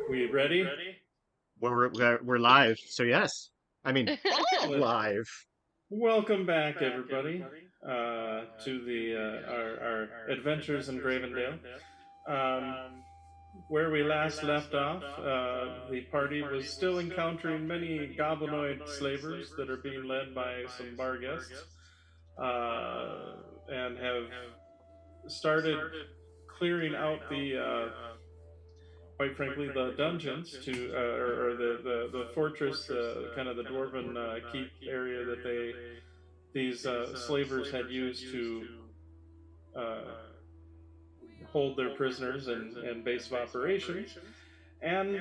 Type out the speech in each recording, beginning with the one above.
We ready? We're live, so yes. I mean, live. Welcome back, everybody, to the our adventures in Gravendale. Um, where we last left off, the party was still encountering many goblinoid slavers that are being led by some bar guests, and have started clearing out the quite frankly, the dungeons to, or the fortress, kind of the dwarven keep area that these slavers had used to uh, hold their prisoners and base of operations. And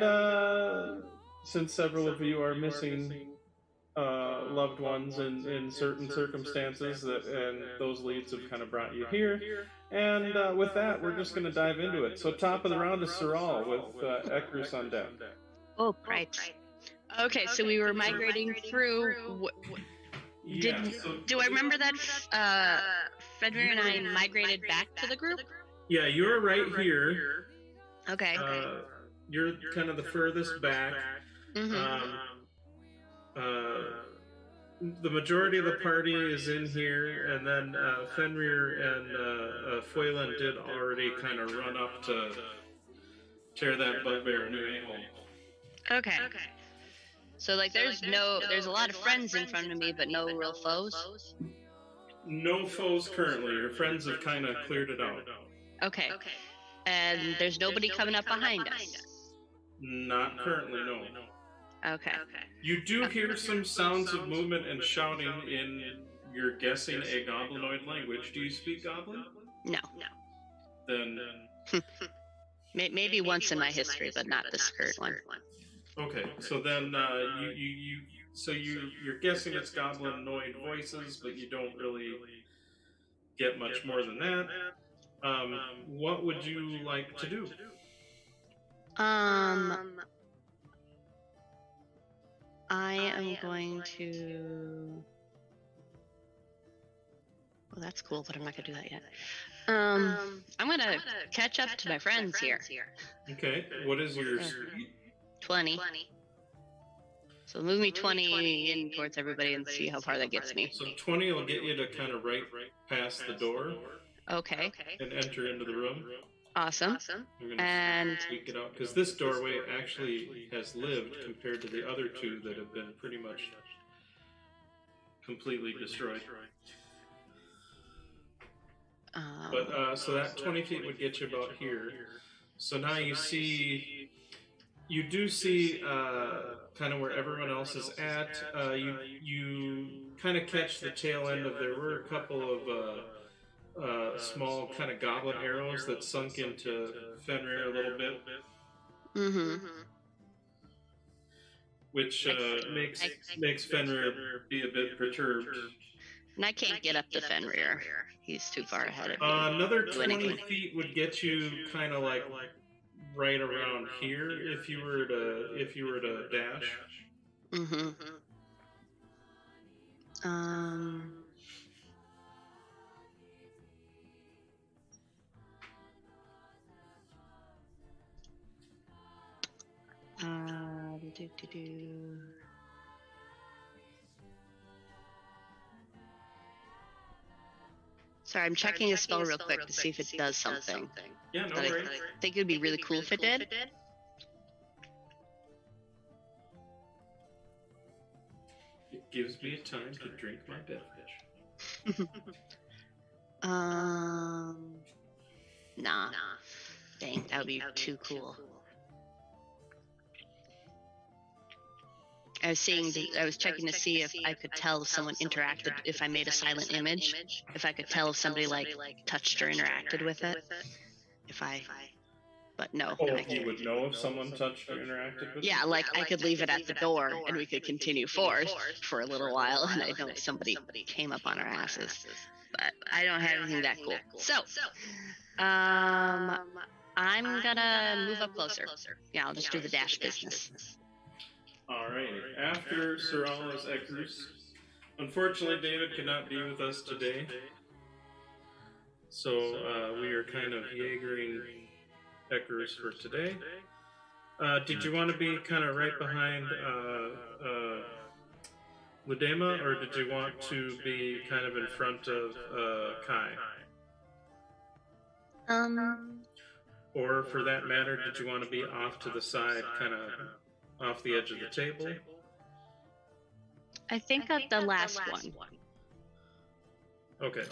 since several of you are missing loved ones in certain circumstances, and those leads have kind of brought you here. And with that, we're just going to dive into it. So, top of the round is Siral with Ekrus on deck. Oh, right. Okay, so we were migrating through. Do I remember that Fenrir and I migrated back to the group? Yeah, you're right here. Okay. You're kind of the furthest back. Mm-hmm. The majority of the party is in here, and then Fenrir and Foylan did already kind of run up to tear that bugbear a new a-hole. Okay. So there's a lot of friends in front of me, but no real foes. No foes currently. Your friends have kind of cleared it out. Okay. And there's nobody coming up behind us. Not currently, no. Okay. You do hear some sounds of movement and shouting in, you're guessing, a goblinoid language. Do you speak goblin? No. Then Maybe once in my history, but not this current one. Okay, so then you're guessing it's goblinoid voices, but you don't really get much more than that. What would you like to do? I am going to. Well, that's cool, but I'm not gonna do that yet. I'm gonna catch up to my friends here. Okay, what is your speed? 20. So move me 20 in towards everybody and see how far that gets me. So 20 will get you to kind of right past the door. Okay. And enter into the room. Awesome. And tweak it out because this doorway actually has lived compared to the other two that have been pretty much completely destroyed. But so that 20 feet would get you about here. So now you do see kind of where everyone else is at. You kind of catch the tail end of, there were a couple of small kind of goblin arrows that sunk into Fenrir a little bit. Mm-hmm. Which makes Fenrir be a bit perturbed. And I can't get up to Fenrir. He's too far ahead of me. Another 20 feet would get you kind of like right around here if you were to dash. Mm-hmm. Sorry, I'm checking a spell real quick to see if it does something. Yeah, no worries. I think it would be really cool if it did. It gives me a time to drink my beverage. Nah. Dang, that would be too cool. I was checking to see if I could tell if someone interacted, if I made a silent image, if I could tell if somebody touched or interacted with it. But no. Oh, you would know if someone touched or interacted with it? Yeah, I could leave it at the door and we could continue forth for a little while, and I know if somebody came up on our asses. But I don't have anything that cool. So, I'm gonna move up closer. Yeah, I'll just do the dash business. Alright, after Sirala's Ekrus, unfortunately David could not be with us today, so we are kind of Jaegering Ekrus for today. Did you want to be kind of right behind Ludema, or did you want to be kind of in front of Kai? Or for that matter, did you want to be off to the side, kind of off the edge of the table? I think of the last one. Okay.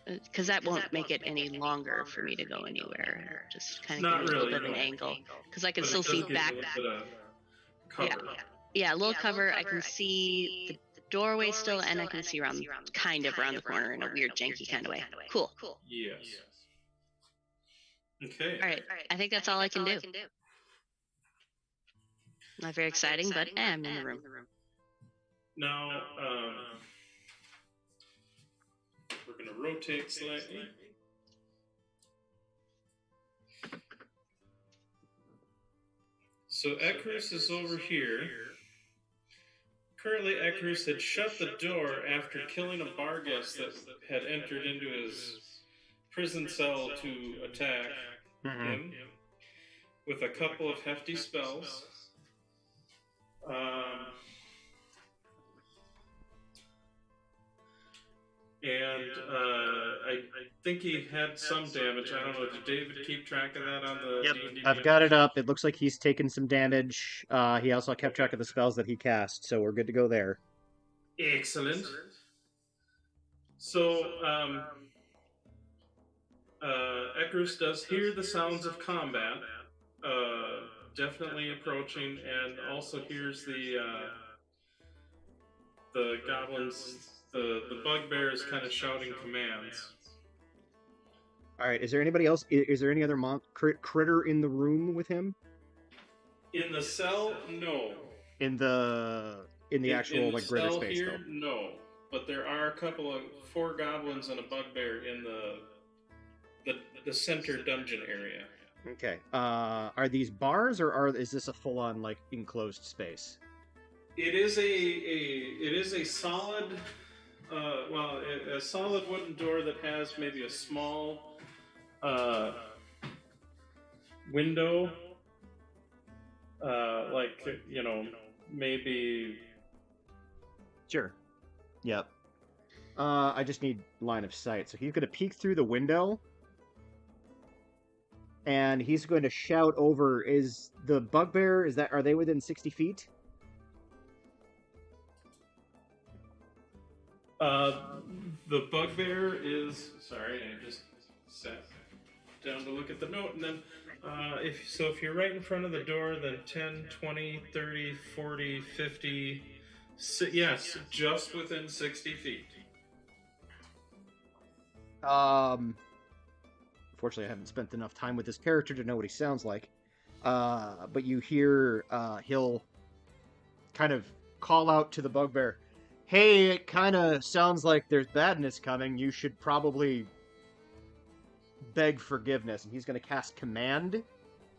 Because that won't make it any longer for me to go anywhere. Just kind of Not give me a really, little bit of an no. angle. Because I can But still it does see give you back. a little bit of cover. Yeah, a little cover. I can see the doorway still, and I can see around the corner in a weird, janky kind of way. Cool. Yes. Okay. All right. I think that's all I can do. Not very exciting, but I'm in the room. Now, we're going to rotate slightly. So Ekrus is over here. Currently, Ekrus had shut the door after killing a bar guest that had entered into his prison cell to attack him with a couple of hefty spells. I think he had some damage. I don't know. Did David keep track of that on the D&D? I've got it up. It looks like he's taken some damage. He also kept track of the spells that he cast, so we're good to go there. Excellent. So, Ekrus does hear the sounds of combat, definitely approaching, and also hears the goblins, the bugbears kind of shouting commands. All right. Is there anybody else? Is there any other critter in the room with him? In the cell, no. In the actual in the greater cell space, here, though. no. But there are a couple of 4 goblins and a bugbear in the center dungeon area. Okay. Are these bars, or is this a full-on enclosed space? It is a solid, a solid wooden door that has maybe a small window, maybe. Sure. Yep. I just need line of sight. So he's going to peek through the window, and he's going to shout over. Is the bugbear? Are they within 60 feet? The bugbear is. Sorry, I just sat down to look at the note, and then if you're right in front of the door, then 10, 20, 30, 40, 50. Yes, just within 60 feet. Unfortunately, I haven't spent enough time with this character to know what he sounds like. But you hear he'll kind of call out to the bugbear, "Hey, it kind of sounds like there's badness coming. You should probably beg forgiveness." And he's going to cast command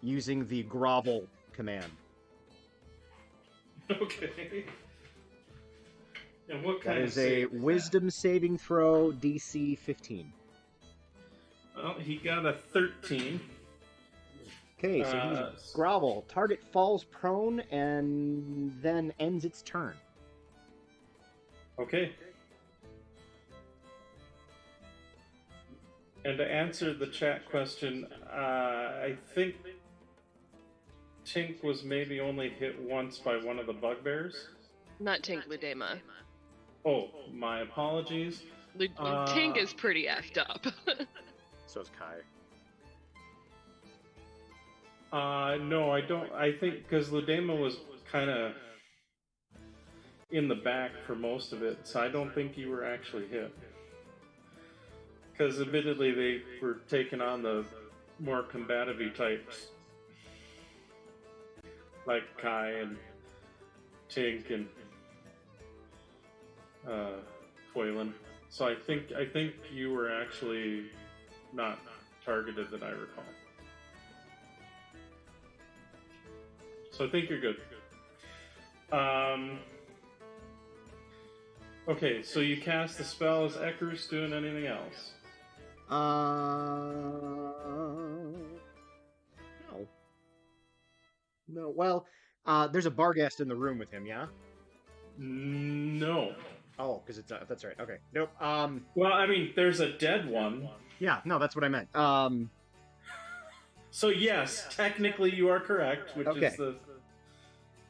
using the grovel command. Okay. And what kind that of is a wisdom saving throw, DC 15. Well, he got a 13. Okay, so he's grovel. Target falls prone and then ends its turn. Okay. And to answer the chat question, I think Tink was maybe only hit once by one of the bugbears. Not Tink, Ludema. Oh, my apologies. Tink is pretty effed up. So is Kai. No, I don't. I think because Ludema was kind of in the back for most of it, so I don't think you were actually hit. Because admittedly, they were taking on the more combative-y types, like Kai and Tink and Foylan. So I think you were actually not targeted that I recall. So I think you're good. Okay, so you cast the spell. Is Ekrus doing anything else? No. Well, there's a Barghast in the room with him, yeah? No. Oh, because it's that's right. Okay. Nope. Well, I mean, there's a dead one. Yeah. No, that's what I meant. So yes, technically you are correct, which Okay. is the.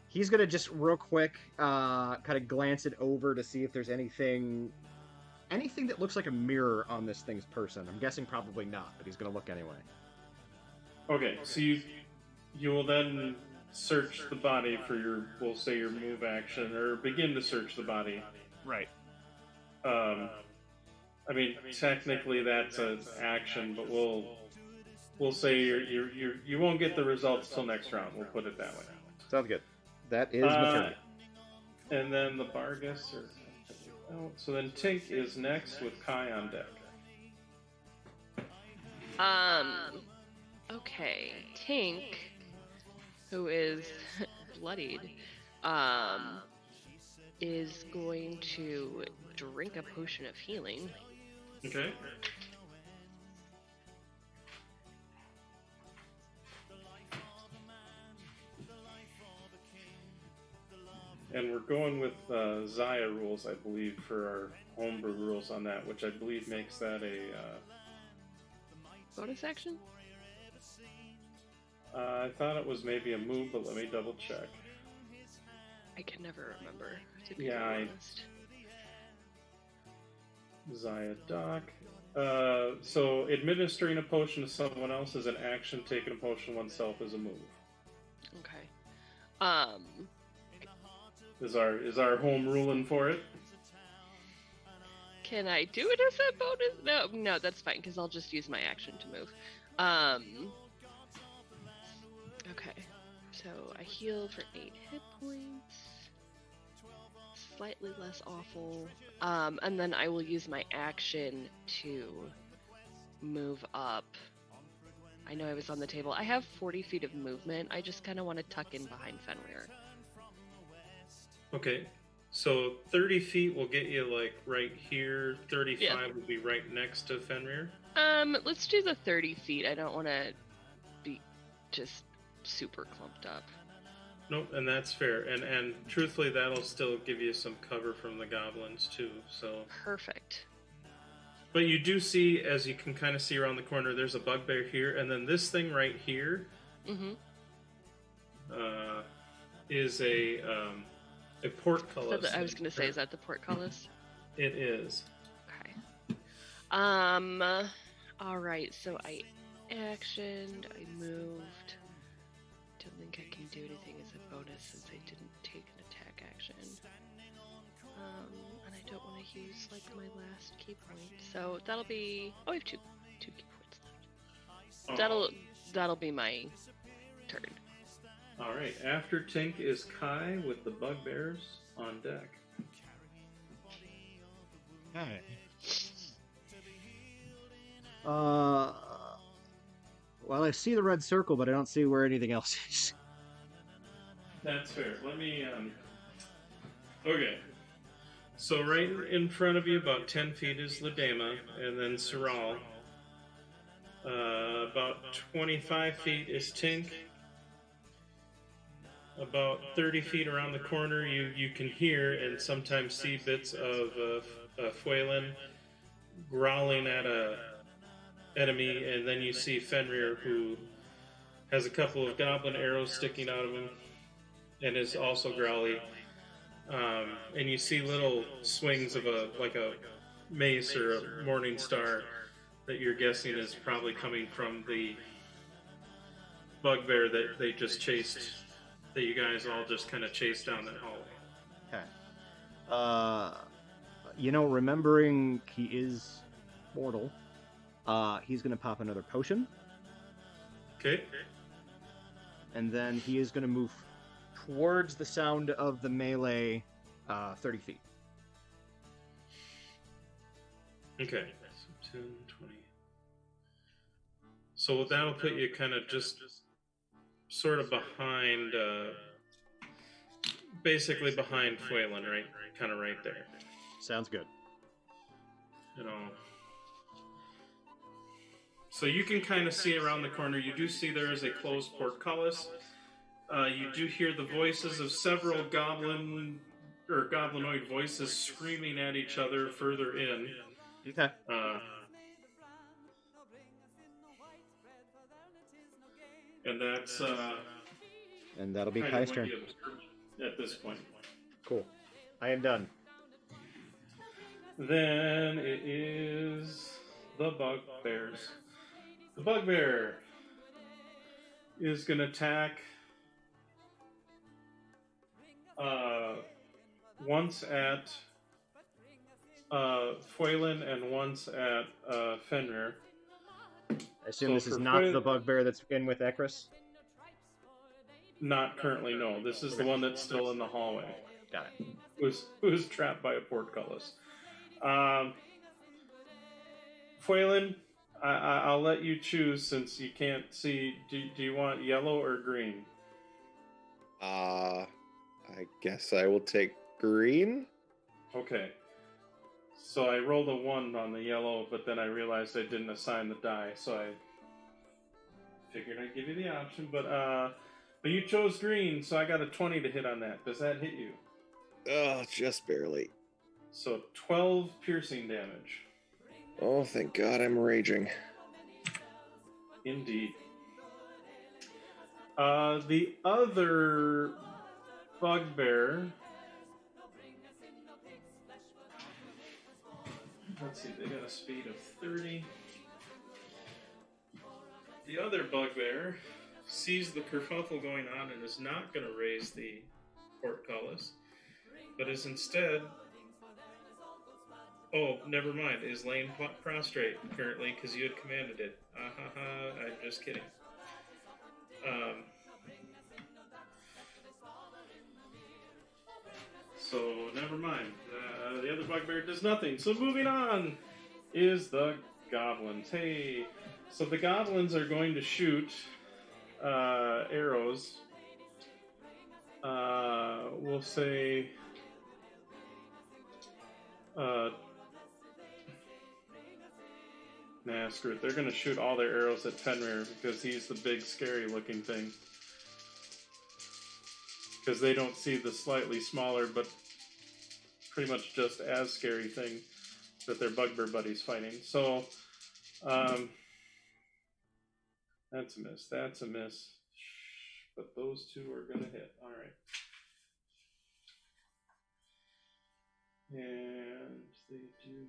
He's gonna just real quick, kind of glance it over to see if there's anything that looks like a mirror on this thing's person. I'm guessing probably not, but he's gonna look anyway. Okay, so you will then search the body for your, we'll say, your move action, or begin to search the body. Right. I mean, technically that's an action, but we'll say you won't get the results till next round. We'll put it that way. Sounds good. That is material. And then the Bargus are out. So then Tink is next with Kai on deck. Okay. Tink, who is bloodied, is going to drink a potion of healing. Okay. And we're going with Zaya rules, I believe, for our homebrew rules on that, which I believe makes that a... Bonus action? I thought it was maybe a move, but let me double check. I can never remember, to be Yeah, honest. Zaya Doc. So administering a potion to someone else is an action, taking a potion oneself is a move. Okay. Is our home ruling for it? Can I do it as a bonus? No, that's fine, because I'll just use my action to move. Okay. So I heal for 8 hit points. Slightly less awful. And then I will use my action to move up. I know I was on the table. I have 40 feet of movement. I just kind of want to tuck in behind Fenrir. Okay. So 30 feet will get you like right here. 35 will be right next to Fenrir. Let's do the 30 feet. I don't want to be just super clumped up. Nope, and that's fair. And truthfully, that'll still give you some cover from the goblins too. So perfect. But you do see, as you can kind of see around the corner, there's a bugbear here, and then this thing right here is a portcullis. So I was going to say, is that the portcullis? It is. Okay. All right. So I actioned. I moved. Don't think I can do anything as a bonus since I didn't take an attack action. And I don't want to use like my last key point. So that'll be. Oh, I have two key points left. Oh. That'll be my turn. All right. After Tink is Kai with the bugbears on deck. Hi. Well, I see the red circle, but I don't see where anything else is. That's fair. Let me. Okay. So right in front of you, about 10 feet, is Ladema, and then Siral. About 25 feet is Tink. About 30 feet around the corner, you can hear and sometimes see bits of Fuelin growling at a enemy, and then you see Fenrir, who has a couple of goblin arrows sticking out of him and is also growly. And you see little swings of a mace or a morning star that you're guessing is probably coming from the bugbear that they just chased, that you guys all just kind of chased down that hallway. Okay. Remembering he is mortal, he's going to pop another potion. Okay. And then he is going to move towards the sound of the melee 30 feet. Okay. So 10, 20. So that'll put you kind of just sort of behind, basically behind Fuelin, right? Kind of right there. Sounds good. So you can kind of see around the corner. You do see there is a closed portcullis, You do hear the voices of several goblinoid voices screaming at each other further in. Okay. And that's And that'll be kind Kai's of what turn. you observe at this point. Cool. I am done. Then it is the bugbears. The bugbear is going to attack once at Foylan and once at Fenrir. I assume So this is for not Foylan- the bugbear that's in with Ekris? Not currently, no. This is the one that's still in the hallway. Got it. Who's trapped by a portcullis. Foylan, I'll let you choose since you can't see. Do you want yellow or green? I guess I will take green. Okay. So I rolled a 1 on the yellow, but then I realized I didn't assign the die, so I figured I'd give you the option. But you chose green, so I got a 20 to hit on that. Does that hit you? Oh, just barely. So 12 piercing damage. Oh, thank God I'm raging. Indeed. The other bugbear. Let's see, they got a speed of 30. The other bugbear sees the kerfuffle going on and is not going to raise the portcullis, but is instead. Oh, never mind. Is laying prostrate currently because you had commanded it. I'm just kidding. So never mind. The other bugbear does nothing. So moving on is the goblins. Hey, so the goblins are going to shoot arrows. We'll say. Nah, screw it. They're going to shoot all their arrows at Fenrir because he's the big, scary-looking thing. Because they don't see the slightly smaller, but pretty much just as scary thing that their bugbear buddy's fighting. So, that's a miss. That's a miss. But those two are going to hit. All right. And they do...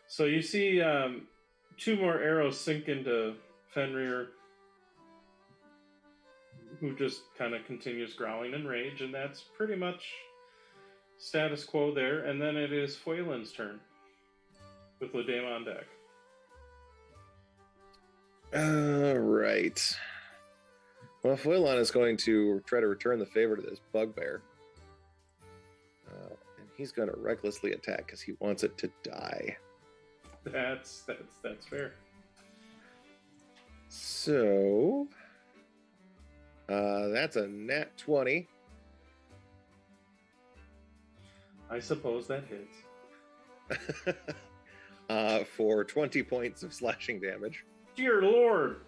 So you see 2 more arrows sink into Fenrir, who just kind of continues growling in rage, and that's pretty much status quo there. And then it is Foylan's turn with Ladame on deck. Right. Well, Foylan is going to try to return the favor to this bugbear. And he's going to recklessly attack because he wants it to die. That's fair. So, that's a nat 20. I suppose that hits. For 20 points of slashing damage. Dear Lord!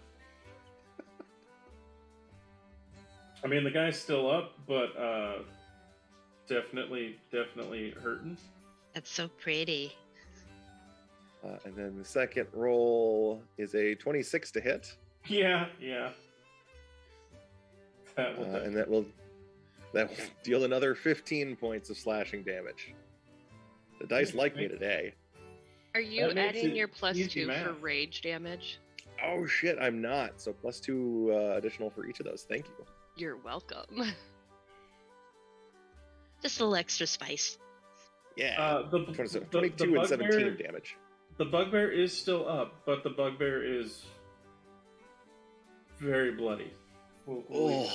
I mean, the guy's still up, but definitely hurting. That's so pretty. And then the second roll is a 26 to hit. Yeah. And that will deal another 15 points of slashing damage. The dice like me today. Are you That makes adding it your plus easy 2 math. for rage damage? Oh shit, I'm not. So plus 2 additional for each of those. Thank you. You're welcome. Just a little extra spice. Yeah. The 22 and 17 bugbear, damage. The bugbear is still up, but the bugbear is very bloody. Oh.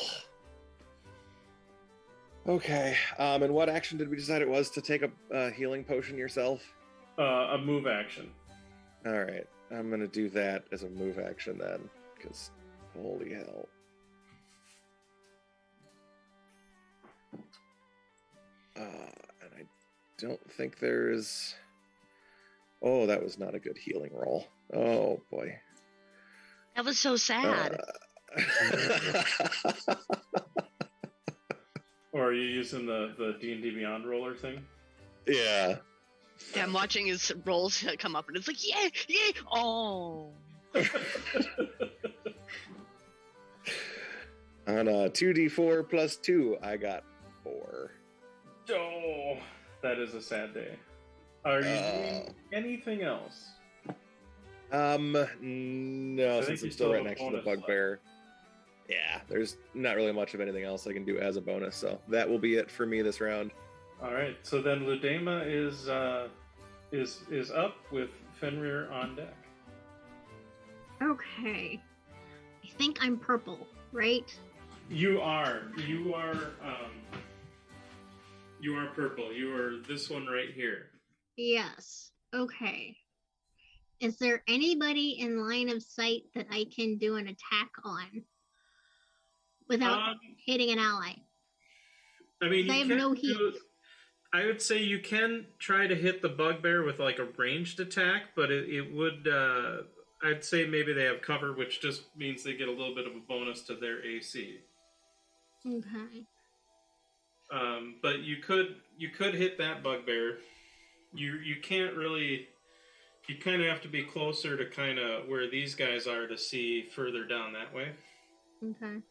Okay. And what action did we decide it was to take a healing potion yourself? A move action. All right. I'm going to do that as a move action then, because holy hell. And I don't think there's... Oh, that was not a good healing roll. Oh, boy. That was so sad. Or are you using the D&D Beyond roller thing? Yeah. Yeah, I'm watching his rolls come up, and it's like, yeah, yeah. Oh. On a 2d4 plus 2, I got 4. Oh, that is a sad day. Are you doing anything else? No, I since think you I'm still still right have a next to the bonus bugbear. Yeah, there's not really much of anything else I can do as a bonus, so that will be it for me this round. All right, so then Ludema is up with Fenrir on deck. Okay. I think I'm purple, right? You are purple. You are this one right here. Yes. Okay. Is there anybody in line of sight that I can do an attack on without hitting an ally? I mean, I have no heals. I would say you can try to hit the bugbear with like a ranged attack, but it would. I'd say maybe they have cover, which just means they get a little bit of a bonus to their AC. Okay. But you could hit that bugbear. You can't really. You kind of have to be closer to kind of where these guys are to see further down that way. Okay.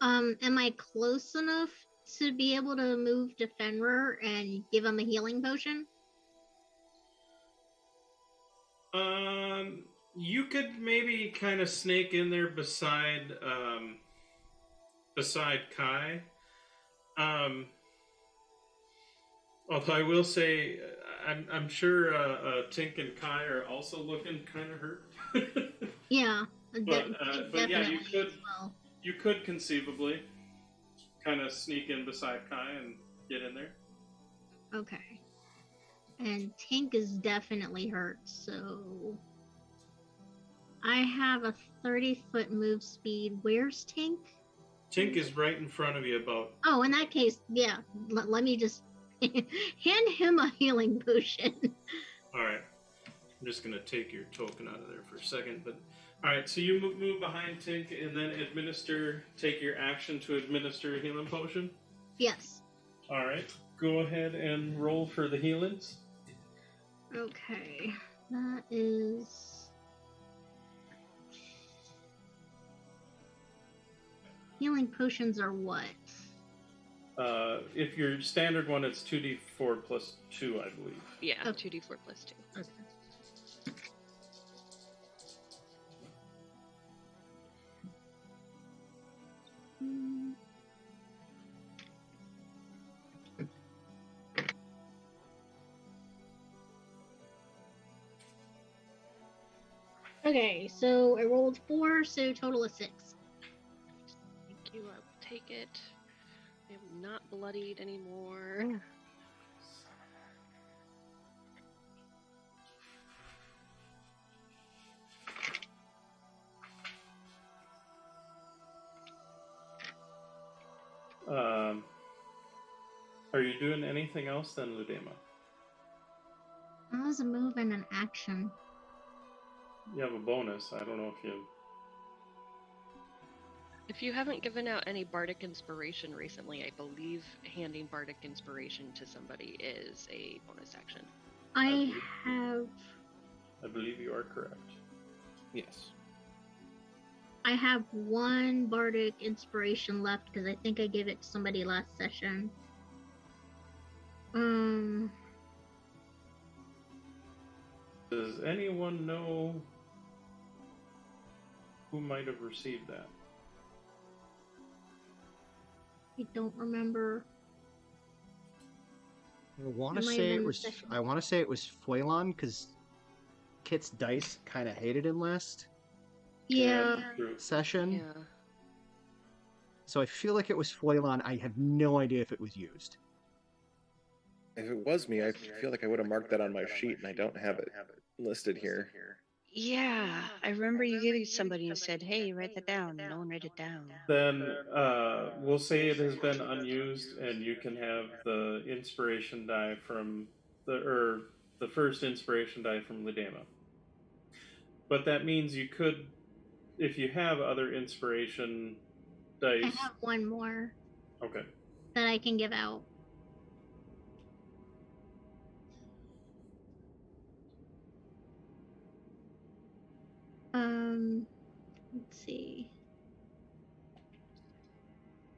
Am I close enough to be able to move to Fenrir and give him a healing potion? You could maybe kind of snake in there beside Kai. Although I will say, I'm sure Tink and Kai are also looking kind of hurt. Yeah, but yeah, you could as well. you could conceivably kind of sneak in beside Kai and get in there. Okay. And Tink is definitely hurt, so I have a 30-foot move speed. Where's Tink? Tink is right in front of you about. Oh, in that case, yeah. Let me just hand him a healing potion. All right. I'm just going to take your token out of there for a second. But all right, so you move behind Tink and then take your action to administer a healing potion? Yes. All right. Go ahead and roll for the healings. Okay. That is... Healing potions are what? If your standard one, it's 2d4 plus 2, I believe. Yeah, Okay. 2d4 plus 2. Okay. Okay, so I rolled 4, so total of 6. Thank you, I will take it. I am not bloodied anymore. Are you doing anything else then, Ludema? That was a move and an action. You have a bonus. I don't know if you... If you haven't given out any Bardic Inspiration recently, I believe handing Bardic Inspiration to somebody is a bonus action. I believe you are correct. Yes. I have 1 Bardic Inspiration left because I think I gave it to somebody last session. Does anyone know who might have received that? I don't remember. I want to It might say have it been was. session. I want to say it was Foilon because Kit's dice kind of hated him last Yeah. True. session. Yeah. So I feel like it was Foilon. I have no idea if it was used. If it was me, I feel like I would have marked that on my sheet, and I don't have it listed here. Yeah, I remember you gave it to somebody and said, hey, write that down. No one write it down. Then we'll say it has been unused, and you can have the inspiration die from the first inspiration die from Ludema. But that means you could if you have other inspiration I dice. have one more Okay. that I can give out. Let's see.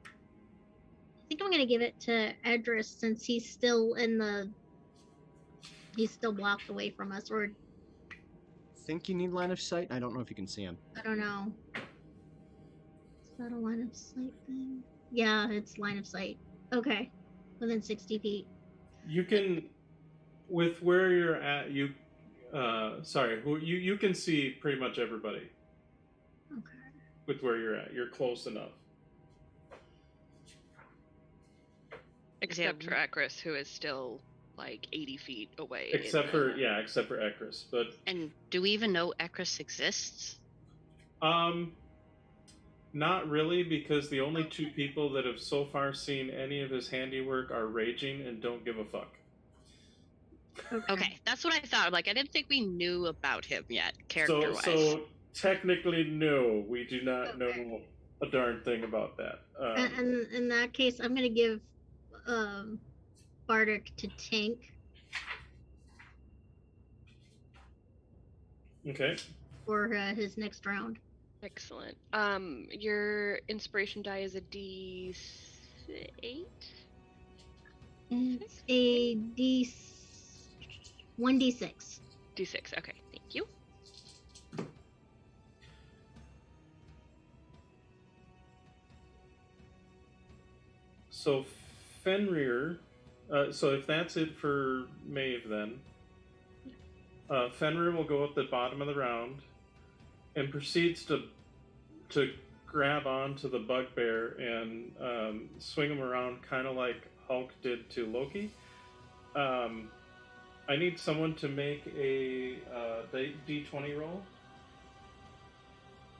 I think I'm gonna give it to Edris since he's still he's still blocked away from us, or Think you need line of sight? I don't know if you can see him. I don't know. Is that a line of sight thing? Yeah, it's line of sight. Okay. Within 60 feet. You can, with where you're at, you can see pretty much everybody. Okay. With where you're at. You're close enough. Except for Akris, who is still like 80 feet away. Except for Ekris. But And do we even know Ekris exists? not really, because the only two people that have so far seen any of his handiwork are raging and don't give a fuck. Okay, that's what I thought. Like, I didn't think we knew about him yet, character-wise. So technically, no, we do not know a darn thing about that. And in that case, I'm gonna give Bardic to Tink. Okay. For his next round. Excellent. Your inspiration die is a D8? It's a 1d6. D6, okay, thank you. So Fenrir, so if that's it for Maeve then, Fenrir will go at the bottom of the round and proceeds to grab onto the bugbear and swing him around kind of like Hulk did to Loki. I need someone to make a D20 roll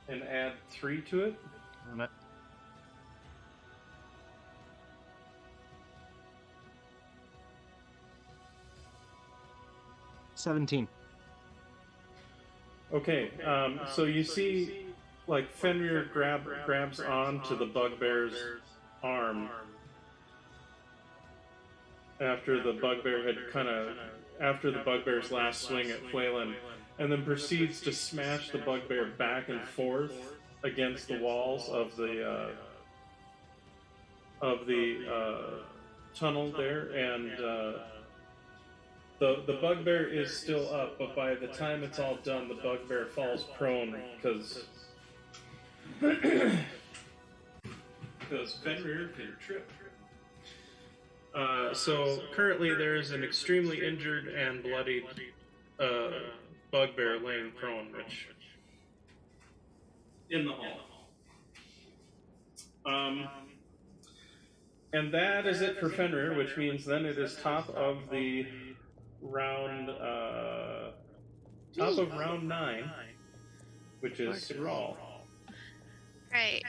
and add 3 to it. On it. $17. Okay, so you see, like, Fenrir grabs onto the bugbear's arm after the bugbear's last swing at Flaylin, and then proceeds to smash the bugbear back and forth against the walls of the tunnel there, and the bugbear is still up, but by the time it's all done, the bugbear falls prone because Fenrir can trip. So currently there is an extremely injured and bloodied bugbear laying prone, which in the hall. And that is it for Fenrir, which means then it is top of round 9, which is Sigral. Right.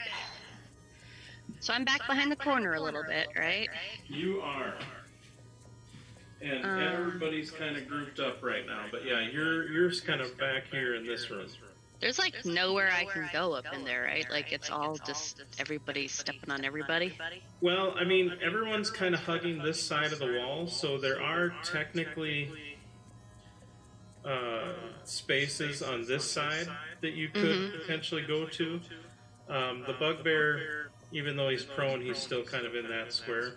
So I'm back behind the corner a little bit, right? You are. And everybody's kind of grouped up right now, but yeah, you're kind of back here in this room. There's like nowhere I can go up in there, right? Like it's all just everybody stepping on everybody. Well, I mean, everyone's kind of hugging this side of the wall, so there are technically spaces on this side that you could potentially go to. The bugbear, even though he's prone, he's still kind of in that square.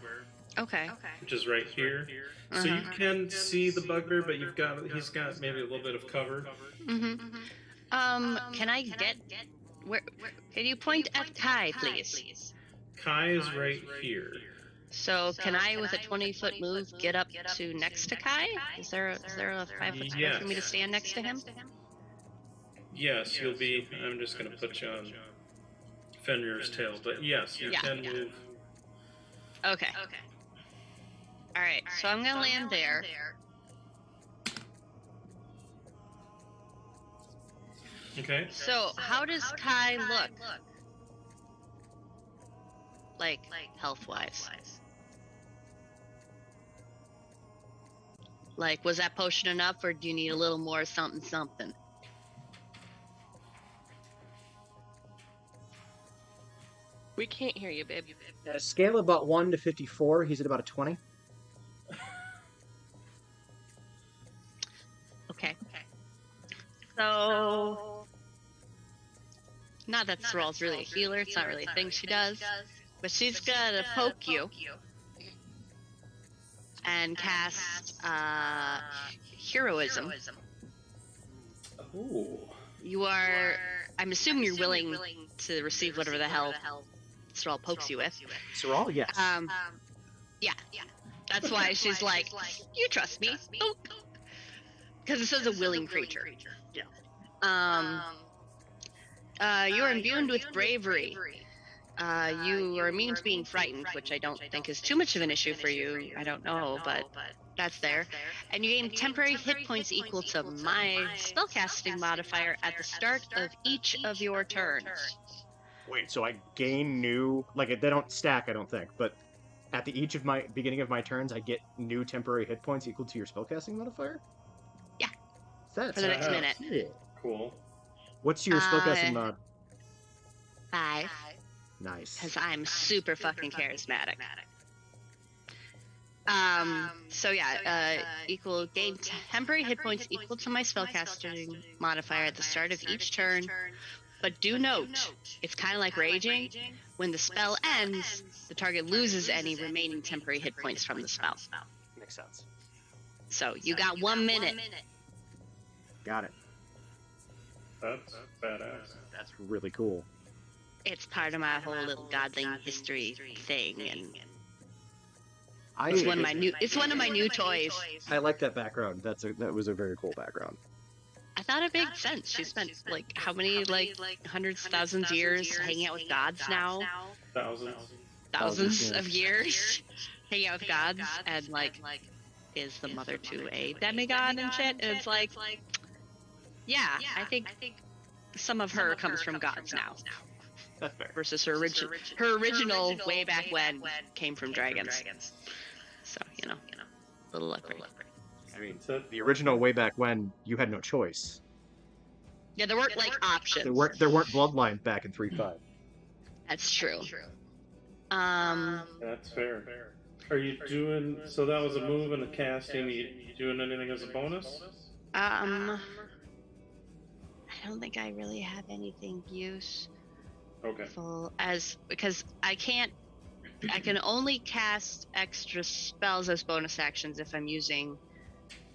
Okay. Which is right here. So you can see the bugbear, but he's got maybe a little bit of cover. Can I get where? Can you point at Kai, please? Kai is right here. So can I, with a 20-foot move, get up to next to Kai? Is there a 5-foot square for me to stand next to him? Yes, you'll be. I'm just going to put you on Fenrir's tail, but yes, you can move. Okay. All right, so I'm going to land there. Okay. So how does Kai look? Like health-wise? Like, was that potion enough, or do you need a little more something? We can't hear you, babe. At a scale of about 1 to 54, he's at about a 20. Okay. So, not that Sorrel's really a healer. It's not really a thing she does. But she's gonna poke you and cast heroism. Ooh. You are. I'm assuming you're willing to receive whatever the hell Sorrel pokes you with. Sorrel, yes. Yeah. That's why she's like, you trust me. Because it says a willing creature. You are imbued with bravery. You are immune to being frightened, which I don't think is too much of an issue for you. I don't know, but that's there. And you gain temporary hit points equal to my spellcasting modifier at the start of each of your turns. Wait, so I gain new... Like, they don't stack, I don't think, but at the beginning of my turns, I get new temporary hit points equal to your spellcasting modifier? Yeah. That's For the next minute. Cool. What's your spellcasting mod? 5. Nice. Because I'm super fucking charismatic. So yeah, gain temporary hit points equal to my spellcasting modifier at the start of each turn. But do note, it's kind of like raging. When the spell ends, the target loses any remaining temporary hit points from the spell. Makes sense. So you got 1 minute. Got it. That's badass. That's really cool. It's part of my whole little godling history thing, and it's one of my new toys. I like that background. That was a very cool background. I thought it made sense. She spent like how many hundreds, thousands years hanging out with gods now? Thousands of years hanging out with gods, and is the mother to a demigod and shit. And it's like, yeah, I think some of her comes from gods now. That's fair. Versus her original way back when came from dragons. So, little upgrade. I mean, the original way back when, you had no choice. Yeah, there weren't options. There weren't bloodlines back in 3.5. That's true. That's fair. Are you doing... So that was a move and a casting. Are you doing anything as a bonus? I don't think I really have anything useful because I can only cast extra spells as bonus actions if I'm using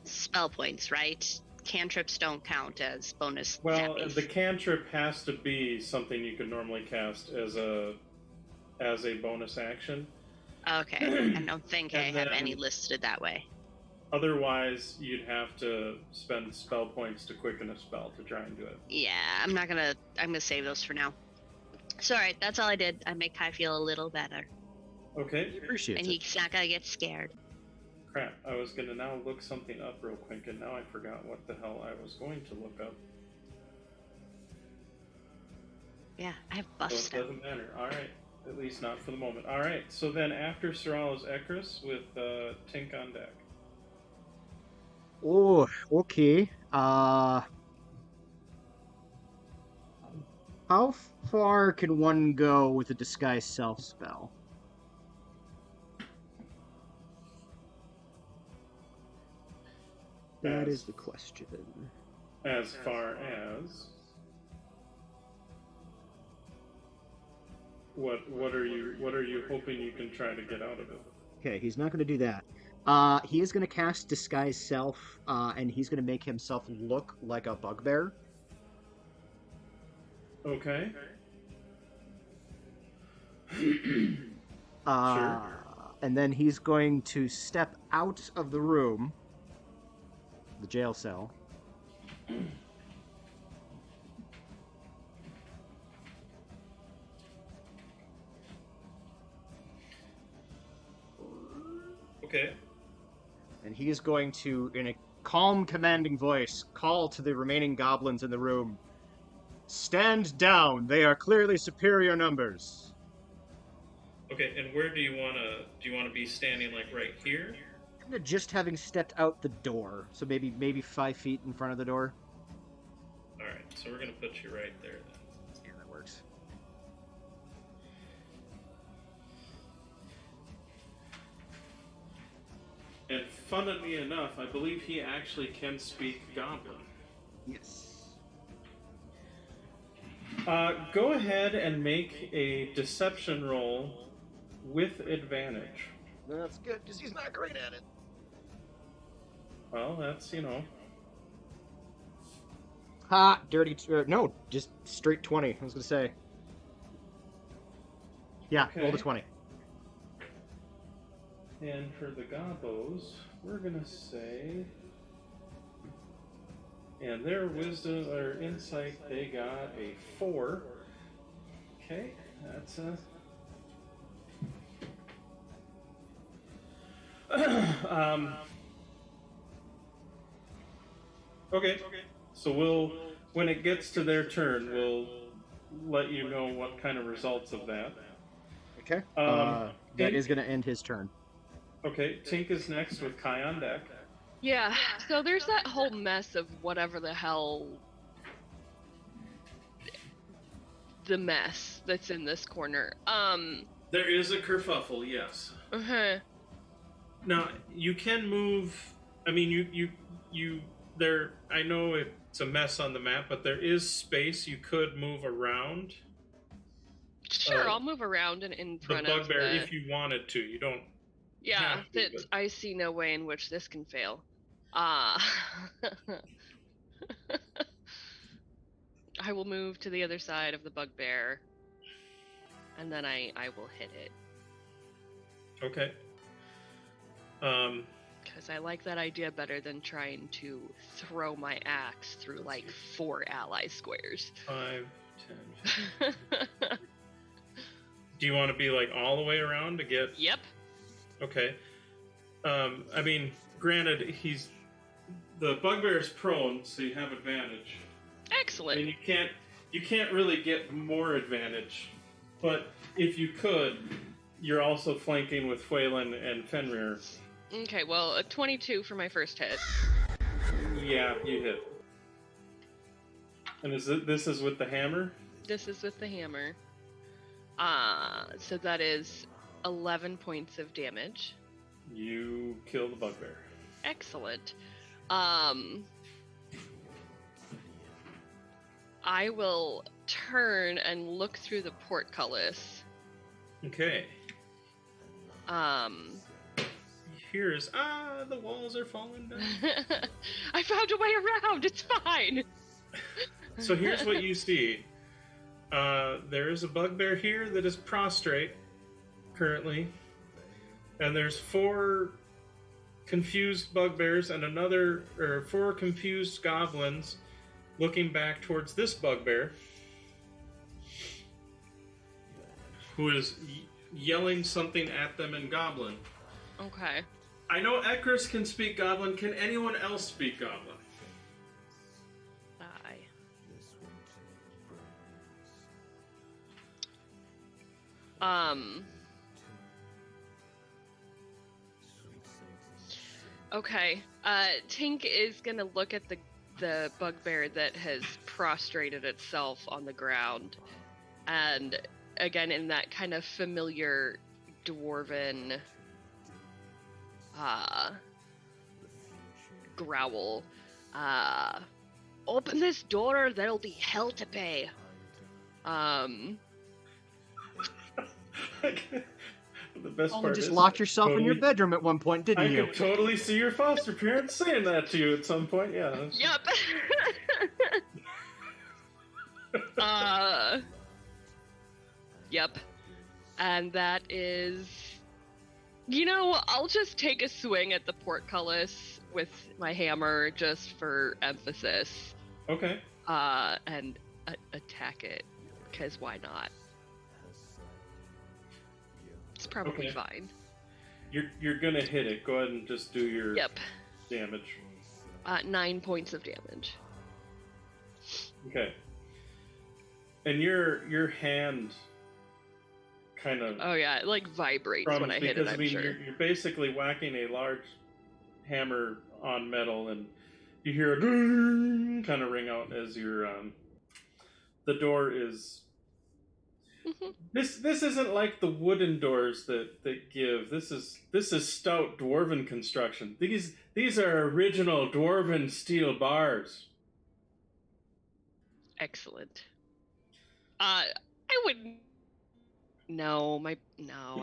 spell points, right? Cantrips don't count as bonus. Well, the cantrip has to be something you could normally cast as a bonus action. Okay, I don't think I have any listed that way. Otherwise, you'd have to spend spell points to quicken a spell to try and do it. Yeah, I'm gonna save those for now. So, alright, that's all I did. I make Kai feel a little better. Okay. Appreciate and it. he's not gonna get scared. Crap, I was gonna now look something up real quick, and now I forgot what the hell I was going to look up. Yeah, I have buff So it stuff. doesn't matter. Alright. At least not for the moment. Alright, so then after Sorrel is Ekris with Tink on deck. Oh, okay. How far can one go with a disguise self spell? That is the question. As far as what are you hoping you can try to get out of it? Okay, he's not going to do that. He is going to cast disguise self, and he's going to make himself look like a bugbear. Okay. Sure. And then he's going to step out of the room, the jail cell. Okay. And he is going to, in a calm, commanding voice, call to the remaining goblins in the room. Stand down. They are clearly superior numbers. Okay, and where do you want to be standing, like right here? Kind of just having stepped out the door, so maybe 5 feet in front of the door. All right, so we're gonna put you right there then. Yeah, that works. funnily enough, I believe he actually can speak Goblin. Yes. Go ahead and make a deception roll with advantage. That's good, because he's not great at it. Well, that's, Ha! Dirty... no, just straight 20, I was going to say. Yeah, Okay. roll the 20. And for the Gobos, we're going to say... And their wisdom or insight, they got a 4. Okay, that's okay. So when it gets to their turn, we'll let you know what kind of results of that. Okay. Tink, That is going to end his turn. Okay, Tink is next with Kai on deck. Yeah, so there's that whole mess of whatever the hell the mess that's in this corner. There is a kerfuffle, yes. Uh-huh. Now, you can move, I mean, you there, I know it's a mess on the map, but there is space you could move around. Sure, I'll move around and in front the of bugbear if you wanted to. You don't. Yeah, have to, that but... I see no way in which this can fail. I will move to the other side of the bugbear, and then I will hit it. Okay. Because I like that idea better than trying to throw my axe through like 4 ally squares. 5, 10. Do you want to be like all the way around to get? Yep. Okay. I mean, granted, the bugbear's prone, so you have advantage. Excellent. And you can't really get more advantage, but if you could, you're also flanking with Phelan and Fenrir. Okay, well, a 22 for my first hit. Yeah, you hit. And this is with the hammer? This is with the hammer. So that is 11 points of damage. You kill the bugbear. Excellent. I will turn and look through the portcullis. Okay. Here's the walls are falling down. I found a way around. It's fine. So here's what you see. There is a bugbear here that is prostrate currently, and there's 4 confused bugbears and 4 confused goblins looking back towards this bugbear, who is yelling something at them in Goblin. Okay. I know Ekris can speak Goblin. Can anyone else speak Goblin? Okay. Tink is gonna look at the bugbear that has prostrated itself on the ground, and again in that kind of familiar dwarven growl. Open this door or there'll be hell to pay. The best part just is locked yourself in your bedroom at one point, didn't you? I could totally see your foster parents saying that to you at some point. Yeah. Yep. Yep. And that is... I'll just take a swing at the portcullis with my hammer just for emphasis. Okay. And attack it, because why not? It's probably fine. You're gonna hit it. Go ahead and just do your damage. 9 points of damage. Okay. And your hand kind of... Oh yeah, it like vibrates when I hit it, I'm sure. You're basically whacking a large hammer on metal, and you hear a kind of ring out as your... the door is This isn't like the wooden doors that give. This is stout dwarven construction. These are original dwarven steel bars. Excellent. I wouldn't. No, I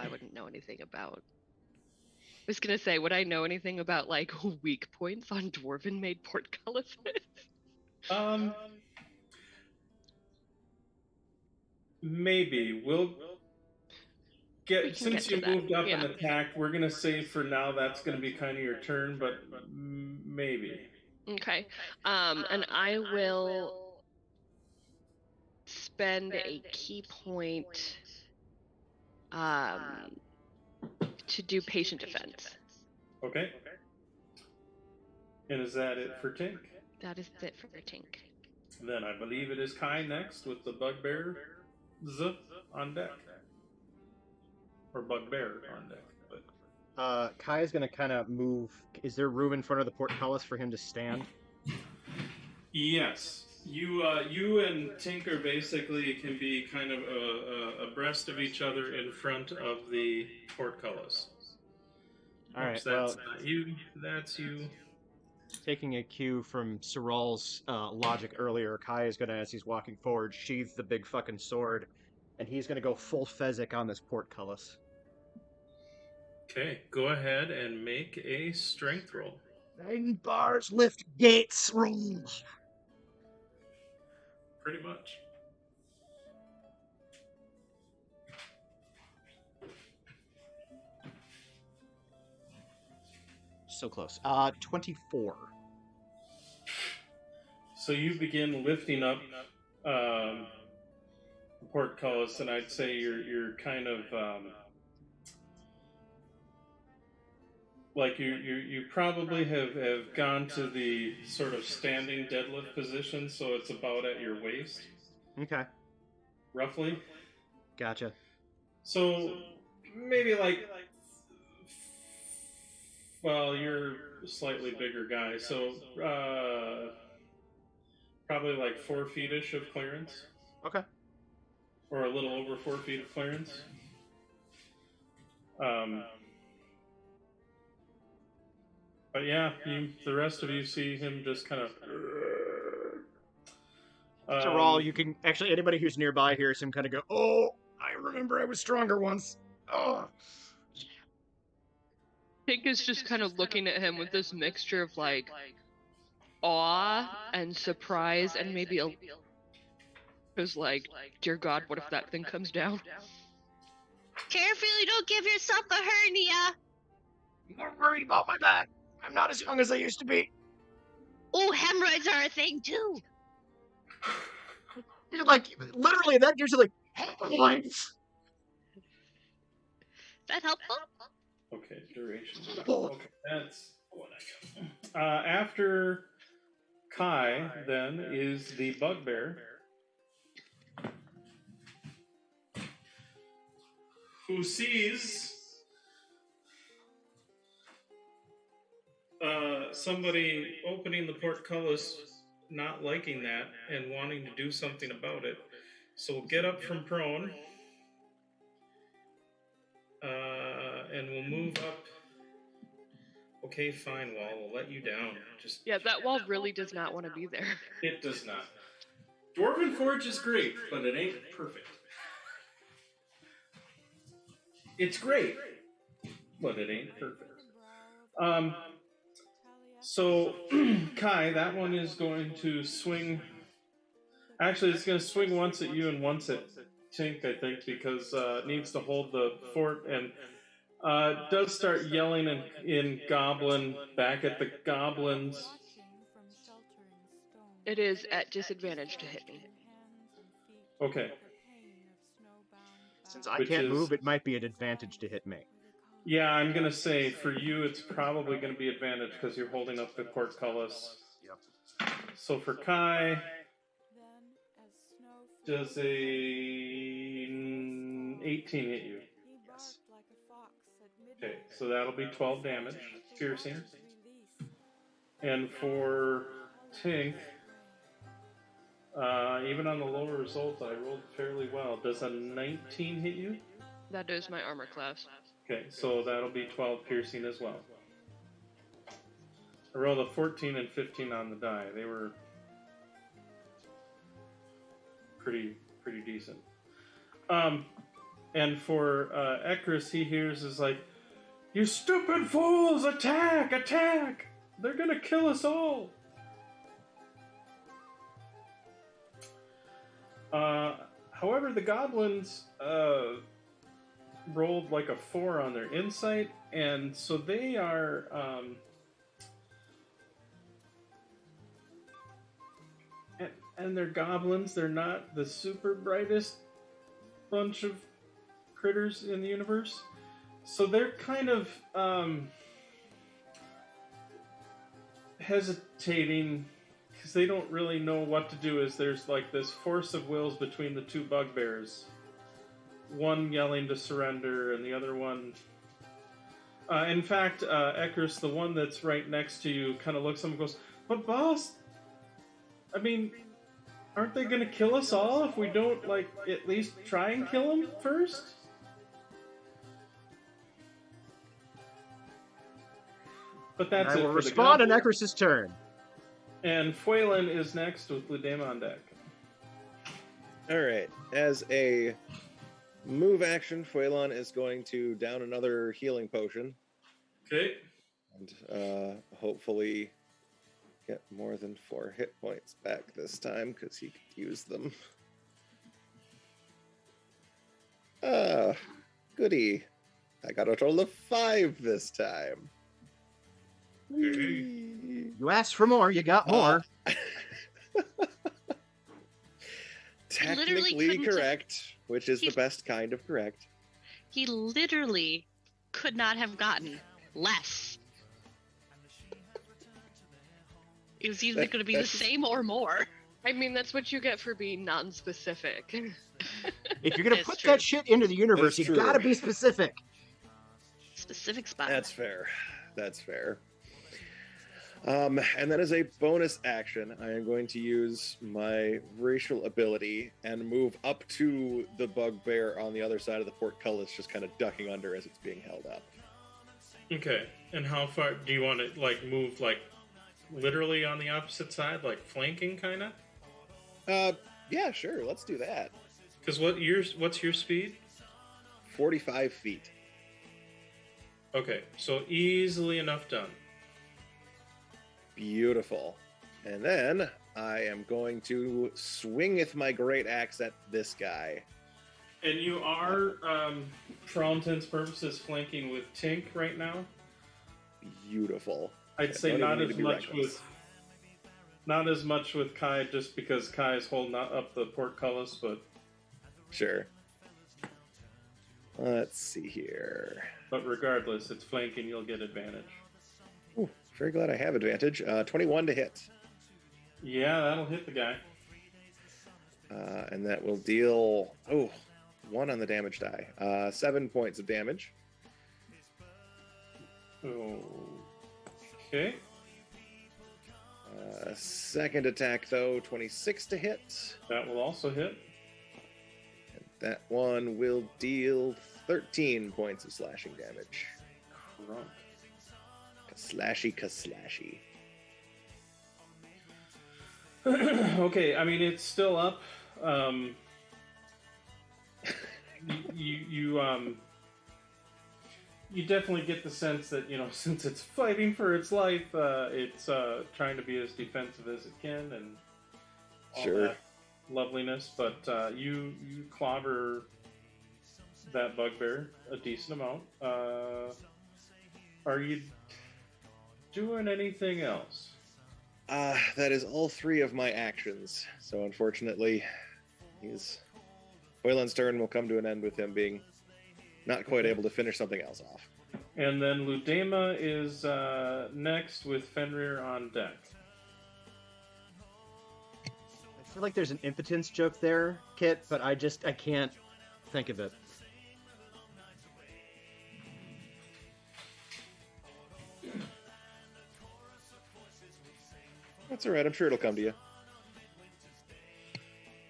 wouldn't know anything about. I was gonna say, would I know anything about like weak points on dwarven-made portcullises? Maybe we'll We get can since get to you that. moved up and Yeah. attacked. We're gonna say for now that's gonna be kind of your turn, but maybe. Okay. And I will spend a key point to do patient defense. Okay. And is that it for Tink? That is it for Tink. Then I believe it is Kai next with the bugbear on deck. Or bugbear on deck. But Kai is going to kind of move. Is there room in front of the portcullis for him to stand? yes. You and Tinker basically can be kind of abreast of each other in front of the portcullis. All right, Oops, well, that's not you. That's you. Taking a cue from Siral's logic earlier, Kai is going to, as he's walking forward, sheath the big fucking sword, and he's going to go full Fezzik on this portcullis. Okay, go ahead and make a strength roll. 9 bars, lift gates, roll. Pretty much. So close. 24. So you begin lifting up the portcullis, and I'd say you're kind of like you probably have gone to the sort of standing deadlift position, so it's about at your waist. Okay. Roughly. Gotcha. So maybe well, you're a slightly bigger guy, so probably like 4 feet-ish of clearance. Okay. Or a little over 4 feet of clearance. But yeah, the rest of you see him just kind of. Siral, you can actually, anybody who's nearby hears him kind of go, "Oh, I remember I was stronger once." Oh. Tink is just kind of looking at him with this mixture of like awe and surprise and maybe a was like, dear God, what if that thing comes down? Carefully, don't give yourself a hernia. I'm more worried about my back. I'm not as young as I used to be. Oh, hemorrhoids are a thing too. You're like, literally, that gives you like hemorrhoids. Is that helpful? Okay, duration. Okay, that's what I got. After Kai, then, is the bugbear, who sees somebody opening the portcullis, not liking that, and wanting to do something about it. So we'll get up from prone, and we'll move up. Okay, fine, wall. We'll let you down. Just That wall really does not want to be there. It does not. Dwarven Forge is great, but it ain't perfect. It's great, but it ain't perfect. So, Kai, that one is going to swing. Actually, it's going to swing once at you and once at Tink, I think, because it needs to hold the fort, and does start yelling in Goblin back at the goblins. It is at disadvantage to hit me. Okay. Since I can't move, it might be an advantage to hit me. Yeah, I'm going to say for you it's probably going to be advantage because you're holding up the portcullis. Yep. So for Kai, does a 18 hit you? Yes. Okay, so that'll be 12 damage, piercing. And for Tink, Even on the lower result, I rolled fairly well. Does a 19 hit you? That is my armor class. Okay, so that'll be 12 piercing as well. I rolled a 14 and 15 on the die. They were pretty decent. And for Ekris, he hears is like, "You stupid fools! Attack! Attack! They're gonna kill us all!" However, the goblins rolled like a 4 on their insight, and so they are and they're goblins. They're not the super brightest bunch of critters in the universe, so they're kind of hesitating because they don't really know what to do. As there's like this force of wills between the two bugbears, one yelling to surrender and the other one in fact, Ekris, the one that's right next to you, kind of looks at him and goes, "But boss, I mean, aren't they gonna kill us all if we don't, like, at least try and kill them first?" But that's I it will for respond on the Ekris' turn. And Fuelan is next with Ludema on deck. Alright, as a move action, Fuelan is going to down another healing potion. Okay. And hopefully get more than 4 hit points back this time, because he could use them. Goody. I got a total of 5 this time. You asked for more, you got more. Technically correct, which is the best kind of correct. He literally could not have gotten less. It was either going to be the same or more. I mean, that's what you get for being non-specific. If you're gonna That's put true. that shit into the universe, That's you true. gotta be specific. Specific spot. That's fair. That's fair. And then as a bonus action, I am going to use my racial ability and move up to the bugbear on the other side of the portcullis, just kind of ducking under as it's being held up. Okay. And how far do you want to, like, move, like, literally on the opposite side, like flanking, kind of? Yeah, sure. Let's do that. Because what's your speed? 45 feet. Okay, so easily enough done. Beautiful. And then I am going to swing with my great axe at this guy. And you are, for all intents and purposes, flanking with Tink right now. Beautiful. I'd say Don't even not need as to be much reckless. with Kai, just because Kai is holding up the portcullis, but Sure. Let's see here. regardless, it's flanking. You'll get advantage. Ooh, very glad I have advantage. 21 to hit. Yeah, that'll hit the guy. And that will deal 1 on the damage die. 7 points of damage. Okay. Second attack, though, 26 to hit. That will also hit. And that one will deal 13 points of slashing damage. Crunk. Ka-slashy. Okay, I mean, it's still up. You definitely get the sense that, since it's fighting for its life, it's trying to be as defensive as it can and all Sure. that loveliness. But you clobber that bugbear a decent amount. Are you doing anything else? That is all 3 of my actions. So unfortunately, Wayland's turn will come to an end with him being not quite able to finish something else off. And then Ludema is next with Fenrir on deck. I feel like there's an impotence joke there, Kit, but I can't think of it. That's alright, I'm sure it'll come to you.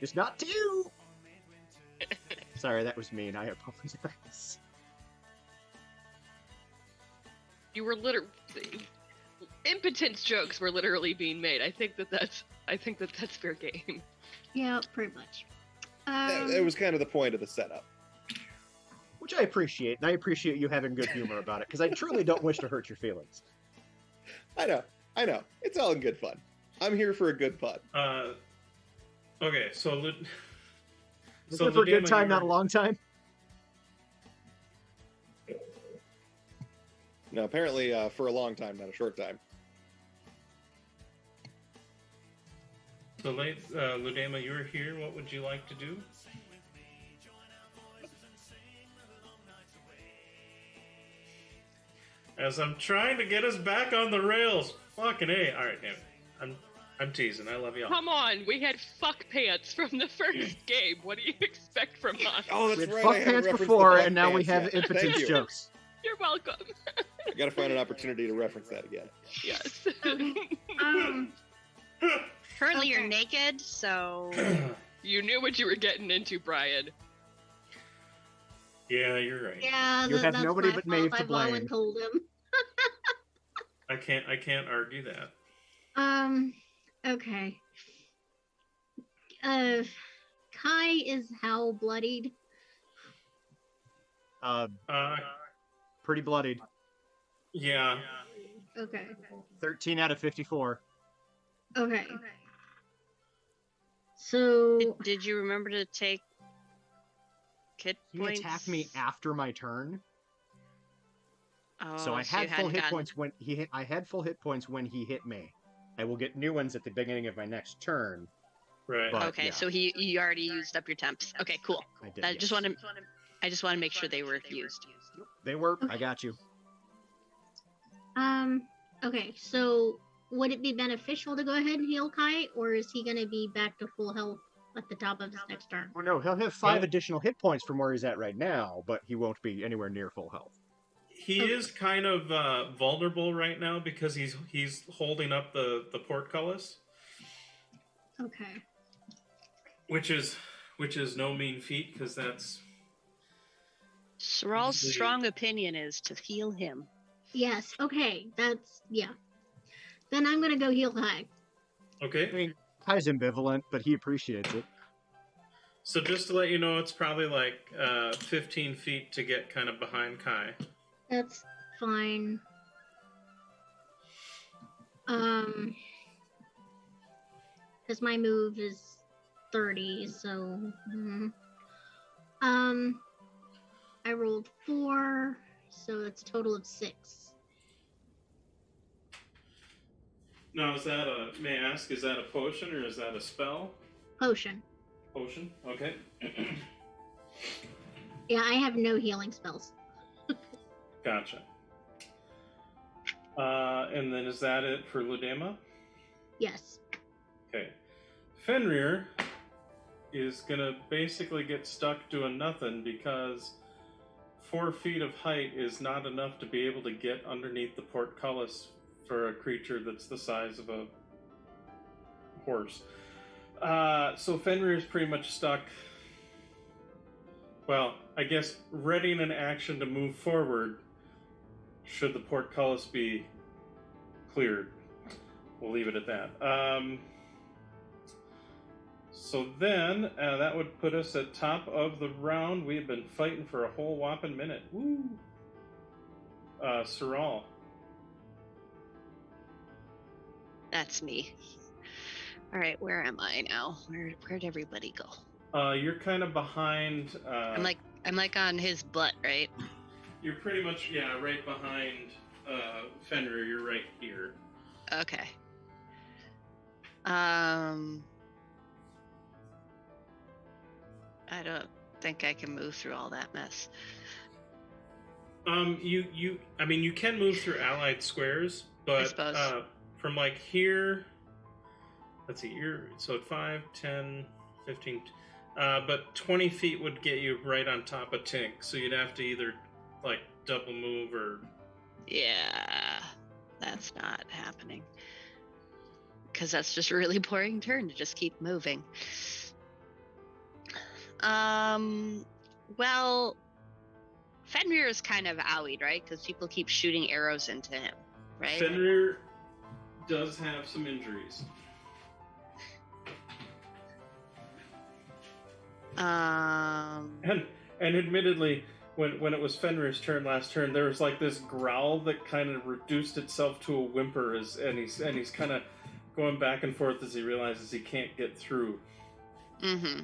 It's not 2! Sorry, that was mean. I apologize. You were literally impotence jokes were literally being made. I think that's fair game. Yeah, pretty much. It was kind of the point of the setup. Which I appreciate, and I appreciate you having good humor about it, because I truly don't wish to hurt your feelings. I know. It's all in good fun. I'm here for a good fun. Okay, so... Is it for a good time, not a long time? No, apparently for a long time, not a short time. So, Ludema, you're here. What would you like to do? As I'm trying to get us back on the rails. Fucking A. Alright, damn it. I'm teasing. I love y'all. Come on, we had fuck pants from the first game. What do you expect from us? Oh, We that's had right. fuck I haven't pants referenced before, the fuck and now we pants have yet. Thank impotence you. jokes. You're welcome. I gotta find an opportunity to reference that again. Yes. Currently, you're Okay. naked, so You knew what you were getting into, Bryan. Yeah, you're right. Yeah, You have that's nobody my but fault. Maeve to I've volunteered blame. told him. I can't argue that. Okay. Kai is how bloodied? Uh, Pretty bloodied. yeah. Okay. 13 out of 54. Okay. So did you remember to take hit He points? attacked me after my turn, Oh, so I you had full hadn't hit gotten- points when he hit. I had full hit points when he hit me. I will get new ones at the beginning of my next turn. Right. But- Okay, yeah. so you already used up your temps. Okay, cool. I did. I yes. just want to make sure they were used. They were. I got you. okay, so would it be beneficial to go ahead and heal Kai, or is he gonna be back to full health at the top of his next turn? Well, no, he'll have 5 Well- additional hit points from where he's at right now, but he won't be anywhere near full health. He is kind of vulnerable right now because he's holding up the portcullis, Okay. which is no mean feat because that's Soral's Usually- strong opinion is to heal him. Yes, okay, that's, yeah. Then I'm gonna go heal Kai. I okay. mean, Kai's ambivalent, but he appreciates it. So just to let you know, it's probably like 15 feet to get kind of behind Kai. That's fine. Because my move is 30, so. I rolled 4, so that's a total of 6. Now, may I ask, is that a potion or is that a spell? Potion. Potion, okay. Yeah, I have no healing spells. Gotcha. And then is that it for Ludema? Yes. Okay. Fenrir is gonna basically get stuck doing nothing because 4 feet of height is not enough to be able to get underneath the portcullis for a creature that's the size of a horse. So Fenrir is pretty much stuck. Well, I guess readying an action to move forward should the portcullis be cleared. We'll leave it at that. So then, that would put us at top of the round. We've been fighting for a whole whopping minute. Woo! Soral. That's me. All right, where am I now? Where'd everybody go? You're kind of behind. I'm like on his butt, right? You're pretty much, yeah, right behind Fenrir. You're right here. Okay. I don't think I can move through all that mess. I mean, you can move through allied squares, I but suppose. from like here, let's see, so at 5, 10, 15, but 20 feet would get you right on top of Tink, so you'd have to either like double move or. Yeah, that's not happening. Because that's just a really boring turn to just keep moving. Well, Fenrir is kind of owied, right? Because people keep shooting arrows into him, right? Fenrir does have some injuries. And admittedly, when it was Fenrir's turn last turn, there was like this growl that kind of reduced itself to a whimper, and he's kind of going back and forth as he realizes he can't get through. Mm-hmm.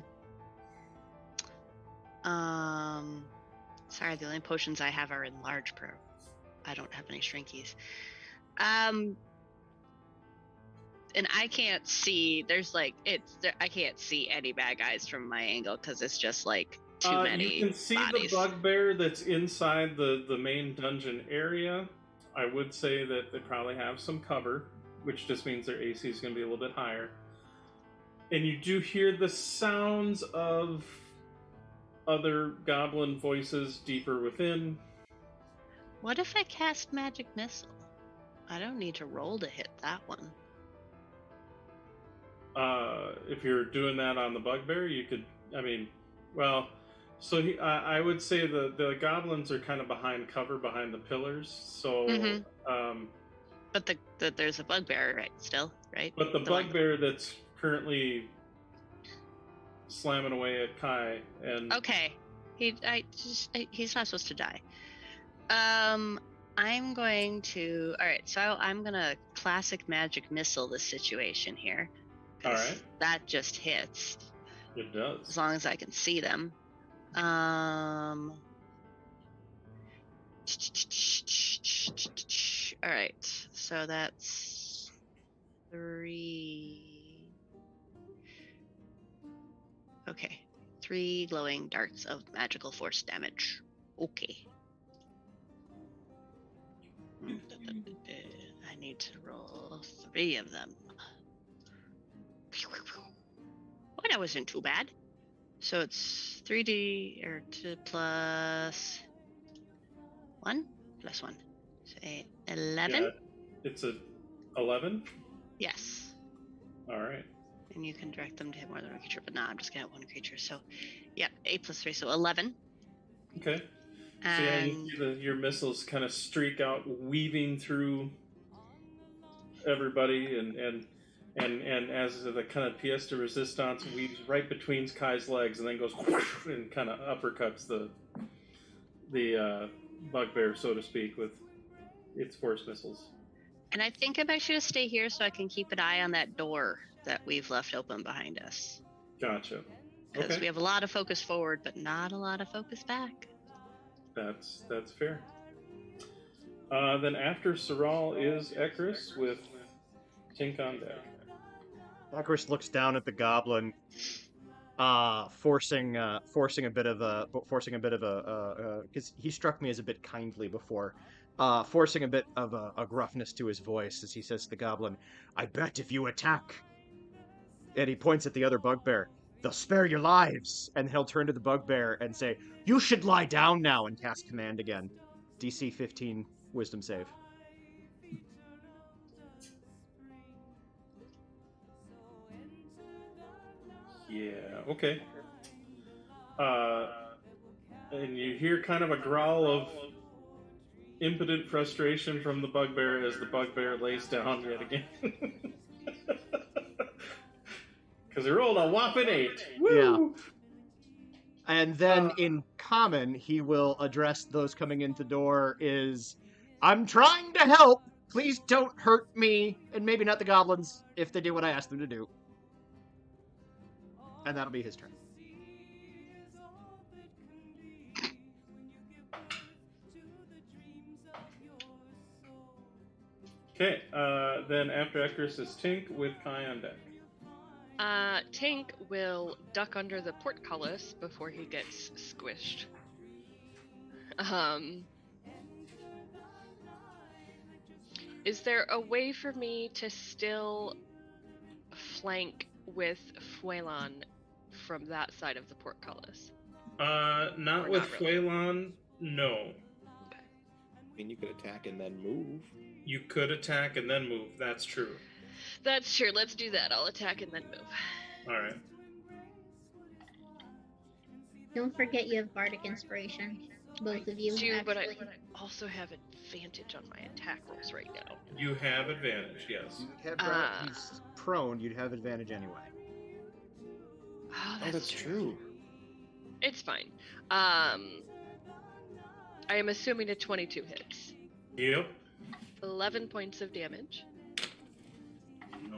Sorry, the only potions I have are in large pro. I don't have any shrinkies. And I can't see. I can't see any bad guys from my angle because it's just like too many. You can see bodies. the bugbear that's inside the main dungeon area. I would say that they probably have some cover, which just means their AC is going to be a little bit higher. And you do hear the sounds of other goblin voices deeper within. What if I cast Magic Missile? I don't need to roll to hit that one. If you're doing that on the bugbear, you could. I mean, well, so I would say the goblins are kind of behind cover behind the pillars. So, but there's a bugbear, right? Still, right? But the bugbear that's currently slamming away at Kai and okay, he's not supposed to die. I'm going to. All right, so I'm gonna classic Magic Missile this situation here. All right. That just hits. It does. As long as I can see them. All right, so that's 3. Okay, 3 glowing darts of magical force damage. Okay. I need to roll 3 of them. Oh, that wasn't too bad. So it's 3d or 2 plus 1 plus 1. So 11. Yeah, it's a 11. Yes. All right. And you can direct them to hit more than one creature, but I'm just gonna hit 1 creature. So, yep, 8 plus 3, so 11. Okay. So yeah, you see your missiles kind of streak out, weaving through everybody, and as the kind of pièce de résistance weaves right between Kai's legs, and then goes and kind of uppercuts the bugbear, so to speak, with its force missiles. And I think I'm actually gonna stay here so I can keep an eye on that door that we've left open behind us. Gotcha. Because we have a lot of focus forward, but not a lot of focus back. That's fair. Then after Saral is Ekris with Tink on deck. Ekris looks down at the goblin, forcing a bit of a because he struck me as a bit kindly before, forcing a bit of a gruffness to his voice as he says to the goblin, "I bet if you attack," and he points at the other bugbear, "they'll spare your lives." And he'll turn to the bugbear and say, "You should lie down now," and cast command again. DC 15 Wisdom save. Yeah, okay. And you hear kind of a growl of impotent frustration from the bugbear as the bugbear lays down yet again. Because he rolled a whopping 8. Woo! Yeah. And then in common, he will address those coming into the door is, "I'm trying to help. Please don't hurt me." And maybe not the goblins if they do what I asked them to do. And that'll be his turn. Okay, then after Ekris is Tink with Kai on deck. Tink will duck under the portcullis before he gets squished. Is there a way for me to still flank with Fuelon from that side of the portcullis? Not with Fuelon, no. Okay. I mean, you could attack and then move. You could attack and then move, that's true. That's true, let's do that. I'll attack and then move. Alright. Don't forget you have bardic inspiration. Both of you, do, but I actually. also have advantage on my attack rolls right now. You have advantage, yes. He's prone, you'd have advantage anyway. Oh, Oh, that's true. It's fine. I am assuming a 22 hits. Yep. 11 points of damage.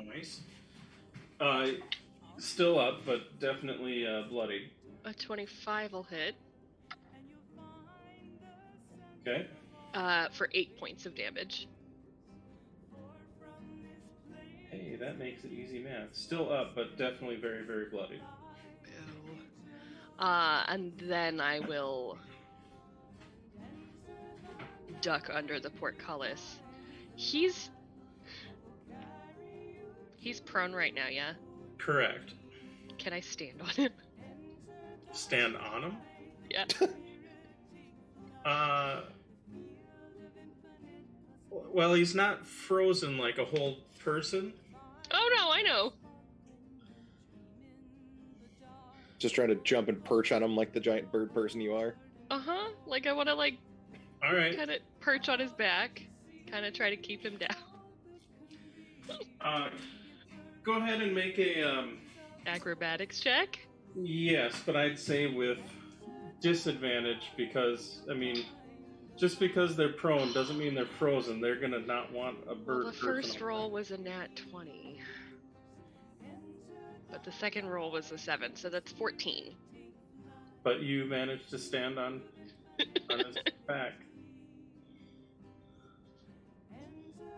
Nice. Still up, but definitely bloody. A 25 will hit. Okay. For 8 points of damage. Hey, that makes it easy math. Still up, but definitely very, very bloody. And then I will duck under the portcullis. He's prone right now, yeah? Correct. Can I stand on him? Stand on him? Yeah. Well, he's not frozen like a whole person. Oh no, I know. Just trying to jump and perch on him like the giant bird person you are. Uh-huh. Like I want to All right. kind of perch on his back, kind of try to keep him down. Go ahead and make a Acrobatics check. yes, but I'd say with disadvantage because just because they're prone doesn't mean they're frozen. They're gonna not want a bird. Well, the first roll was a nat 20. But the second roll was a 7, so that's 14. But you managed to stand on his back.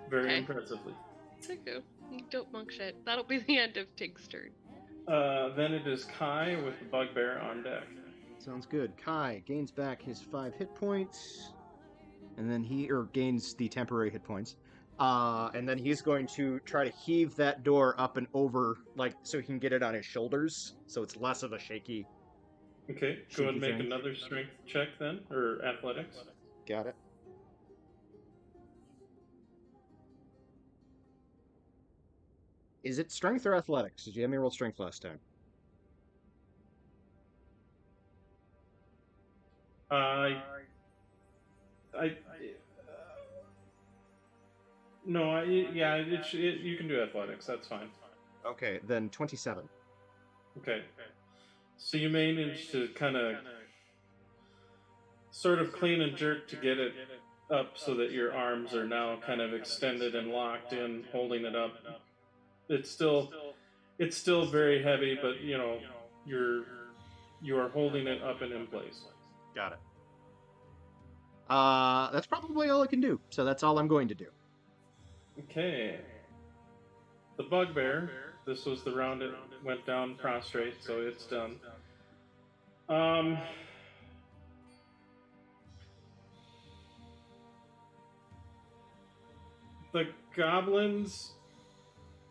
Very Okay. impressively. Okay. Dope monk shit. That'll be the end of Tig's turn. Then it is Kai with the bugbear on deck. Sounds good. Kai gains back his 5 hit points, and then gains the temporary hit points. And then he's going to try to heave that door up and over, so he can get it on his shoulders, so it's less of a shaky. Okay, go ahead and make thing. another strength check then, or athletics. Got it. Is it strength or athletics? Did you have me roll strength last time? No, you can do athletics. That's fine. Okay, then 27. Okay. So you managed to kind of sort of clean and jerk to get it up so that your arms are now kind of extended and locked in, holding it up. It's still very heavy, but you are holding it up and in place. Got it. That's probably all I can do, so that's all I'm going to do. Okay. The bugbear. This was the round it went down prostrate, so it's done. The goblins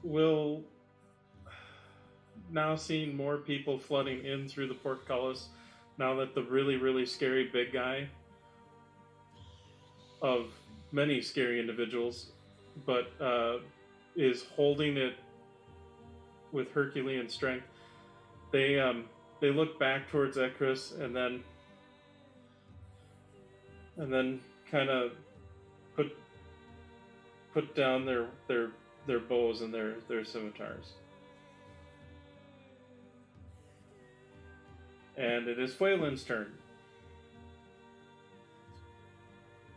will now seeing more people flooding in through the portcullis now that the really, really scary big guy of many scary individuals, but is holding it with Herculean strength. They look back towards Ekris and then kind of put down their bows and their scimitars. And it is Fwaylin's turn.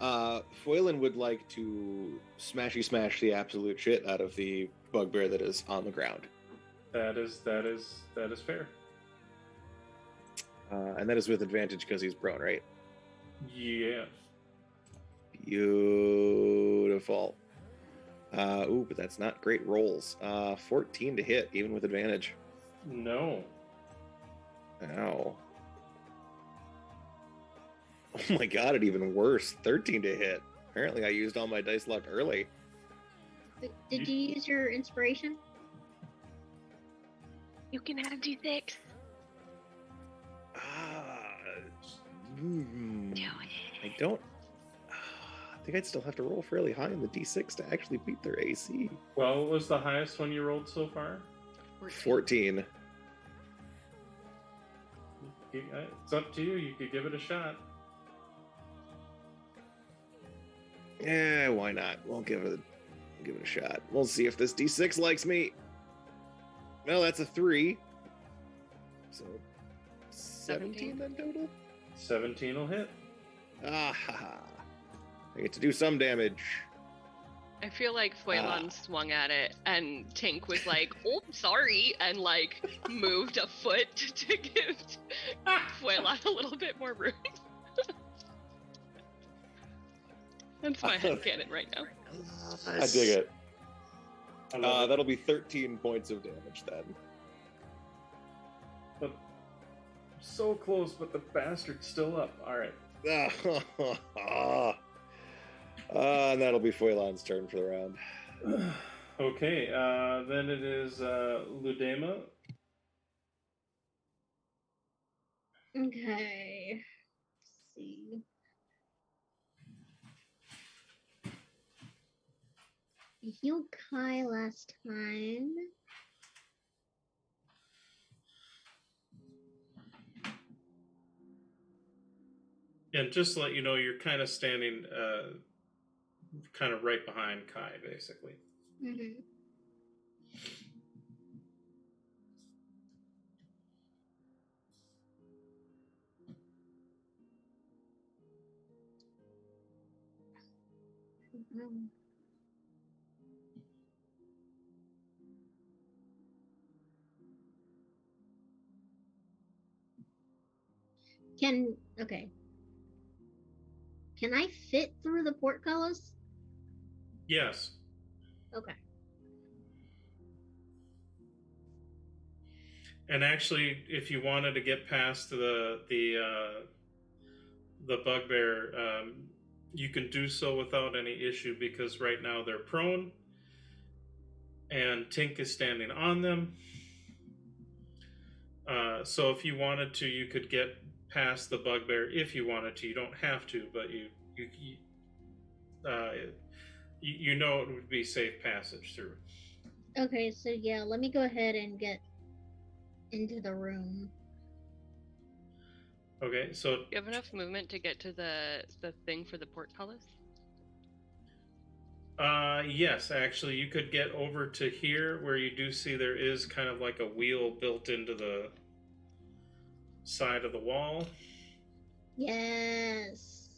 Fwaylen would like to smash the absolute shit out of the bugbear that is on the ground. That is fair. And that is with advantage because he's prone, right? Yeah. Beautiful. But that's not great rolls. 14 to hit, even with advantage. No. Ow. Oh my god, it even worse. 13 to hit. Apparently I used all my dice luck early. Did you use your inspiration? You can add a d6. I don't... I think I'd still have to roll fairly high in the d6 to actually beat their AC. Well, what was the highest one you rolled so far? 14. It's up to you. You could give it a shot. Yeah, why not? We'll give it a shot. We'll see if this D6 likes me. No, that's a 3. So 17 then total? 17 will hit. Ah, ha, ha. I get to do some damage. I feel like Fuelon swung at it, and Tink was like, "Oh, sorry," and like moved a foot to give Fuelon a little bit more room. That's my headcanon right now. I dig it. That'll be 13 points of damage then. But so close, but the bastard's still up. All right. And that'll be Fuelon's turn for the round. Okay, then it is Ludema. Okay. Let's see. I healed Kai last time. And just to let you know, you're kind of standing kind of right behind Kai, basically. Mm-hmm. Okay. Can I fit through the portcullis? Yes. Okay. And actually, if you wanted to get past the bugbear, you can do so without any issue, because right now they're prone, and Tink is standing on them. So if you wanted to, you could get past the bugbear if you wanted to. You don't have to, but you know it would be safe passage through. Okay, so yeah, let me go ahead and get into the room. Okay, so You have enough movement to get to the thing for the portcullis? yes, actually, you could get over to here, where you do see there is kind of like a wheel built into the side of the wall. Yes.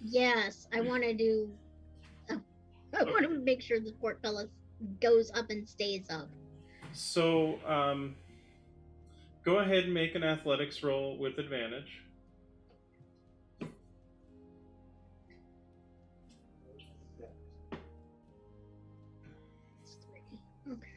Yes, I want to do. I want to make sure the portcullis goes up and stays up. So, go ahead and make an athletics roll with advantage. Okay.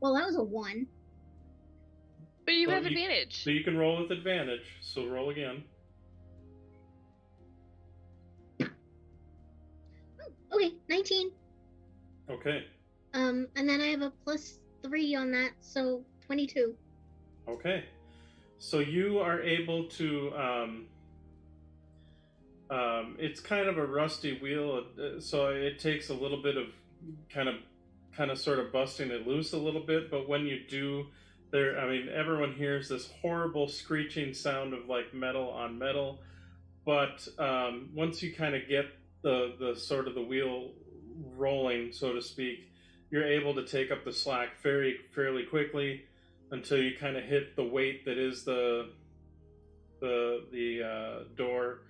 Well, that was a 1. But you have advantage. So you can roll with advantage. So roll again. Oh, okay, 19. Okay. And then I have a +3 on that, so 22. Okay. So you are able to. It's kind of a rusty wheel, so it takes a little bit of kind of sort of busting it loose a little bit. But when you do, everyone hears this horrible screeching sound of like metal on metal. But once you kind of get the sort of the wheel rolling, so to speak, you're able to take up the slack fairly quickly until you kind of hit the weight that is the door.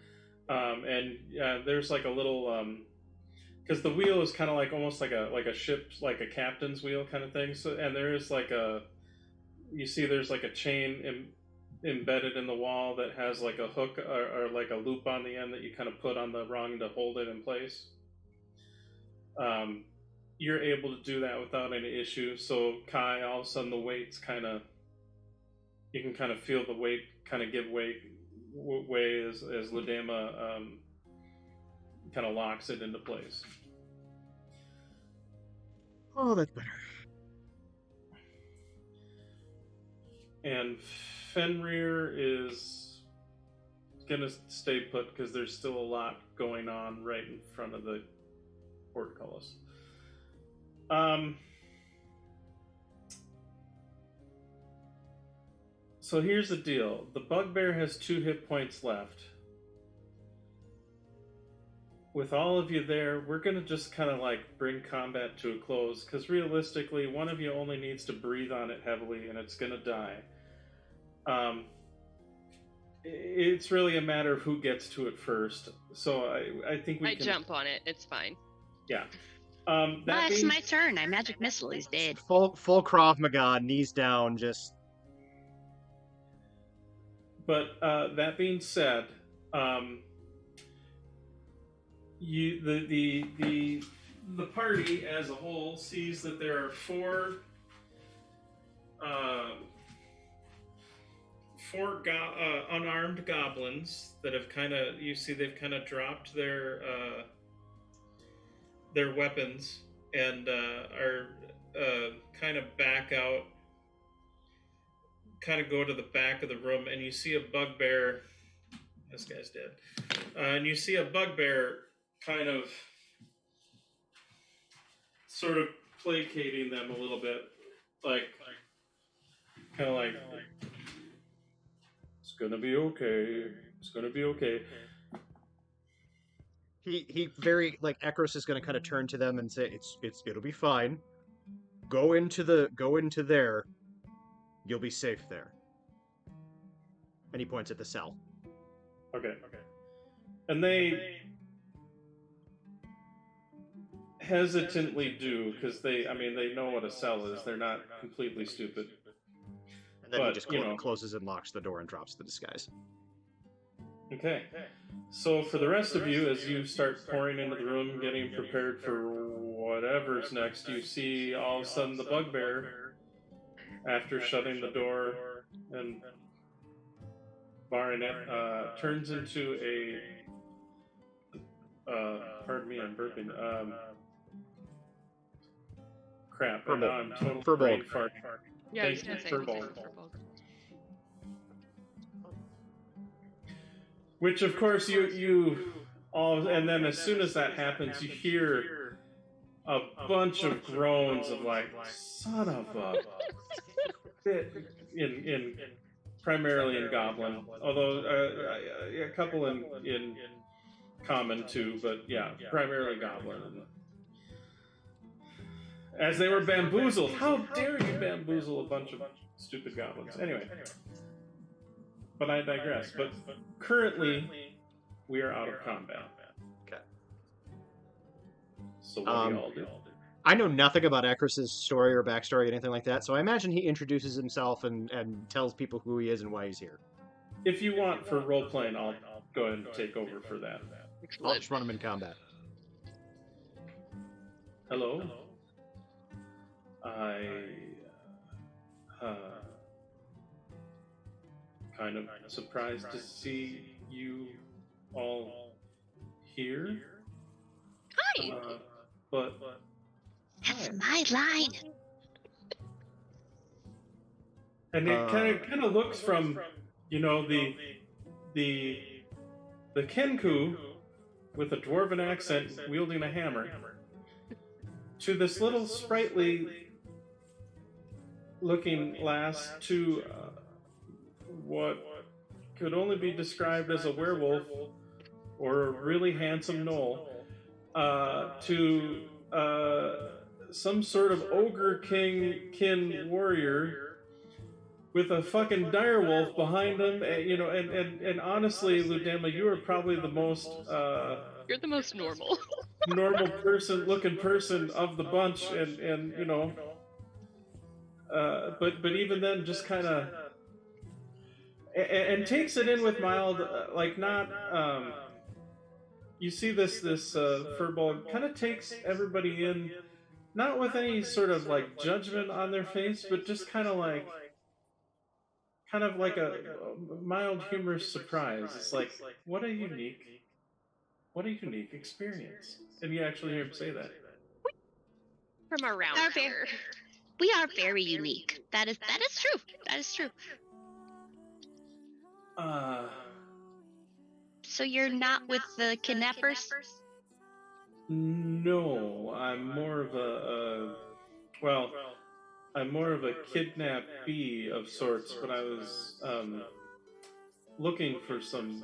And there's like a little because the wheel is kind of like almost like a ship's, like a captain's wheel kind of thing. So, and there is like there's like a chain embedded in the wall that has like a hook or like a loop on the end that you kind of put on the rung to hold it in place. You're able to do that without any issue. So Kai, all of a sudden the weight's you can kind of feel the weight kind of give way as Ludema kind of locks it into place. Oh, that's better. And Fenrir is gonna stay put because there's still a lot going on right in front of the portcullis. So here's the deal. The bugbear has 2 hit points left. With all of you there, we're going to just kind of like bring combat to a close, because realistically, one of you only needs to breathe on it heavily and it's going to die. It's really a matter of who gets to it first. So I think we can... jump on it. It's fine. Yeah. It's my turn. I magic missile. He's dead. Full Krav Maga, knees down, just... But that being said, the party as a whole sees that there are 4 unarmed goblins that have they've kind of dropped their weapons and are kind of back out, kind of go to the back of the room, and you see a bugbear. This guy's dead. And you see a bugbear kind of sort of placating them a little bit, like kind of like, it's gonna be okay. It's gonna be okay. He very, like, Ekros is gonna kind of turn to them and say, it'll be fine. Go into there. You'll be safe there. And he points at the cell. Okay. And they hesitantly do, because they know what a cell is. They're not completely stupid. And then he just closes and locks the door and drops the disguise. Okay. So for the rest of you, as you start pouring into the room, getting prepared for whatever's next, you see all of a sudden the bugbear, after shutting the door and barring it, turns into a... pardon me, I'm burping. Crap, and now I'm total brain fart. Yeah, I was gonna say Furball. Furball. Which, of course, you all... And then as soon as that happens, you hear a bunch of groans of like, son of a... in primarily in Goblin, although a couple in Common too, but yeah, primarily Goblin. As they were bamboozled. How dare you bamboozle a bunch of stupid goblins? Anyway, but I digress. But currently, we are out of combat. Okay. So what do you all do? I know nothing about Ekros' story or backstory or anything like that, so I imagine he introduces himself and tells people who he is and why he's here. If you want for role-playing, I'll go ahead and take over for that. I'll just run him in combat. Hello. I kind of surprised to see you all here. Hi. But That's my line. and it kind of looks from, the Kenku with a dwarven accent wielding a hammer to this little sprightly looking lass to what could only be described as a werewolf or a really handsome gnoll, to some sort of ogre kin warrior with a fucking direwolf behind him, and honestly, Ludema, you are probably the most You're the most normal. normal looking person of the bunch, and but even then, just kind of and takes it in with mild, like not. You see this furball kind of takes everybody in, not with any sort of like judgment on their face, but just kind of like a mild humorous surprise. It's like, what a unique experience. And you actually hear him say that. From around here. We are very unique. That is true. That is true. So you're not with the kidnappers? No, I'm more of well, I'm more of a kidnappee of sorts, but I was looking for some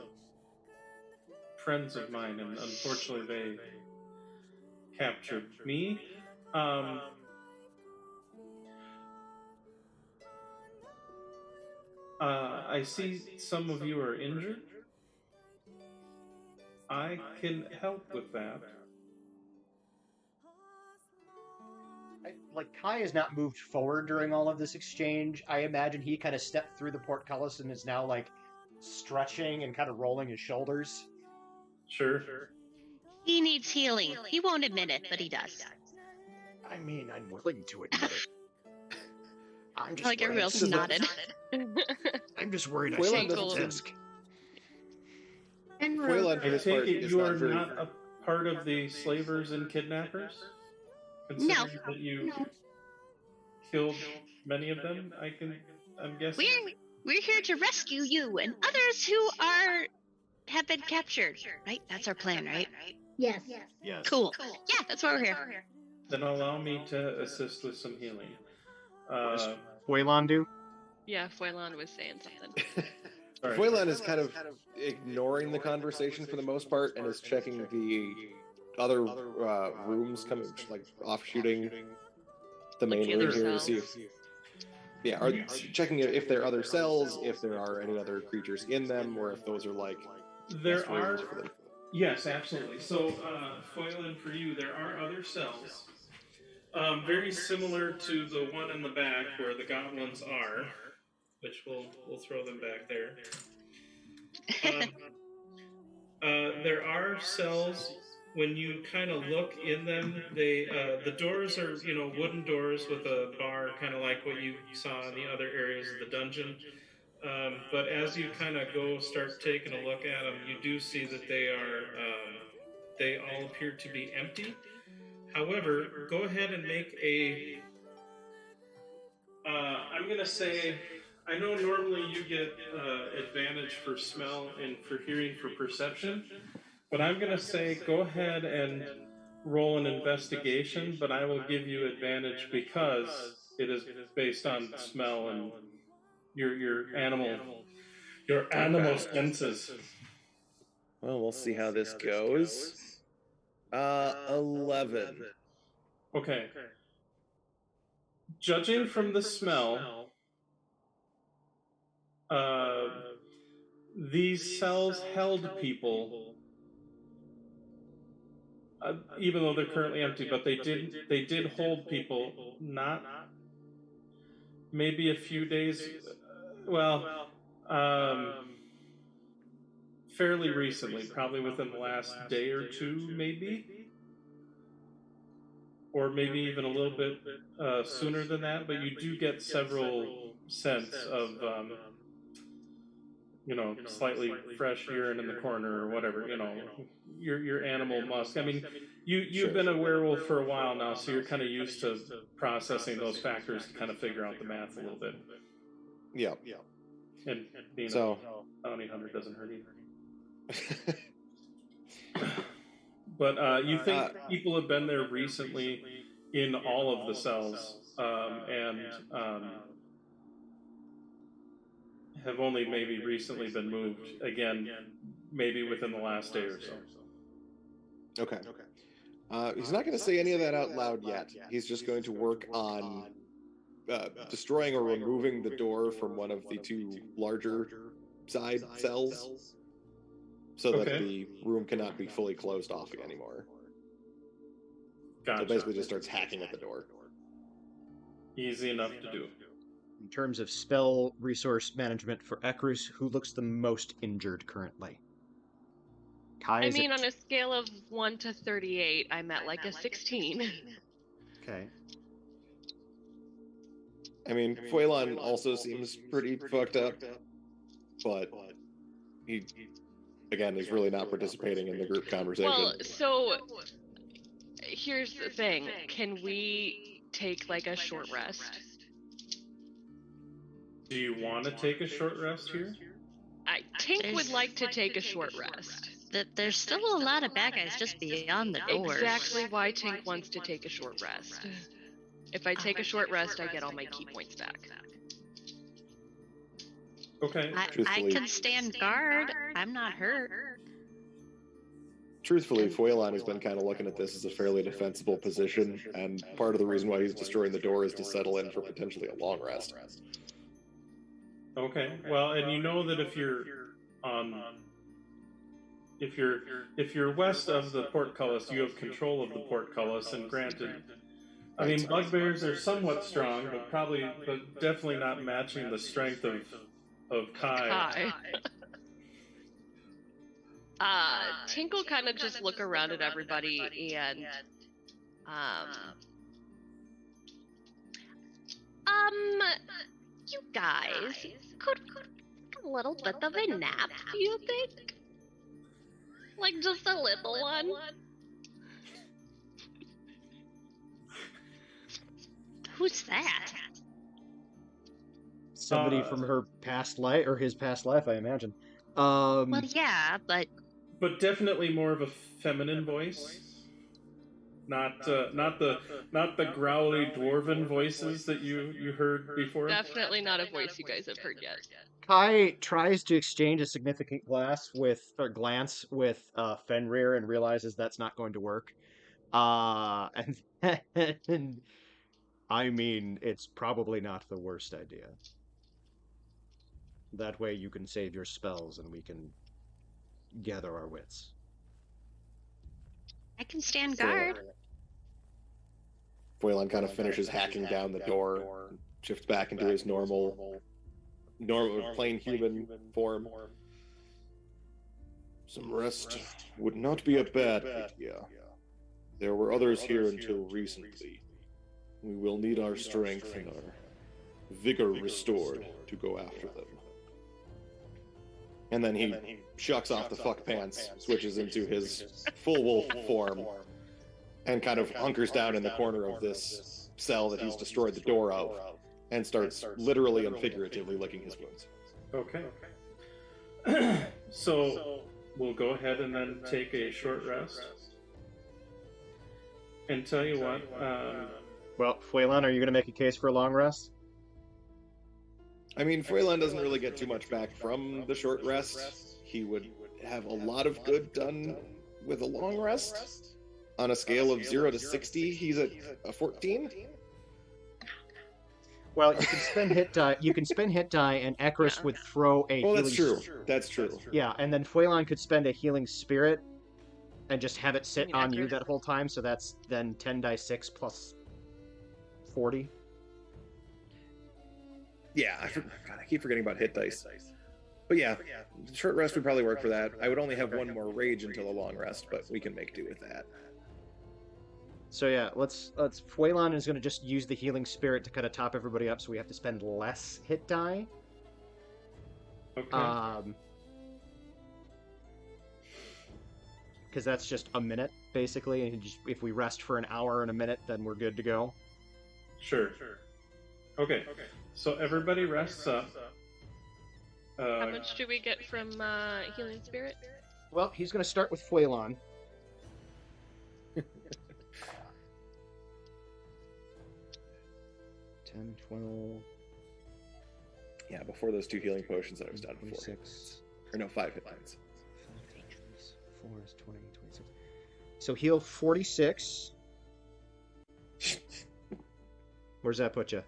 friends of mine, and unfortunately they captured me. I see some of you are injured. I can help with that. Like, Kai has not moved forward during all of this exchange. I imagine he kind of stepped through the portcullis and is now, like, stretching and kind of rolling his shoulders. Sure. He needs healing. He won't admit it, but he does. I mean, I'm willing to admit it. I'm just Like everyone else nodded. I'm just worried I Wayland saved the doesn't disc. And Wayland, for I his take part, it is you not are very... not a part of the slavers and kidnappers? Considering that you killed many of them, I'm guessing? We're here to rescue you and others who have been captured. Right? That's our plan, right? Yes. Yes. Cool. Yeah, that's why we're here. Then allow me to assist with some healing. Wayland do? Yeah, Foylan was saying something. Sorry. Wayland is kind of ignoring the conversation for the most part and is checking the other rooms, coming like offshooting the main Looking at room their here to see cells. if checking if there are other cells, if there are any other creatures in them, or if those are like There rest rooms are... for them. Yes, absolutely. So, Foylan, for you, there are other cells. Very similar to the one in the back where the goblins are, which we'll throw them back there. There are cells. When you kind of look in them, the doors are wooden doors with a bar, kind of like what you saw in the other areas of the dungeon. But as you kind of start taking a look at them, you do see that they all appear to be empty. However, go ahead and make a. I'm going to say, I know normally you get advantage for smell and for hearing for perception, but I'm going to say go ahead and roll an investigation, but I will give you advantage because it is based on smell and your animal senses. Well, we'll see how this goes. 11. Okay. Judging from the smell, these cells held people, even though they're currently empty. But they did hold people. Not maybe a few days. Fairly recently, probably within the last day or two, maybe. Or maybe even a little bit sooner than that, but you do get several scents of, slightly fresh urine in the corner or whatever, your animal musk. I mean, you've been a werewolf for a while now, so you're kind of used to processing those factors to kind of figure out the math a little bit. Yeah. And being a bounty hunter doesn't hurt either. But you think people have been there recently in all of the cells, and have only maybe recently been moved again, maybe within the last day or so. Okay. He's not going to say any of that out loud yet. He's just going to work on destroying or removing the door from one of the two larger side cells, so that the room cannot be fully closed off anymore. Gotcha. So basically just starts hacking at the door. Easy enough to do. In terms of spell resource management for Ekrus, who looks the most injured currently? Kai, I mean, on a scale of 1 to 38, I'm at like a 16. Okay. I mean, Foylan also seems pretty fucked up, but he, again, is really not participating in the group conversation. Well, so here's the thing. Can we take like a short rest? Do you want to take a short rest here? Tink would like to take a short rest. There's still a lot of bad guys just beyond the doors. Exactly why Tink wants to take a short rest. If I take a short rest, I get all my key points back. Okay. I can stand guard. I'm not hurt. Truthfully, Foylan has been kind of looking at this as a fairly defensible position, and part of the reason why he's destroying the door is to settle in for potentially a long rest. Okay. Well, and you know that if you're if you're west of the portcullis, you have control of the portcullis, and granted, I mean, bugbears are somewhat strong, but definitely not matching the strength of Kai. Tink will kind of just look around at everybody and, you guys could a little bit of a nap, do you think? Like just a little one? Who's that? Somebody from her past life, or his past life, I imagine. Well, yeah, but definitely more of a feminine voice. Not the growly dwarven voices that you heard before. Definitely not a voice you guys have heard yet. Kai tries to exchange a significant glance with Fenrir and realizes that's not going to work. And I mean, it's probably not the worst idea. That way you can save your spells and we can gather our wits. I can stand guard. Foylan kind of finishes hacking down the door, shifts back into his normal plain human form. Some rest would not be a bad idea. There were others here until recently. We will need our strength and our vigor restored to go after them. And then he shucks off the fuck pants, switches into his full wolf form, and kind of hunkers down in the corner of this cell that he's destroyed the door of, and starts literally and figuratively licking his wounds. Okay. So we'll go ahead and then take a short rest. And tell you what, well, Foylan, are you going to make a case for a long rest? I mean, Foylan doesn't really get too much back from the short rest. He would have a lot of good done with a long rest. On a scale of 0 to 60, he's at a 14. Well, you can spend hit die. You can spend hit die, and Ekris would throw a. Oh, healing that's true. That's true. Yeah, and then Foylan could spend a healing spirit, and just have it sit on you that whole time. So that's then 10 die 6 plus 40. Yeah, I keep forgetting about hit dice. But yeah, short rest would probably work for that. I would only have one more rage until a long rest, but we can make do with that. So yeah, let's Foylan is going to just use the healing spirit to kind of top everybody up, so we have to spend less hit die. Okay. Because that's just a minute basically, and if we rest for an hour and a minute, then we're good to go. Sure. Okay. So everybody rests up. How much do we get from healing spirit? Well, he's going to start with Foylan. 10, 12... Yeah, before those 2 healing potions that I was down to 4. 26. Or no, 5 hit points. 4 is 20, 26. So heal 46. Where's that put you?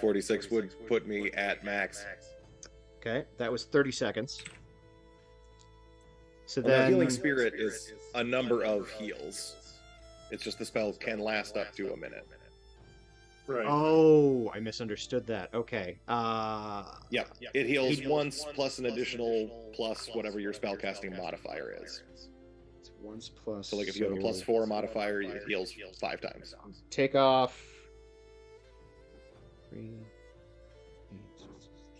46 would put me at max. Okay, that was 30 seconds. So Well, then... healing spirit is a number of heals. It's just the spell can last up to a minute. Right. Oh, I misunderstood that. Okay. Yeah, it heals once plus an additional plus whatever your spellcasting modifier is. It's once plus... So like if you have a +4 modifier, it heals 5 times. Take off... 3... 8,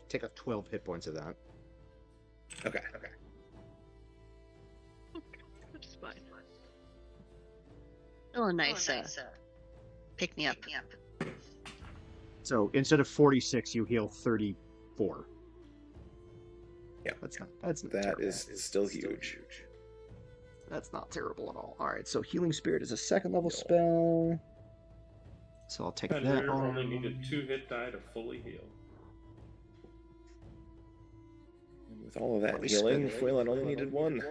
take off 12 hit points of that. Okay. That's fine. Oh, nice. Pick me up. So instead of 46, you heal 34. Yeah. That's not That terrible. is still huge. That's not terrible at all. All right, so Healing Spirit is a second level spell. So I'll take that Fenrir on. only needed 2 hit die to fully heal. And with all of that We healing, spend- Fuelan only needed 1.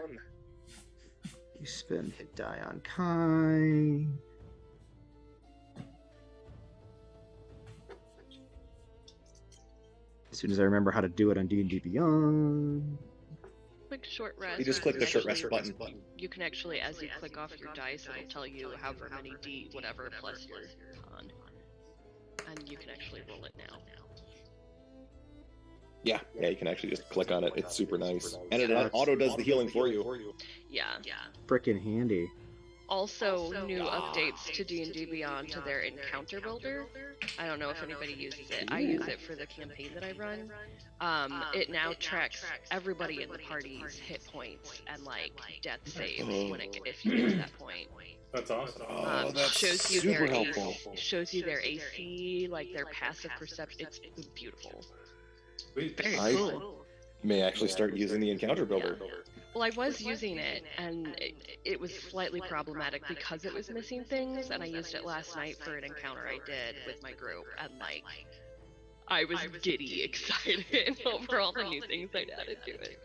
You spend hit die on Kai. As soon as I remember how to do it on D&D Beyond. Quick short rest. You just click the short rest button. You can actually, as you click off your dice, it'll tell you however many D whatever plus your con. And you can actually roll it now. Yeah, you can actually just click on it. It's super nice. And it auto does the healing for you. Yeah. Frickin' handy. Also, new updates to D&D Beyond to their encounter builder. I don't know if anybody uses it. I use it for the campaign that I run. It now tracks everybody in the party's hit points and like death saves if you get to that point. That's awesome. That's shows you super their helpful. Shows you their AC, like their passive perception. It's beautiful. Sweet. Very cool. May actually start using the encounter builder. Well, I was using it, and it was slightly problematic because it was missing things, and I used it last night for an encounter I did with my group, and like, I was giddy excited over all the new things I'd added to it.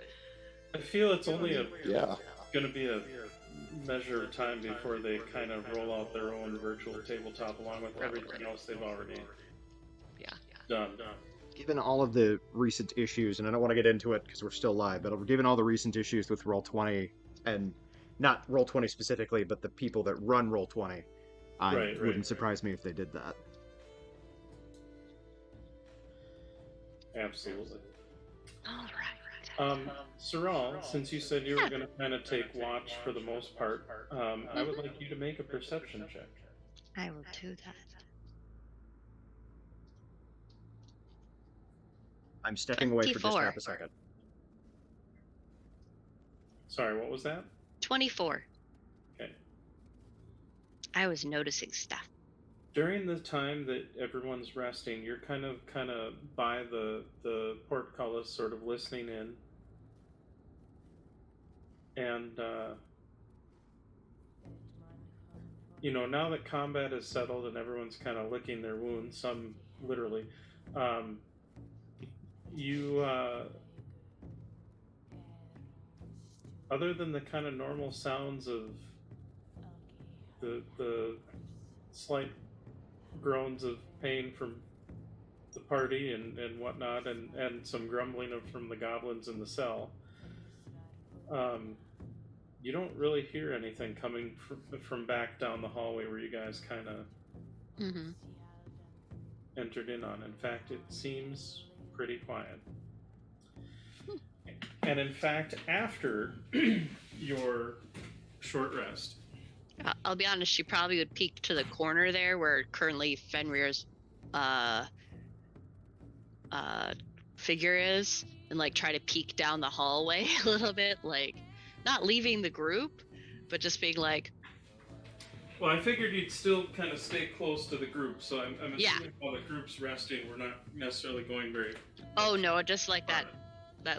I feel it's only Yeah. going to be a measure of time before they kind of roll out their own virtual tabletop along with everything else they've already done. Given all of the recent issues, and I don't want to get into it because we're still live, but given all the recent issues with Roll20, and not Roll20 specifically, but the people that run Roll20, wouldn't surprise me if they did that. Absolutely. All right. Saral, since you said you were going to kind of take watch for the most part, I would like you to make a perception check. I will do that. I'm stepping away for just 24. half a second. Sorry, what was that? 24. Okay. I was noticing stuff. During the time that everyone's resting, you're kind of by the portcullis, sort of listening in, and now that combat is settled and everyone's kind of licking their wounds, some literally, you other than the kind of normal sounds of the slight groans of pain from the party and whatnot, and some grumbling from the goblins in the cell, you don't really hear anything coming from back down the hallway where you guys kind of entered in on. In fact, it seems pretty quiet. And in fact, after your short rest, I'll be honest, she probably would peek to the corner there where currently Fenrir's figure is, and like try to peek down the hallway a little bit, like not leaving the group, but just being like, well, I figured you'd still kind of stay close to the group, so I'm assuming while the group's resting, we're not necessarily going very... Oh no, just like that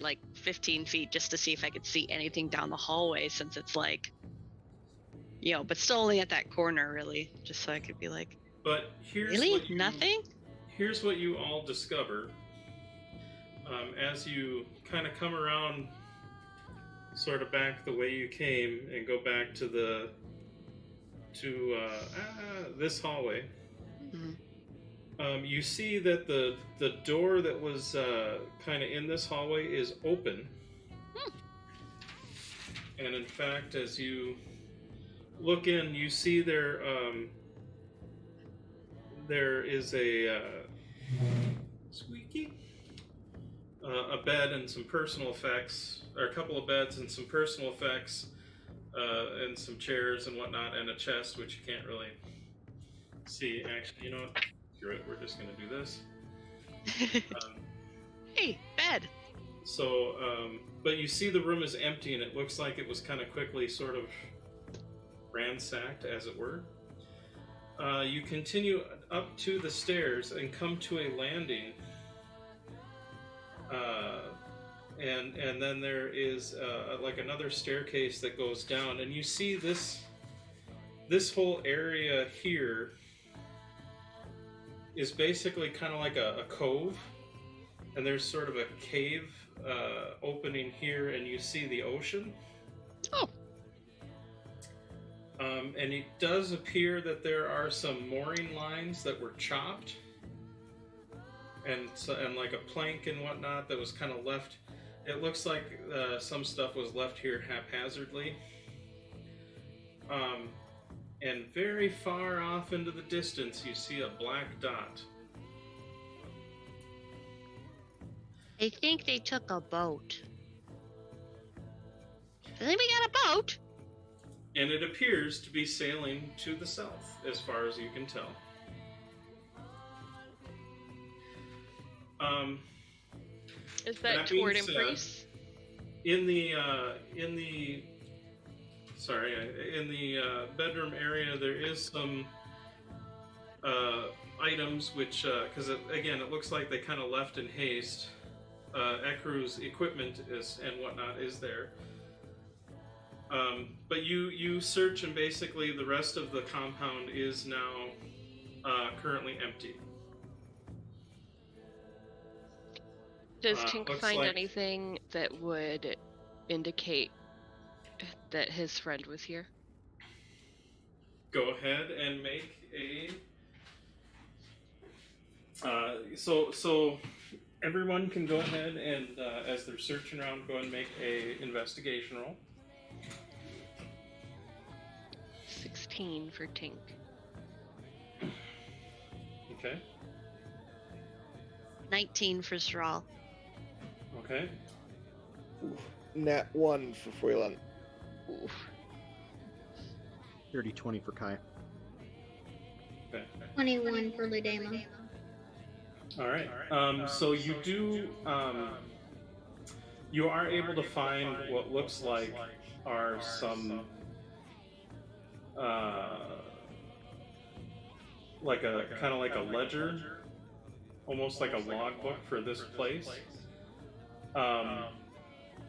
like 15 feet, just to see if I could see anything down the hallway, since it's like, but still only at that corner, really, just so I could be like, but here's really? Nothing? Here's what you all discover as you kind of come around sort of back the way you came and go back to this hallway. You see that the door that was kind of in this hallway is open. And in fact, as you look in, you see there is a squeaky, a bed and some personal effects, or a couple of beds and some personal effects, and some chairs and whatnot, and a chest, which you can't really see. Actually, you know what? Screw it, we're just going to do this. Hey, bed! So, but you see the room is empty, and it looks like it was kind of quickly sort of ransacked, as it were. You continue up to the stairs and come to a landing and then there is like another staircase that goes down, and you see this whole area here is basically kind of like a cove, and there's sort of a cave opening here, and you see the ocean. Oh. And it does appear that there are some mooring lines that were chopped, and like a plank and whatnot that was kind of left. It looks like some stuff was left here haphazardly. And very far off into the distance, you see a black dot. I think they took a boat. Does anybody got a boat? And it appears to be sailing to the south, as far as you can tell. Is that toward Embrace? In the bedroom area, there is some items which, because it looks like they kind of left in haste. Ekru's equipment and whatnot is there. But you search, and basically the rest of the compound is now currently empty. Does Tink find like anything that would indicate that his friend was here? Go ahead and make a. So everyone can go ahead and, as they're searching around, go ahead and make a investigation roll. 16 for Tink. Okay. 19 for Sral. Okay. Nat 1 for Foylan. Oof. 30-20 for Kai. Okay. 21 for Ludema. All right. So you do. You are able to find what looks like are some. Like a kind of like a ledger, almost like a logbook for this place.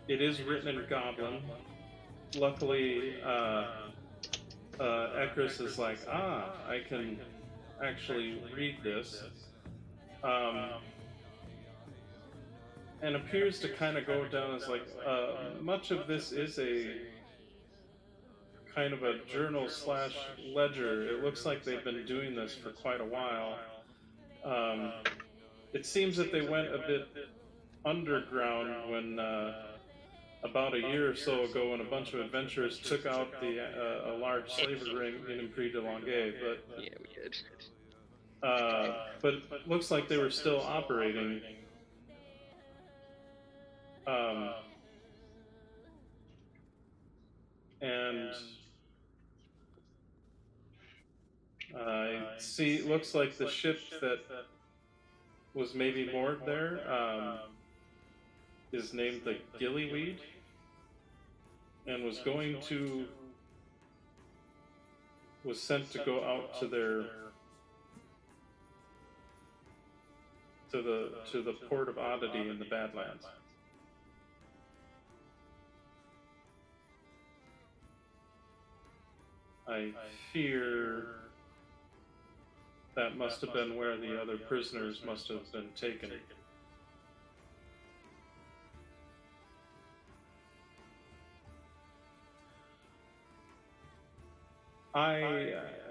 It is written in Goblin. Luckily, Ekris is like, I can actually read this, and appears to kind of go down as like much of this is a kind of a journal / ledger. It looks like they've been doing this for quite a while. It seems that they went a bit underground when about a year or so ago, when a bunch of adventurers took out a large slaver ring in Prix de Longueuil, but Yeah, we did. but it looks like they were still operating. And I see. It looks like the ship that was maybe moored there is named the Gillyweed, and was sent to go out to the port of Oddity in the Badlands. I fear that must have been where the other prisoners must have been taken.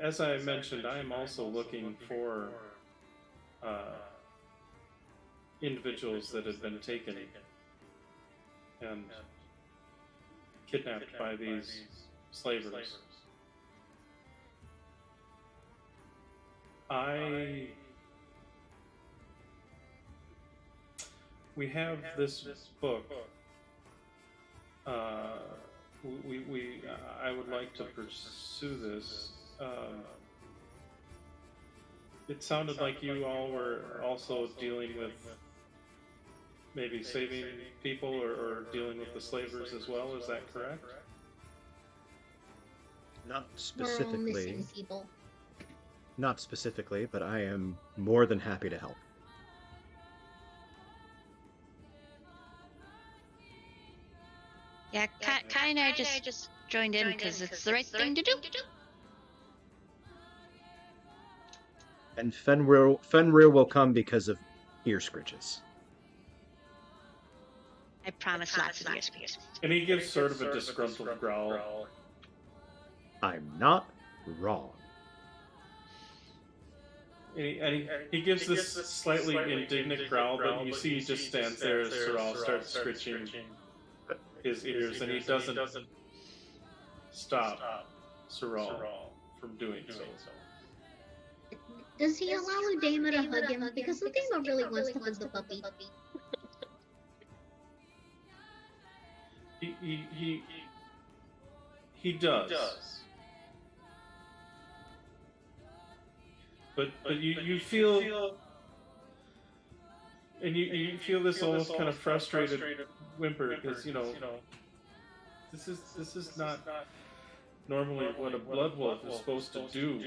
As I mentioned, I am also looking for individuals that have been taken and kidnapped by these slavers. We have this book. I would like to pursue this. It sounded like you all were also dealing with maybe saving people or dealing with the slavers as well. Is that correct? Not We're all specifically. missing people. Not specifically, but I am more than happy to help. fine. I just joined in because it's the right thing to do. And Fenrir will come because of ear scritches. I promise lots of years. And he gives sort of a disgruntled growl. I'm not wrong. And he gives this slightly indignant growl, but you see he just stands there as Sorrel starts scritching his ears, and he doesn't stop Sorrel from doing so. Does he allow Udama to hug him? Because Udama really wants to hug the puppy. He does. But you feel, and you feel this almost kind of frustrated whimper because this is not normally what a blood wolf is supposed to do.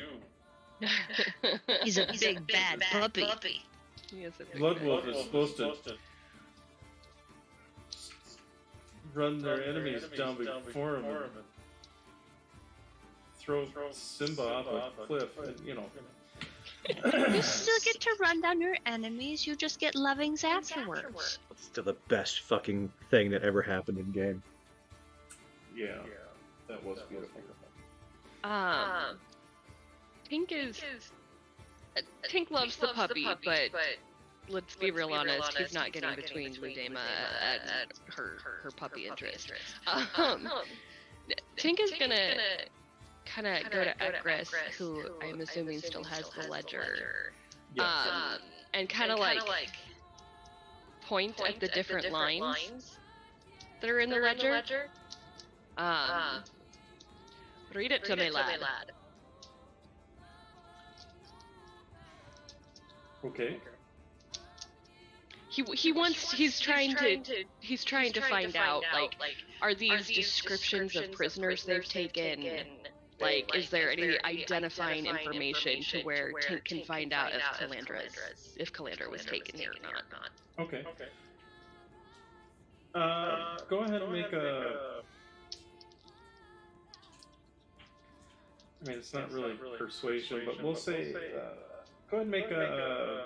He's a big bad puppy. Blood wolf is supposed to run their enemies down before him and throw Simba off a cliff, and You still get to run down your enemies. You just get lovings afterwards. It's still the best fucking thing that ever happened in game. Yeah, that was beautiful. Tink loves the puppy, but let's be real honest, he's not getting between Udama and her puppy interest. Tink is gonna kind of go to Ekris, who I'm assuming still has the ledger, and kind of like point at the different lines that are in the ledger. Read it to me, lad. Okay. He's trying to find out, like, are these descriptions of prisoners they've taken? Like, is there any identifying information to where Tink can find out if Calandra was taken here or not? Okay. Go ahead and make a. I mean, it's not really persuasion, but we'll say. Go ahead and make a.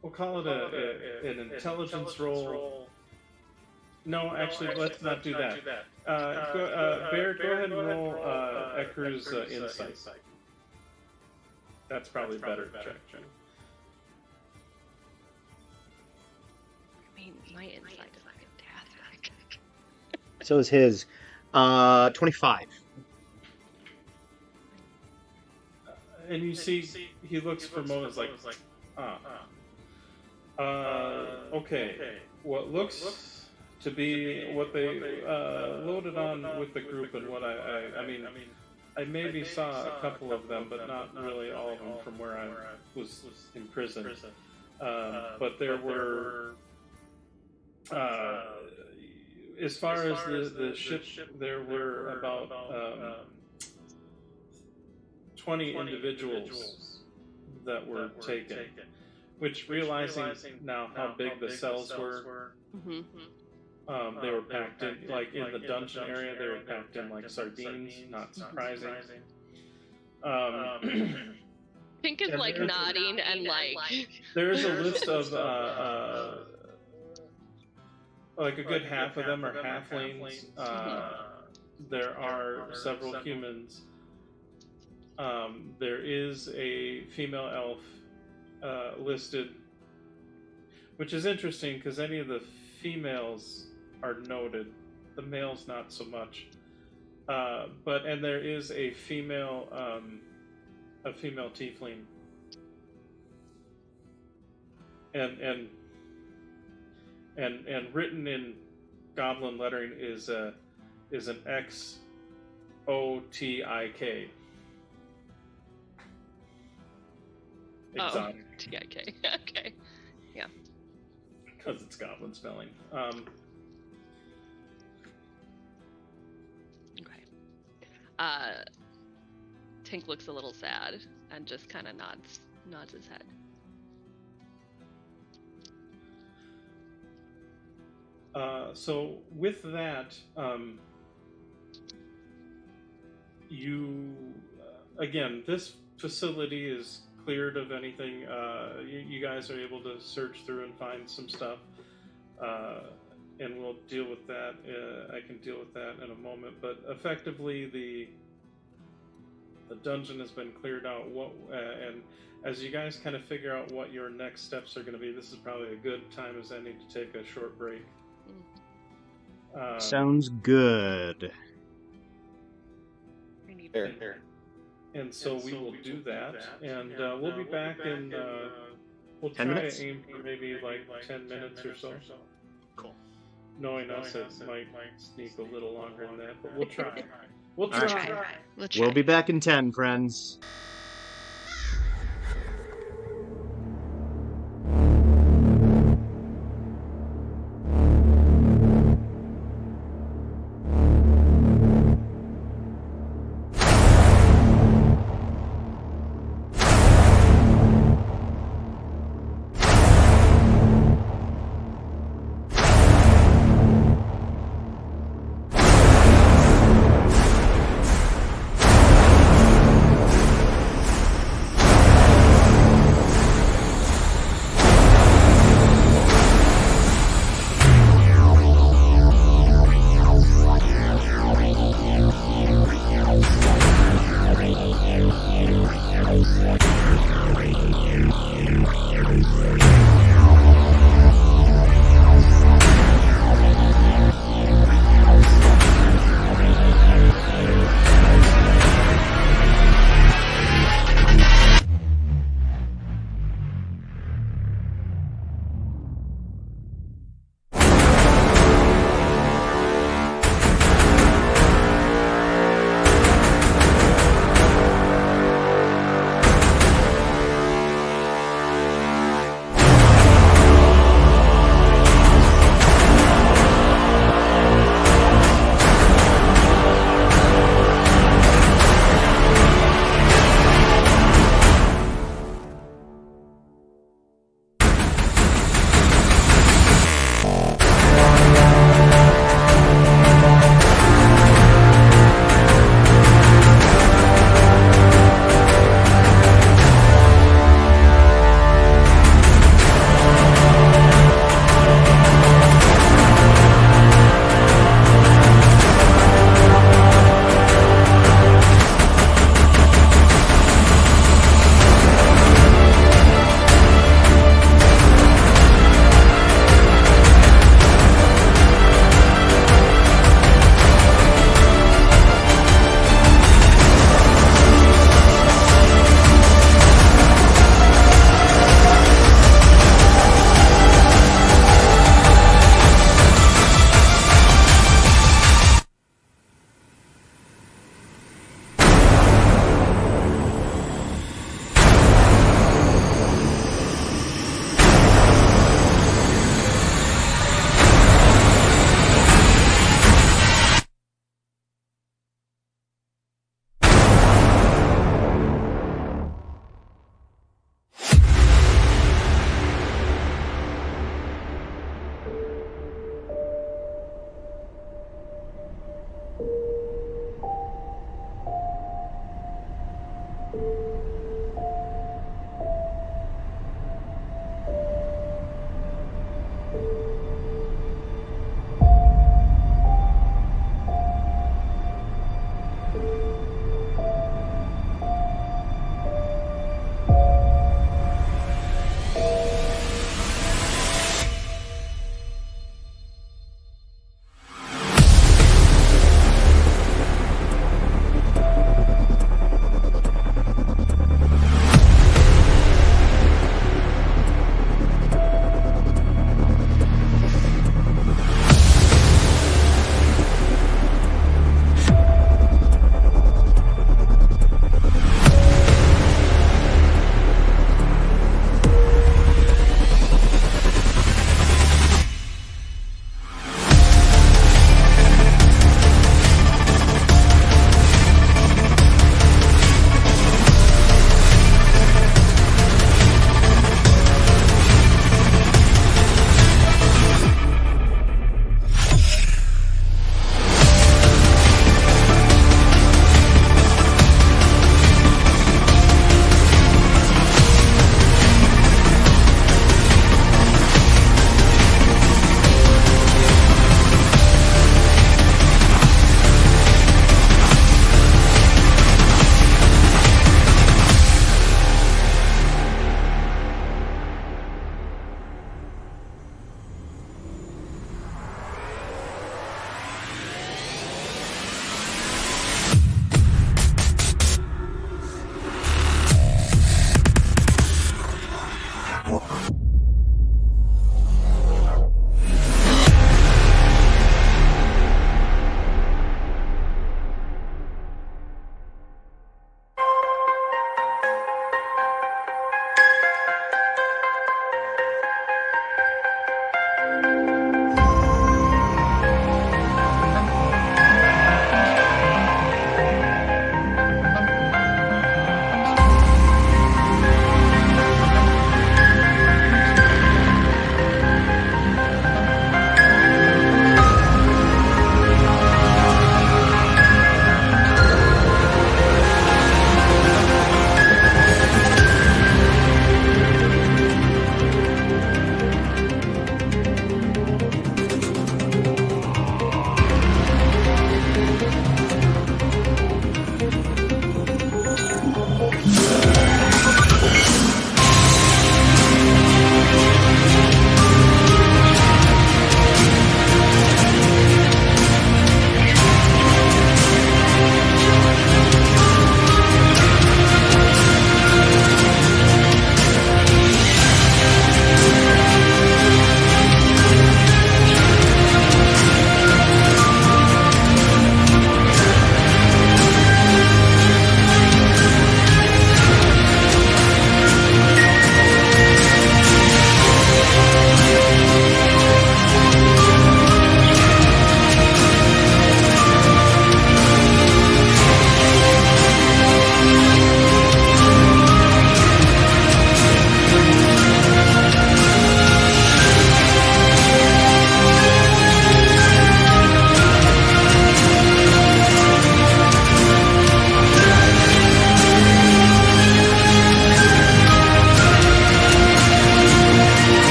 We'll call it an intelligence roll. No, actually, let's not do that. Bear, go ahead and roll Ekru's insight. That's probably better. Check. I mean, my insight is fantastic. So is his. 25. And you see, he looks for moments like, okay, what looks to be what they loaded on with the group, and what I maybe saw a couple of them, but not really all of them from where I was in prison. But there were, as far as the ship, there were about 20 individuals that were taken. Which, realizing now how big the cells were, they were packed in, like in the dungeon area, they were packed in like sardines, not surprising. Pink is like nodding and like... There's a list of, like a good half of them are halflings. There are several humans. There is a female elf listed, which is interesting because any of the females are noted, the males not so much. And there is a female tiefling, and written in goblin lettering is an XOTIK. Exotic. Oh, T-I-K. Okay. Yeah. Because it's goblin spelling. Okay. Tink looks a little sad and just kind of nods his head. So with that, you again, this facility is cleared of anything. You guys are able to search through and find some stuff, and we'll deal with that. I can deal with that in a moment. But effectively, the dungeon has been cleared out. And as you guys kind of figure out what your next steps are going to be, this is probably a good time as any to take a short break. Sounds good. There. And so we will do that, and we'll be back in. We'll 10 try minutes? to aim for maybe like 10 minutes or so. Cool. Knowing us, it might sneak a little longer than that, but we'll try. We'll All try. right. We'll try. We'll be back in 10, friends.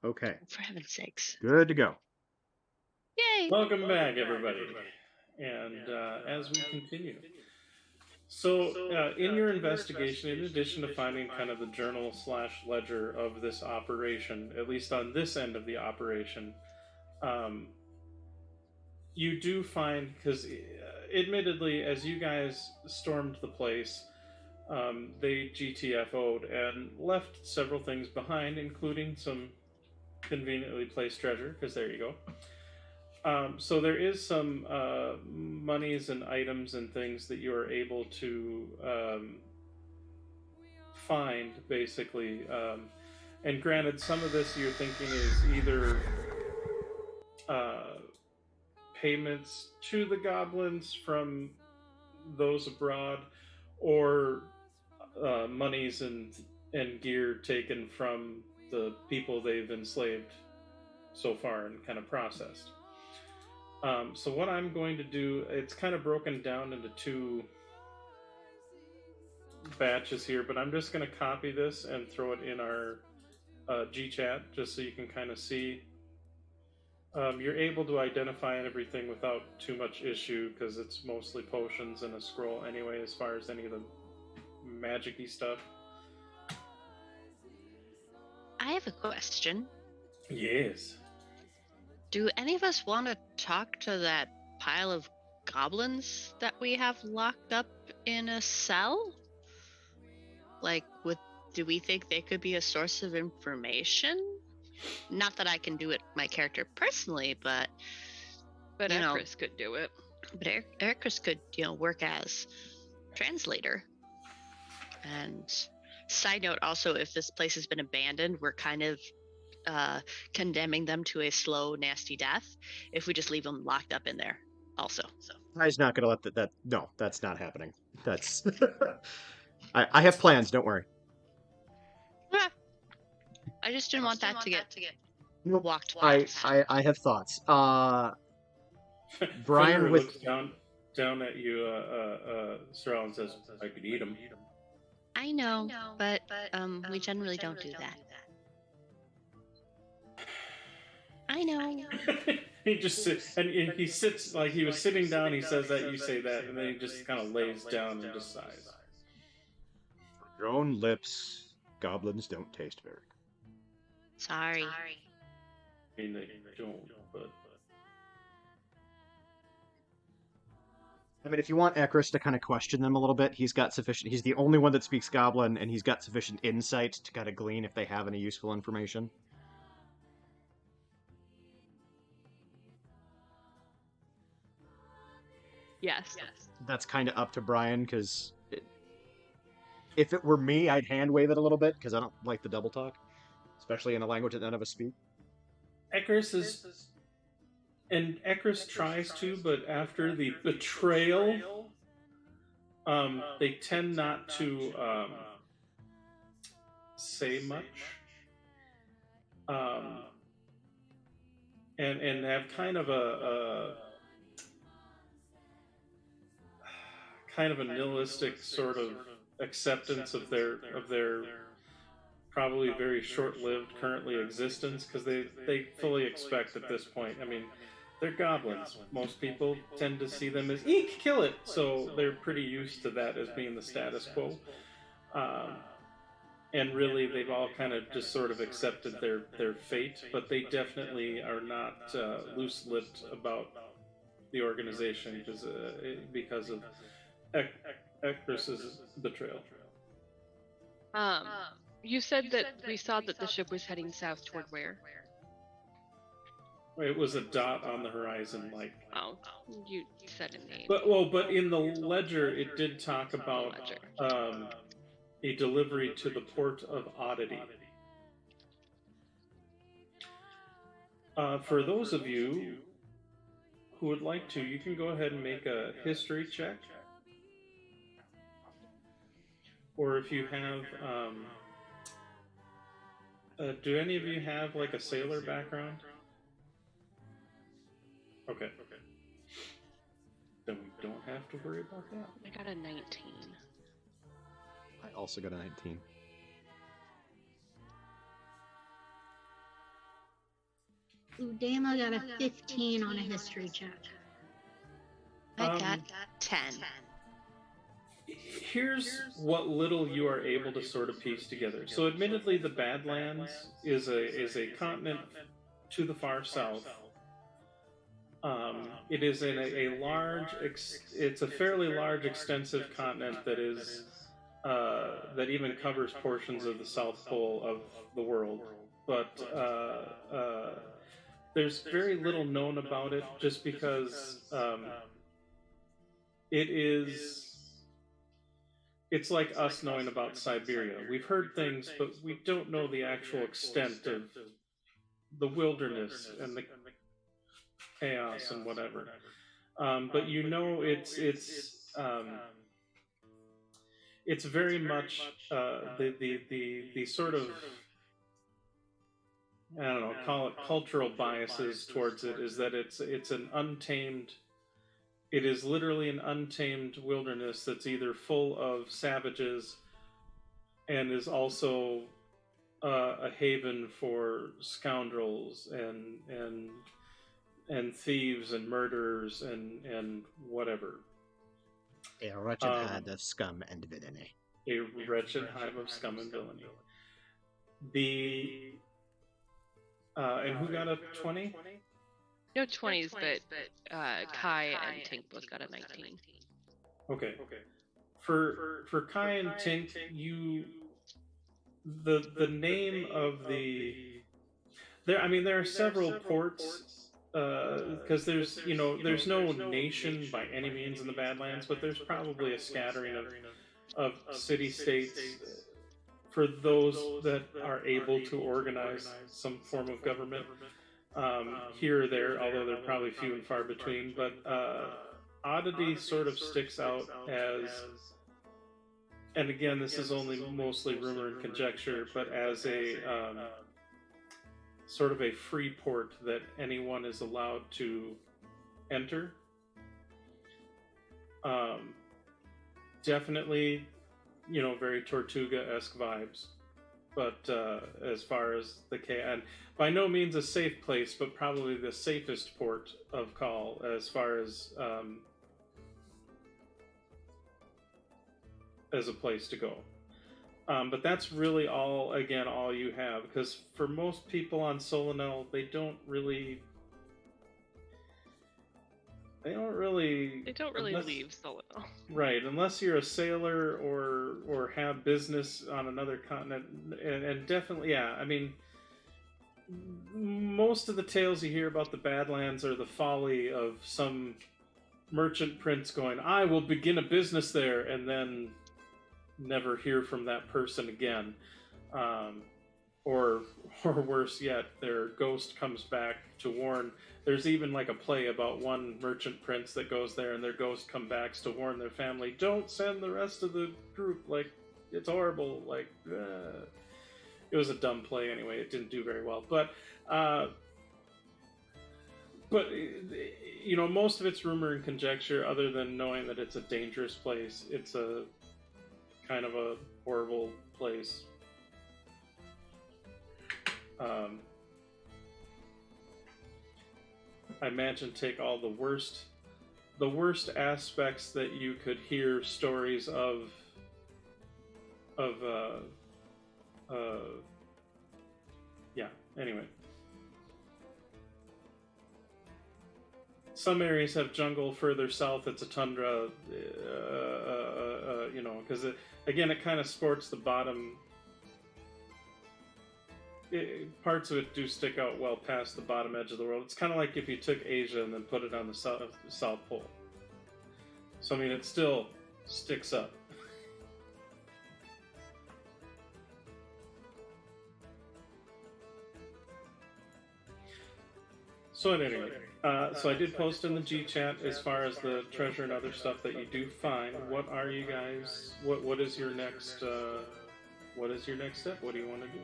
Okay. For heaven's sakes. Good to go. Yay! Welcome back, everybody. And as we continue. So, in your investigation, in addition to finding kind of the journal / ledger of this operation, at least on this end of the operation, you do find, because admittedly, as you guys stormed the place, they GTFO'd and left several things behind, including some conveniently placed treasure, because there you go. So there is some monies and items and things that you are able to find, basically. And granted, some of this you're thinking is either payments to the goblins from those abroad, or monies and gear taken from the people they've enslaved so far and kind of processed. So what I'm going to do, it's kind of broken down into two batches here, but I'm just going to copy this and throw it in our G-chat just so you can kind of see. You're able to identify everything without too much issue because it's mostly potions and a scroll anyway, as far as any of the magic-y stuff. I have a question. Yes. Do any of us want to talk to that pile of goblins that we have locked up in a cell? Like, do we think they could be a source of information? Not that I can do it, my character personally, but Ekris could do it. But Ekris could, work as translator. And side note, also, if this place has been abandoned, we're kind of condemning them to a slow, nasty death if we just leave them locked up in there. Also, so I's not gonna let that. No, that's not happening. That's. I have plans. Don't worry. I just didn't want that to get Nope. walked I past. have thoughts. Bryan looks down at you, Sorrel, and says, "I could eat them." I know, but we generally don't do that. I know. He just sits, and he sits like he was sitting down. He says that, you say that, and then he just kind of lays down and just sighs. Your own lips, goblins don't taste very good. Sorry. I mean, they don't, but I mean, if you want Ekris to kind of question them a little bit, he's the only one that speaks Goblin, and he's got sufficient insight to kind of glean if they have any useful information. Yes. That's kind of up to Bryan, because if it were me, I'd hand wave it a little bit, because I don't like the double talk, especially in a language that none of us speak. Ekris tries to, but after the betrayal, they tend not to say much, and have kind of a nihilistic sort of acceptance of their probably very short-lived currently existence, because they fully expect at this point. I mean, they're goblins. Most people tend to see them as eek, kill it. So they're pretty used to that as being the status quo. And really, they've all kind of just sort of accepted their fate, but they definitely are not loose-lipped about the organization because of Ekris's betrayal. You said that we saw that the ship was heading south toward where? It was a dot on the horizon, like. Oh, you said a name. But in the ledger, it did talk about a delivery to the port of Oddity. For those of you who would like to, you can go ahead and make a history check. Or if you have, do any of you have like a sailor background? Okay. Then we don't have to worry about that. I got a 19. I also got a 19. Udama got a 15 on a history check. I got 10. Here's what little you are able to sort of piece together. So, admittedly, the Badlands is a continent to the far south. It is in a large, it's a fairly large, extensive continent that is that even covers portions of the South Pole of the world. But there's very little known about it, just because it's like us knowing about Siberia. We've heard things, but we don't know the actual extent of the wilderness and the chaos and whatever. But you know, it's very much the sort of, I don't know, call it cultural biases towards it, is that it's an untamed. It is literally an untamed wilderness that's either full of savages and is also a haven for scoundrels and thieves and murderers and whatever. A wretched hive of scum and villainy. A wretched hive of scum and villainy. And who got a 20? No 20s, but Kai and Tink both got a 19. Okay. For Kai and Tink, the name of there are several ports, because there's no nation by any means in the Badlands, but there's probably a scattering of city-states for those that are able to organize some form of government. Here or there, although they're probably few and far between, but Oddity sort of sticks out as, and again, this is only mostly rumor and conjecture, but as a sort of a free port that anyone is allowed to enter. Definitely, very Tortuga-esque vibes. but as far as the and by no means a safe place, but probably the safest port of call as far as a place to go. But that's really all you have, because for most people on Solanel, they don't really leave Solanel. Right, unless you're a sailor or have business on another continent, and definitely, yeah. I mean, most of the tales you hear about the Badlands are the folly of some merchant prince going, "I will begin a business there," and then never hear from that person again, or worse yet, their ghost comes back to warn. There's even like a play about one merchant prince that goes there and their ghost comes back to warn their family, don't send the rest of the group, like, it's horrible, like, it was a dumb play anyway, it didn't do very well, but you know, most of it's rumor and conjecture, other than knowing that it's a dangerous place. It's a kind of a horrible place. I imagine take all the worst aspects that you could hear stories of yeah, anyway. Some areas have jungle, further south it's a tundra, you know, because it kind of sports the bottom. Parts of it do stick out well past the bottom edge of the world. It's kind of like if you took Asia and then put it on the South Pole. So, I mean, it still sticks up. So, at any rate, so I did post in the G chat as far as the treasure and other stuff that you do find. What are you guys? What is your next? What is your next step? What do you want to do?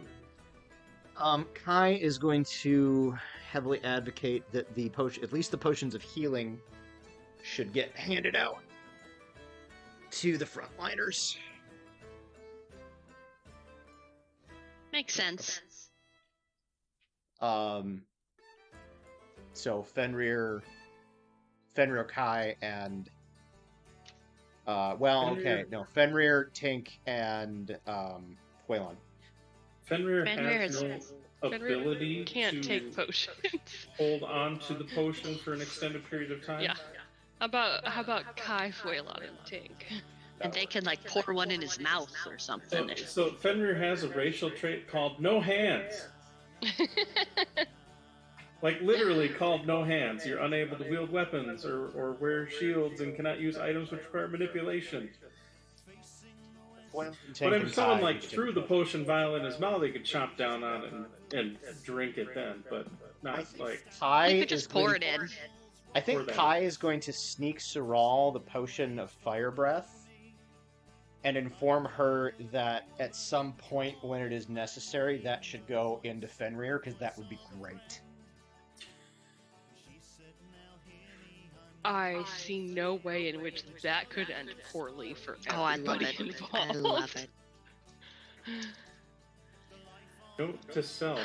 Kai is going to heavily advocate that at least the potions of healing, should get handed out to the frontliners. Makes sense. So Fenrir, Kai, and Fenrir, Tink, and Huelon. Fenrir has no ability can't take potions. Hold on to the potion for an extended period of time. Yeah. How about Kai, Huelon, and Tink? And they can like pour one in his mouth or something. So Fenrir has a racial trait called no hands. Like literally called no hands. You're unable to wield weapons or wear shields and cannot use items which require manipulation. But if someone like threw the potion vial in his mouth, he could chomp down on it and drink it then, but not like... Kai you could just pour it in. I think Kai is going to sneak Saral the potion of fire breath and inform her that at some point when it is necessary, that should go into Fenrir, because that would be great. I see no way in which that could end poorly for I everybody love it. involved. I love it. Note to self.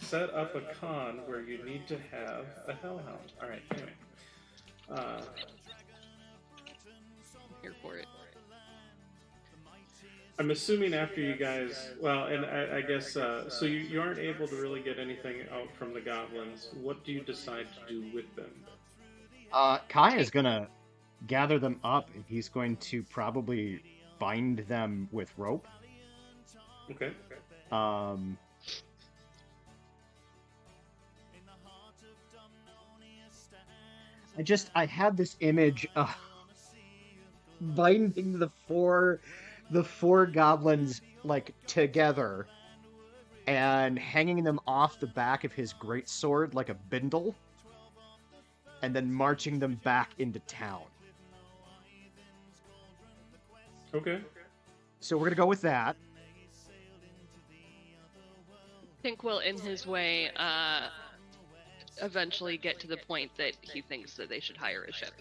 Set up a con where you need to have a hellhound. Alright, anyway. Here for it. I'm assuming after you guys... Well, and I guess... so you aren't able to really get anything out from the goblins. What do you decide to do with them? Kai is going to gather them up, and he's going to probably bind them with rope. Okay. I had this image of binding the four goblins like together and hanging them off the back of his greatsword like a bindle, and then marching them back into town. Okay. So we're gonna go with that. Tink will, in his way, eventually get to the point that he thinks that they should hire a ship.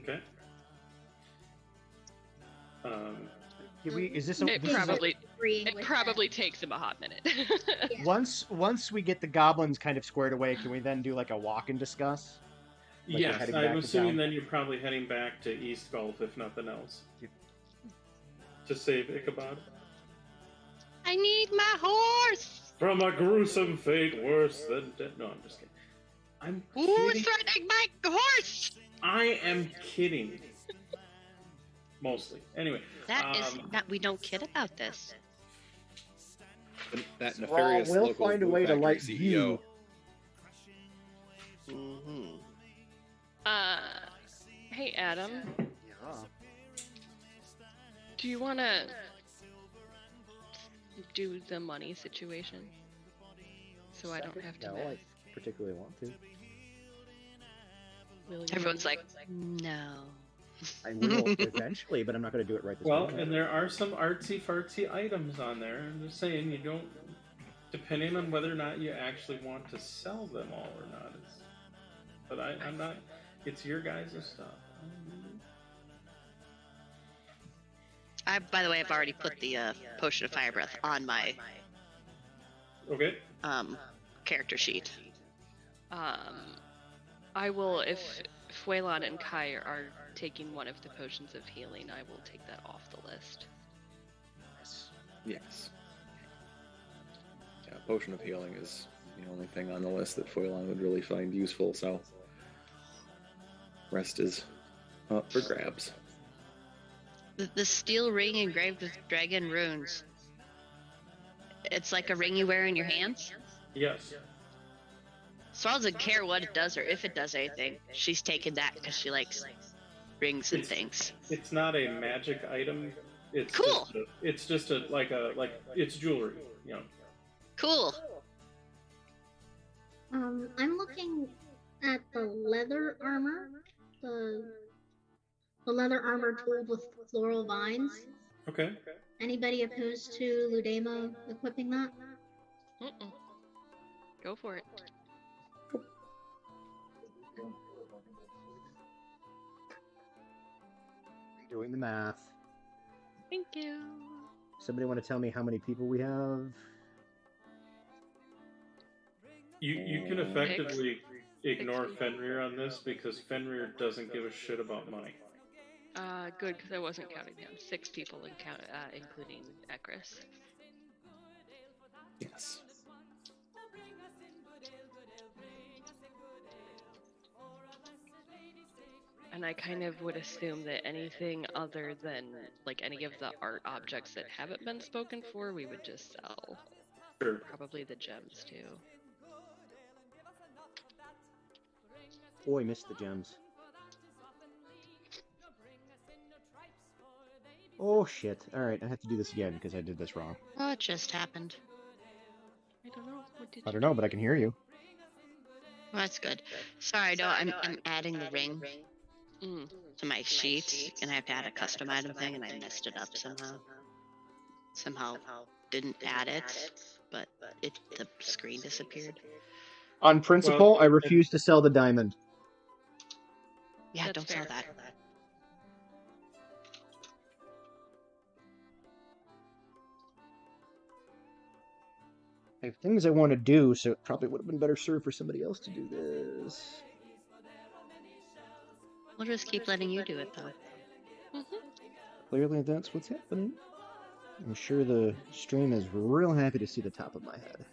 Okay. Is this a, It this is a- probably takes him a hot minute. Yeah. once we get the goblins kind of squared away, can we then do like a walk and discuss? Like we're Yes, heading I'm back to assuming town? then you're probably heading back to East Gulf, if nothing else, Yep. to save Ichabod I need my horse. from a gruesome fate worse than death. No, I'm just kidding. I'm Who's kidding. threatening my horse? I am kidding. Mostly. Anyway. That is not. We don't kid about this. That Well, nefarious we'll local find a food way to factory light CEO. you. Mm-hmm. Hey Adam, Yeah. do you want to do the money situation? So I don't have to No, move. I particularly want to. Will you? Everyone's like, no. I will eventually, but I'm not going to do it right this Well, moment. and there are some artsy-fartsy items on there. I'm just saying, you don't, depending on whether or not you actually want to sell them all or not. But I'm not, it's your guys' stuff. By the way, I've already put the potion of fire breath on my Okay. character sheet. I will, if Fuelan and Kai are taking one of the potions of healing, I will take that off the list. Yes. Yeah, potion of healing is the only thing on the list that Foylan would really find useful, so rest is up for grabs. The steel ring engraved with dragon runes. It's like a ring you wear in your hands. Yes. Swarl doesn't care what it does or if it does anything. She's taken that because she likes rings and things. It's not a magic item. It's Cool. It's just it's jewelry. You know. Cool. I'm looking at the leather armor, the leather armor tooled with floral vines. Okay. Anybody opposed to Ludema equipping that? Mm-mm. Go for it. Doing the math. Thank you. Somebody want to tell me how many people we have? You can effectively ignore Fenrir on this because Fenrir doesn't give a shit about money. Good, because I wasn't counting him. 6 people, including Ekris. Yes. And I kind of would assume that anything other than, like, any of the art objects that haven't been spoken for, we would just sell. Sure. Probably the gems, too. Oh, I missed the gems. Oh, shit. Alright, I have to do this again because I did this wrong. What just happened? I don't know. What did I you don't know, but I can hear you. Well, that's good. Sorry, no, I'm adding the ring Mm. to my sheet, and I have to add a custom item thing, and I messed it up somehow. Somehow didn't add it, but the screen disappeared. On principle, Well, I refuse to sell the diamond. Yeah, That's don't sell fair. that. I have things I want to do, so it probably would have been better served for somebody else to do this. We'll just keep letting you do it, though. Clearly, that's what's happening. I'm sure the stream is real happy to see the top of my head.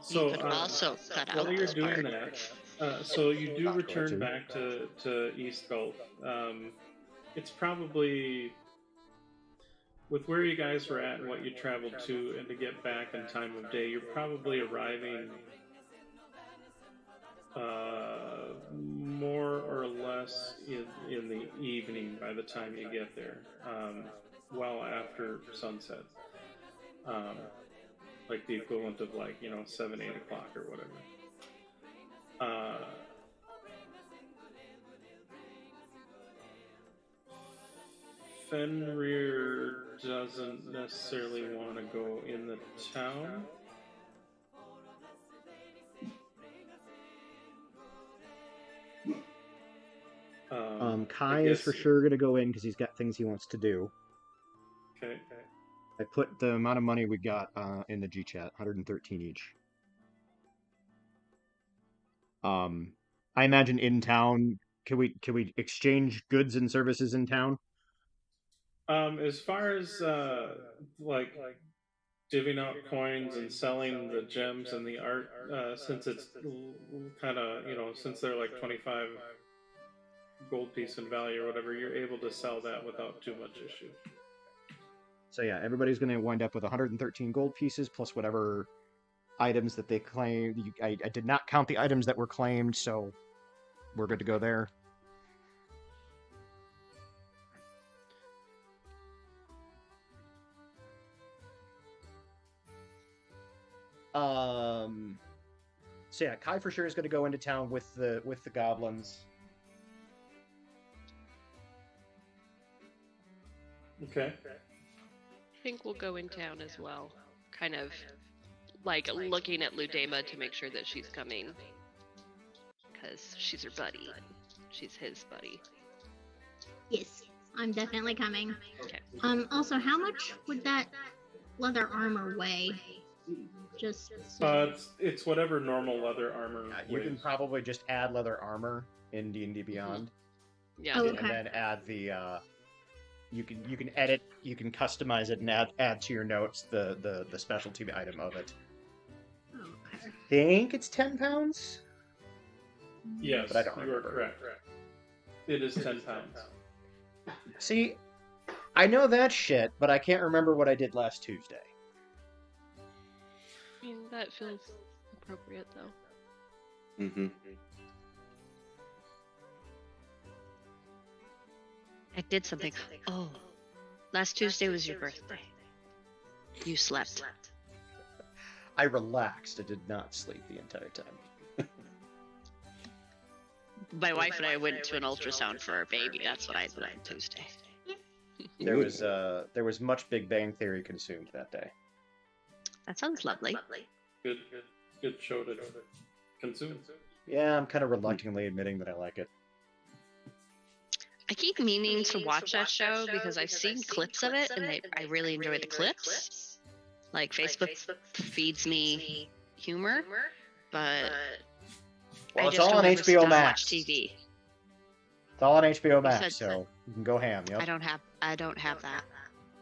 So You could also cut out while you're this doing part. that, so you do Not return going to. back to East Gulf. It's probably with where you guys were at and what you traveled to, and to get back in time of day, you're probably arriving more or less in the evening by the time you get there, well after sunset, like the equivalent of 7, 8 o'clock or whatever. Fenrir doesn't necessarily want to go in the town. Kai is for sure going to go in because he's got things he wants to do. Okay. I put the amount of money we got in the G chat, 113 each. I imagine in town, can we exchange goods and services in town? As far as like divvying out coins and selling the gems and the art, since it's kind of, since they're like 25 gold piece in value or whatever, you're able to sell that without too much issue. So yeah, everybody's going to wind up with 113 gold pieces plus whatever items that they claimed. I did not count the items that were claimed, so we're good to go there. So yeah, Kai for sure is going to go into town with the goblins. Okay. I think we'll go in town as well. Kind of like looking at Ludema to make sure that she's coming. Because she's her buddy. She's his buddy. Yes, I'm definitely coming. Okay. Also, how much would that leather armor weigh? Just it's whatever normal leather armor. You can probably just add leather armor in D&D Beyond. Yeah. Oh, okay. And then add the you can edit, you can customize it and add to your notes the specialty item of it. Okay. I think it's 10 pounds. Yes, but I don't you are correct. It is 10 pounds. See, I know that shit, but I can't remember what I did last Tuesday. I mean, that feels appropriate, though. Mm-hmm. I did something. Oh, last Tuesday was your birthday. You slept. I relaxed. I did not sleep the entire time. My wife and I went to an ultrasound for our baby. That's what I did on Tuesday. There was much Big Bang Theory consumed that day. That sounds lovely. Good show to consume. Yeah, I'm kind of reluctantly admitting that I like it. I keep meaning to watch that show because I've seen clips of it and I really enjoy the clips. Like Facebook feeds me humor, but Well, I it's just all don't on ever HBO sit down and Max. watch TV. It's all on HBO said Max, that. so you can go ham. Yep. I don't have that.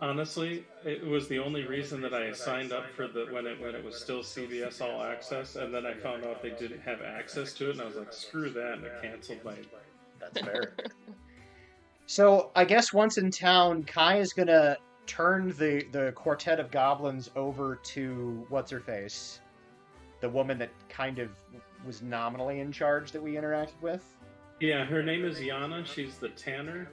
Honestly, it was the only reason that I signed up for when it was still CBS All Access, and then I found out they didn't have access to it, and I was like, screw that, and I canceled my. That's fair. So I guess once in town, Kai is gonna turn the quartet of goblins over to what's her face, the woman that kind of was nominally in charge that we interacted with. Yeah, her name is Yana. She's the tanner.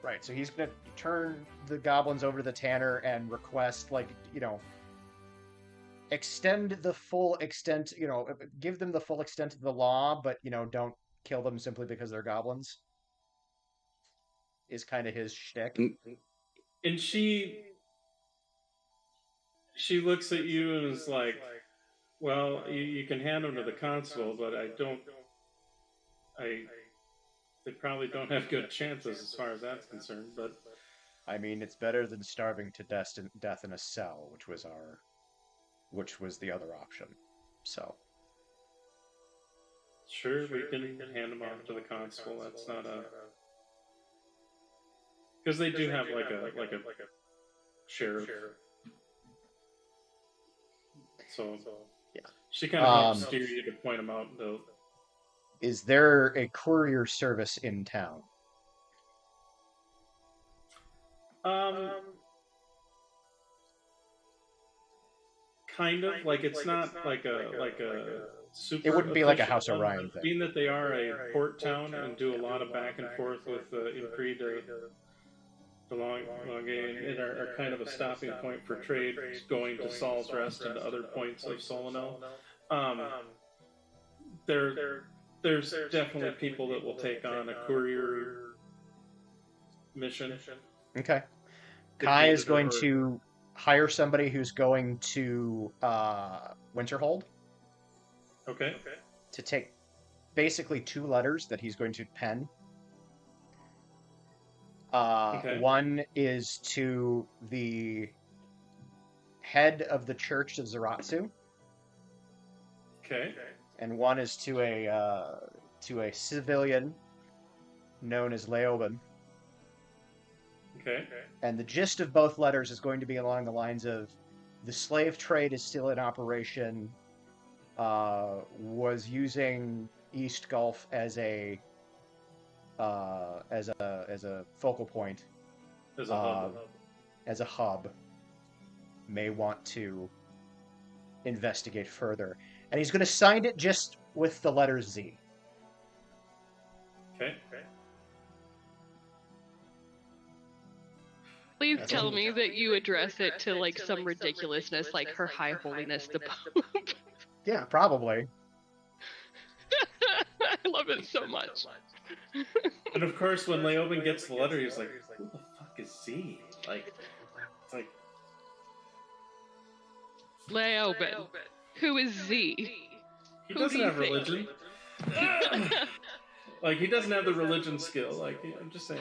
Right. So he's gonna turn the goblins over to the tanner and request, extend the full extent. Give them the full extent of the law, but don't kill them simply because they're goblins. Is kind of his shtick. And she looks at you and is like, well, you can hand them to the constable, but they probably don't have good chances as far as that's concerned, but I mean, it's better than starving to death in a cell, which was the other option. So sure, we can hand them off to the constable. That's not a because they do have like a sheriff. So yeah, she kind of helps steer you to point them out. Though. Is there a courier service in town? Kind of like it's not like a super. It wouldn't be like a House of Ryan thing. Being that they are a port town and do a lot of back and forth with Impri to Longain, and are kind of a stopping point for trade going to Saul's Rest and to other points of Solonel. There's definitely people that will take on a courier mission. Okay. Kai is going to hire somebody who's going to Winterhold. Okay. To take basically 2 letters that he's going to pen Okay. One is to the head of the Church of Zaratsu, Okay. and one is to a civilian known as Leoben. Okay. And the gist of both letters is going to be along the lines of the slave trade is still in operation, was using East Gulf as a focal point, As a hub. as a hub, may want to investigate further. And he's going to sign it just with the letter Z. Okay. Please That's tell all. me that you address it to like some ridiculousness, like Her High Holiness the Pope. Yeah, probably. I love it so much. And of course, when Leoben gets the letter, he's like, "Who the fuck is Z?" Like, it's like, Leoben, who is Z? he Who doesn't do you have think? religion. Like, he doesn't have the religion skill. Like, I'm just saying.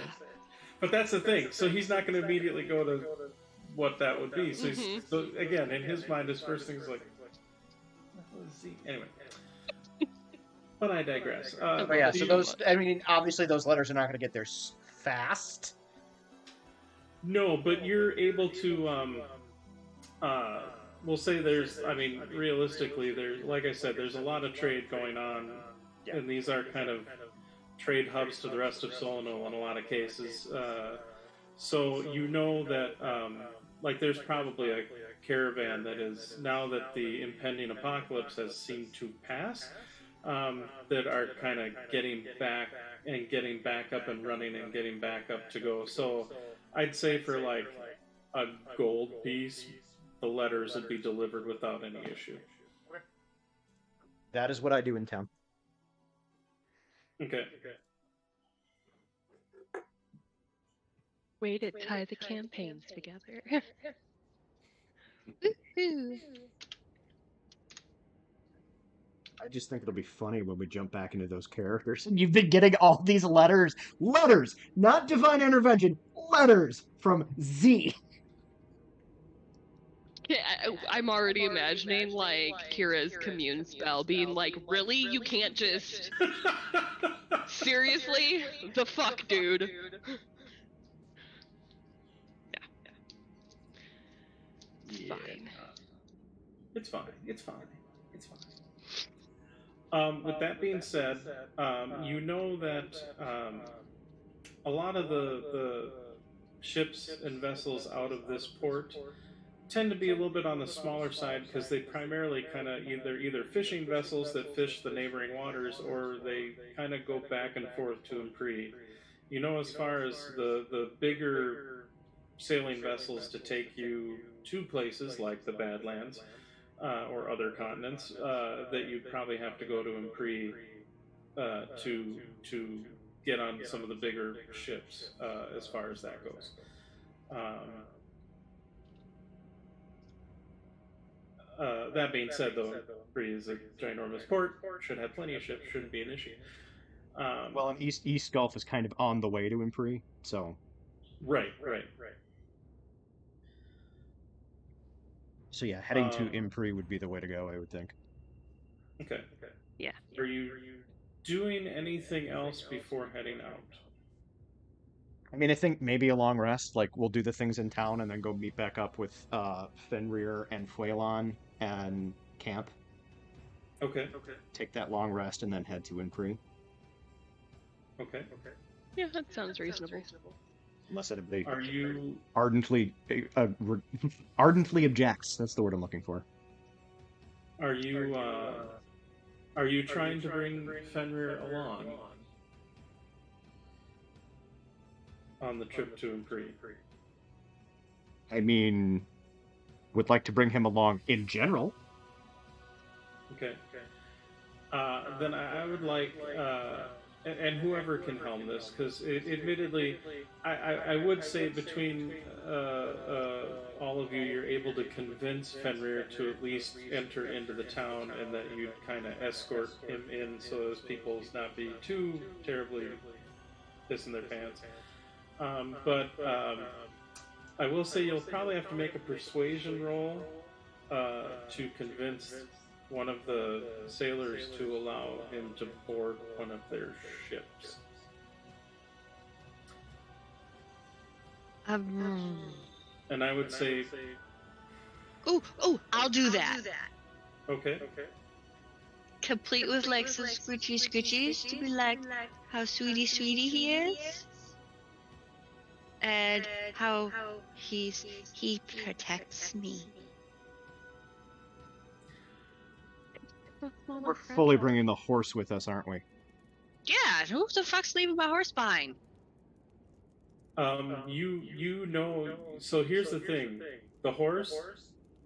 But that's the thing. So he's not going to immediately go to what that would be. So, so again, in his mind, his first thing is like, what is Z? Anyway. But I digress. But yeah, so those, I mean, obviously those letters are not going to get there fast. No, but you're able to, we'll say there's, I mean, realistically, there's, like I said, there's a lot of trade going on, and these are kind of trade hubs to the rest of Solano in a lot of cases. So you know that, like, there's probably a caravan that is, now that the impending apocalypse has seemed to pass, that are kind of getting back up and running and getting back up to go. So I'd say for like a gold piece, the letters would be delivered without any issue. That is what I do in town. Okay. Way to tie the campaigns together. Woohoo. I just think it'll be funny when we jump back into those characters. And you've been getting all these letters, not divine intervention, letters from Z. Yeah, I'm already imagining like Kira's commune spell being like, really? You can't just... Seriously? The fuck, dude? Yeah. Fine. It's fine. It's fine. It's fine. With that being said, you know that a lot of the ships and vessels out of this port tend to be a little bit on the smaller side because they primarily kind of either fishing vessels that fish the neighboring waters, or they kind of go back and forth to Impri. You know, as far as the bigger sailing vessels to take you to places like the Badlands or other continents, that you'd probably have to go to Impri to get on some of the bigger ships as far as that goes. That being said, though, Bree is a ginormous port, should have plenty of ships, shouldn't be an issue. Well, and East Gulf is kind of on the way to Impri, so... Right. So yeah, heading to Impri would be the way to go, I would think. Okay. Yeah. Are you doing anything else before heading out? I mean, I think maybe a long rest. Like, we'll do the things in town and then go meet back up with Fenrir and Fuelon and camp. Okay. Take that long rest and then head to Impri. Okay. Yeah, that sounds reasonable. Unless anybody Are you ardently objects. That's the word I'm looking for. Are you trying to bring Fenrir along on the trip to Impri? I mean, would like to bring him along in general. Okay. Then I would like, and whoever can helm this, because admittedly, I would say between all of you, you're able to convince Fenrir to at least enter into the town, and that you'd kind of escort him in so as people's not be too terribly pissing their pants. but I will say you'll probably have to make a persuasion roll to convince one of the sailors to allow him to board one of their ships. And I would say... Oh, I'll do that. Okay. Complete with like some scoochies to be like how sweetie he is. And how he protects me. We're fully bringing the horse with us, aren't we? Yeah, who the fuck's leaving my horse behind? You know, so here's the thing. The horse,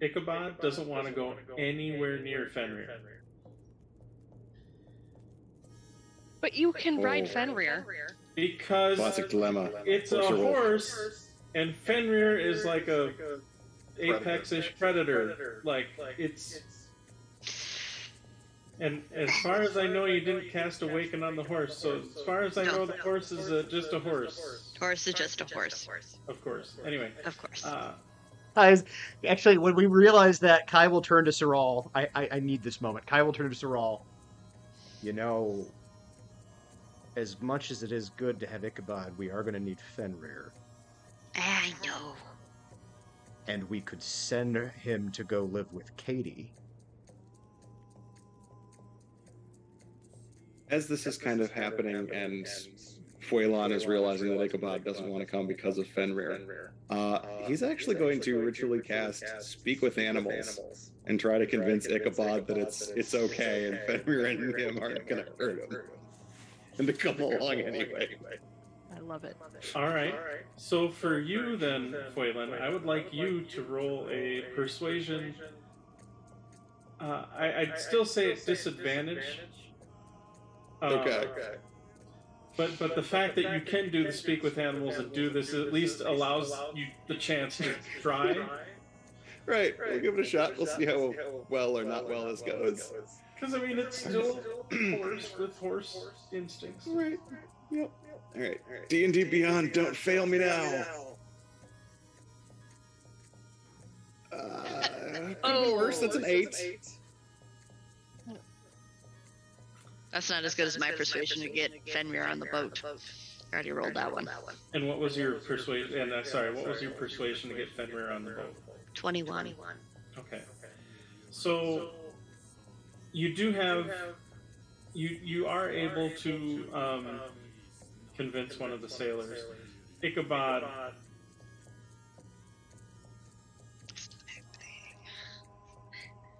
Ichabod, doesn't want to go anywhere near Fenrir. But you can ride Fenrir. Because Classic dilemma. it's a horse, and Fenrir is like a apex-ish predator. Like, it's... And as far as I know, you didn't cast Awaken on the horse, so as far as I know, the horse is just a horse. Horse is just a horse. Of course. Anyway. Of course. Actually, when we realize that, Kai will turn to Saral. I need this moment. Kai will turn to Saral. You know, as much as it is good to have Ichabod, we are going to need Fenrir. I know. And we could send him to go live with Katie. As this is kind of happening, and Fuelon is realizing that Ichabod doesn't want to come because of Fenrir, he's actually going to ritually cast Speak with Animals and try to convince Ichabod that it's okay and Fenrir and him aren't going to hurt him. And to come along anyway. I love it. Alright, so for you then, Fuelon, I would like you to roll a persuasion. I'd still say it's disadvantage. Okay. But the fact that you can do the Speak with Animals and do this at least allows you the chance to try. Right, we'll give it a shot. We'll see how well or not well this goes. Because, I mean, it's still horse with horse instincts. Right, yep. Alright, D&D Beyond, don't fail me now. Could be worse, that's an 8. That's not as good as my persuasion to get Fenrir on the boat. I already rolled that one. And what was your persuasion? And what was your persuasion to get Fenrir on the boat? 21. Okay. So you do have you are able to convince one of the sailors. Ichabod.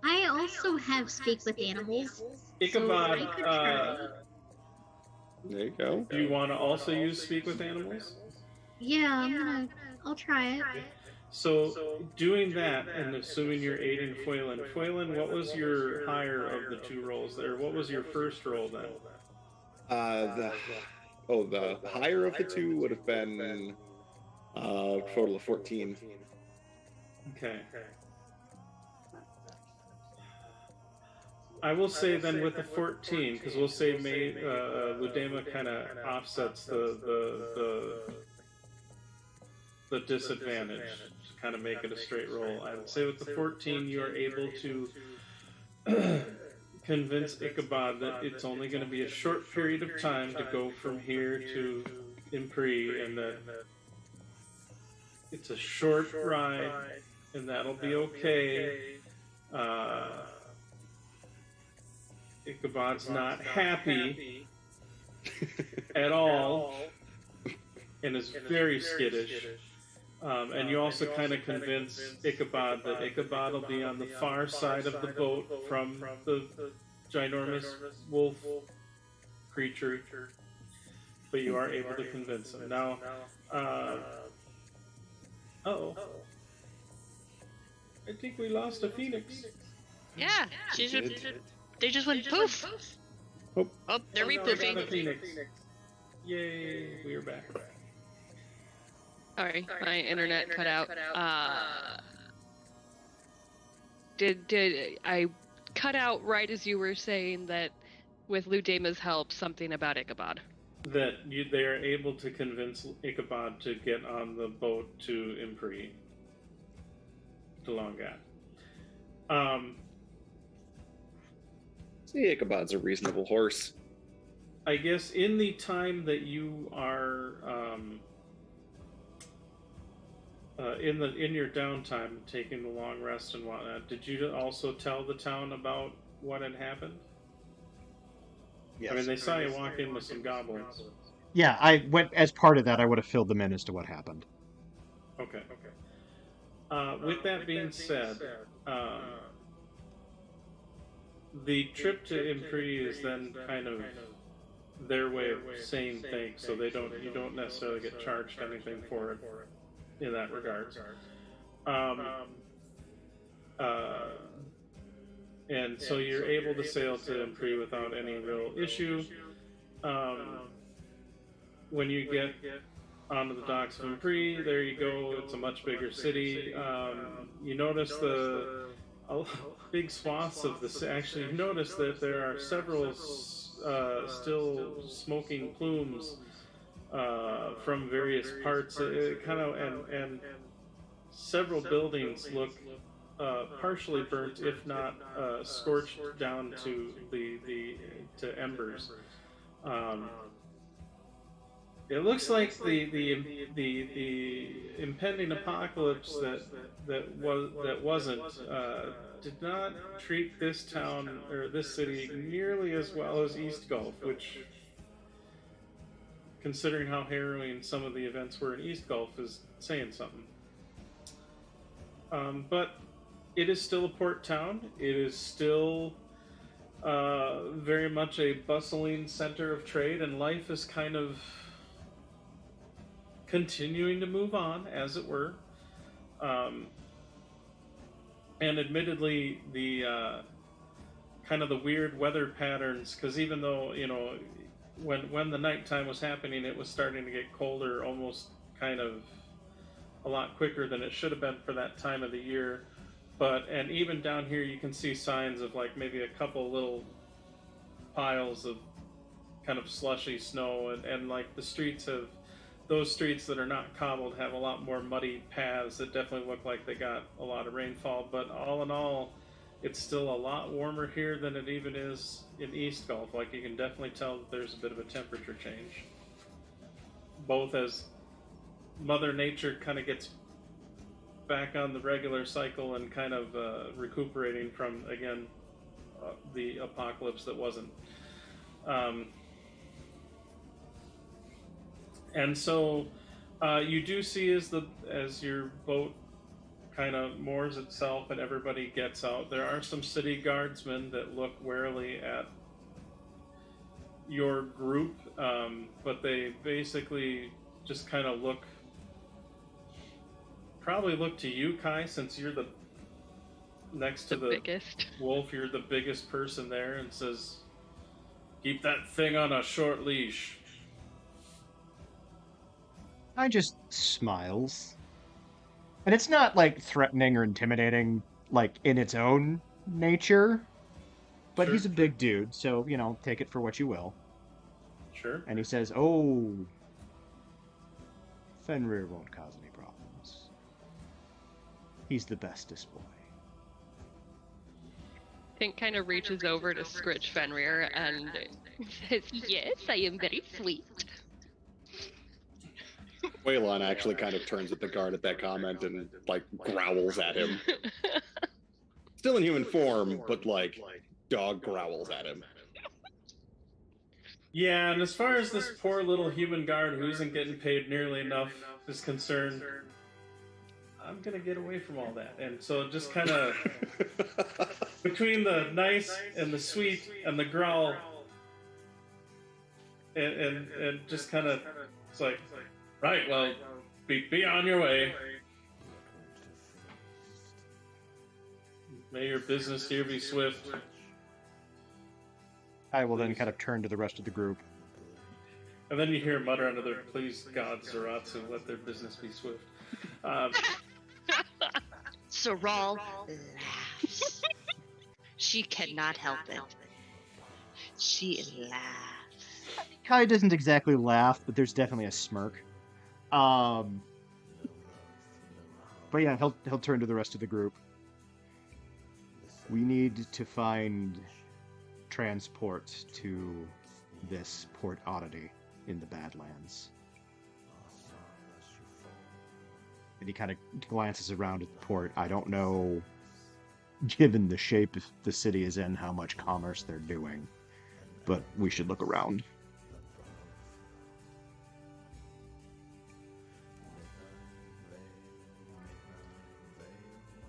I also have Speak with Animals. Ichabod, so I could try. There you go. Do you want to also use Speak with Animals? Yeah, I'll try it. So, doing that, and assuming you're aiding Fuelon, what was your higher of the two rolls there? What was your first roll then? The higher of the two would have been a total of 14. Okay. I will say then with the 14, because we'll say Ludema kind of offsets the disadvantage to kind of make it a straight roll. I would say with the 14, you are able to convince Ichabod that it's only going to be a short period of time to go from here to Impri, and that it's a short ride, and that'll be okay. Ichabod's not happy at all and is very skittish. And you also kind of convince Ichabod that Ichabod will be on the far side of the boat from the ginormous wolf creature. But you are able to convince him. Now, uh-oh. I think we lost a phoenix. Yeah, they just went poof. Oh, They're repoofing. Phoenix. Yay, we are back. Sorry, my internet cut out. Did I cut out right as you were saying that with Ludema's help, something about Ichabod? they are able to convince Ichabod to get on the boat to Impri, to Longat. See, Ichabod's a reasonable horse. I guess in the time that you are in your downtime, taking the long rest and whatnot, did you also tell the town about what had happened? Yes. I mean, they saw you walk in with some goblins. Yeah, I went as part of that. I would have filled them in as to what happened. Okay. With that being said, the trip to Impri is then kind of their way of saying thanks, so you don't necessarily get charged anything for it in that regard. And so you're able to sail to Impri without any real issue. When you get onto the docks of Impri, there you go. It's a much bigger city. You notice the big swaths of this. Actually, you notice that there are several still smoking plumes from various parts. And several buildings look partially burnt, if not scorched down to to embers. It looks like the impending apocalypse that wasn't did not treat this town or this city nearly as well as East Gulf, which, considering how harrowing some of the events were in East Gulf, is saying something. But it is still a port town. It is still very much a bustling center of trade, and life is kind of continuing to move on, as it were. And admittedly, the kind of the weird weather patterns, because even though, when the nighttime was happening, it was starting to get colder, almost kind of a lot quicker than it should have been for that time of the year. And even down here, you can see signs of like maybe a couple little piles of kind of slushy snow, and like those streets that are not cobbled have a lot more muddy paths that definitely look like they got a lot of rainfall. But all in all, it's still a lot warmer here than it even is in East Gulf. Like, you can definitely tell that there's a bit of a temperature change, both as Mother Nature kind of gets back on the regular cycle and kind of recuperating from, again, the apocalypse that wasn't. And so you do see as your boat kind of moors itself and everybody gets out, there are some city guardsmen that look warily at your group, but they basically just kind of probably look to you, Kai, since you're next to the biggest wolf, you're the biggest person there, and says, "Keep that thing on a short leash." I just smiles. And it's not like threatening or intimidating, like in its own nature. But Sure. he's a big dude, so, take it for what you will. Sure. And he says, "Oh, Fenrir won't cause any problems. He's the bestest boy." Tink kind of reaches over to scritch Fenrir and says, "Yes, I am very sweet." Waylon actually kind of turns at the guard at that comment and, like, growls at him. Still in human form, but, like, dog growls at him. Yeah, and as far as this poor little human guard who isn't getting paid nearly enough is concerned, I'm gonna get away from all that. And so just kind of between the nice and the sweet and the growl, and just kind of, it's like, right, well, be on your way. May your business here be swift. I will then kind of turn to the rest of the group. And then you hear him mutter under their, "Please, God, Zeratsu, let their business be swift." Saral laughs. She cannot help it. She laughs. Kai doesn't exactly laugh, but there's definitely a smirk. But yeah, he'll turn to the rest of the group. We need to find transport to this port oddity in the Badlands. And he kind of glances around at the port. I don't know, given the shape the city is in, how much commerce they're doing, but we should look around.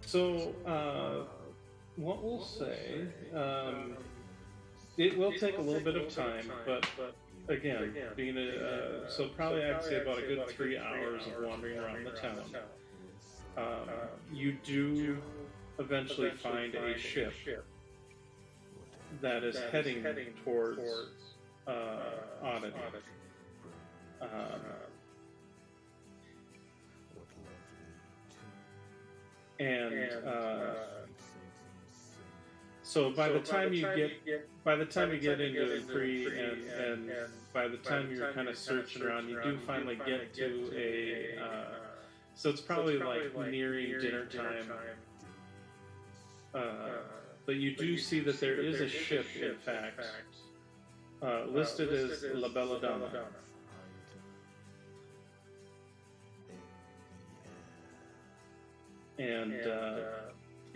So, what we'll say, it will take a little bit of time, but again, being so probably I'd say about a good 3 hours of wandering around the town. You do eventually find a ship that is heading towards Oddity. So by the time you get into the tree, and by the time you're kind of searching around, you do finally get to a. So it's probably like nearing dinner time. But you do see that there is a ship, in fact, listed as La Belladonna.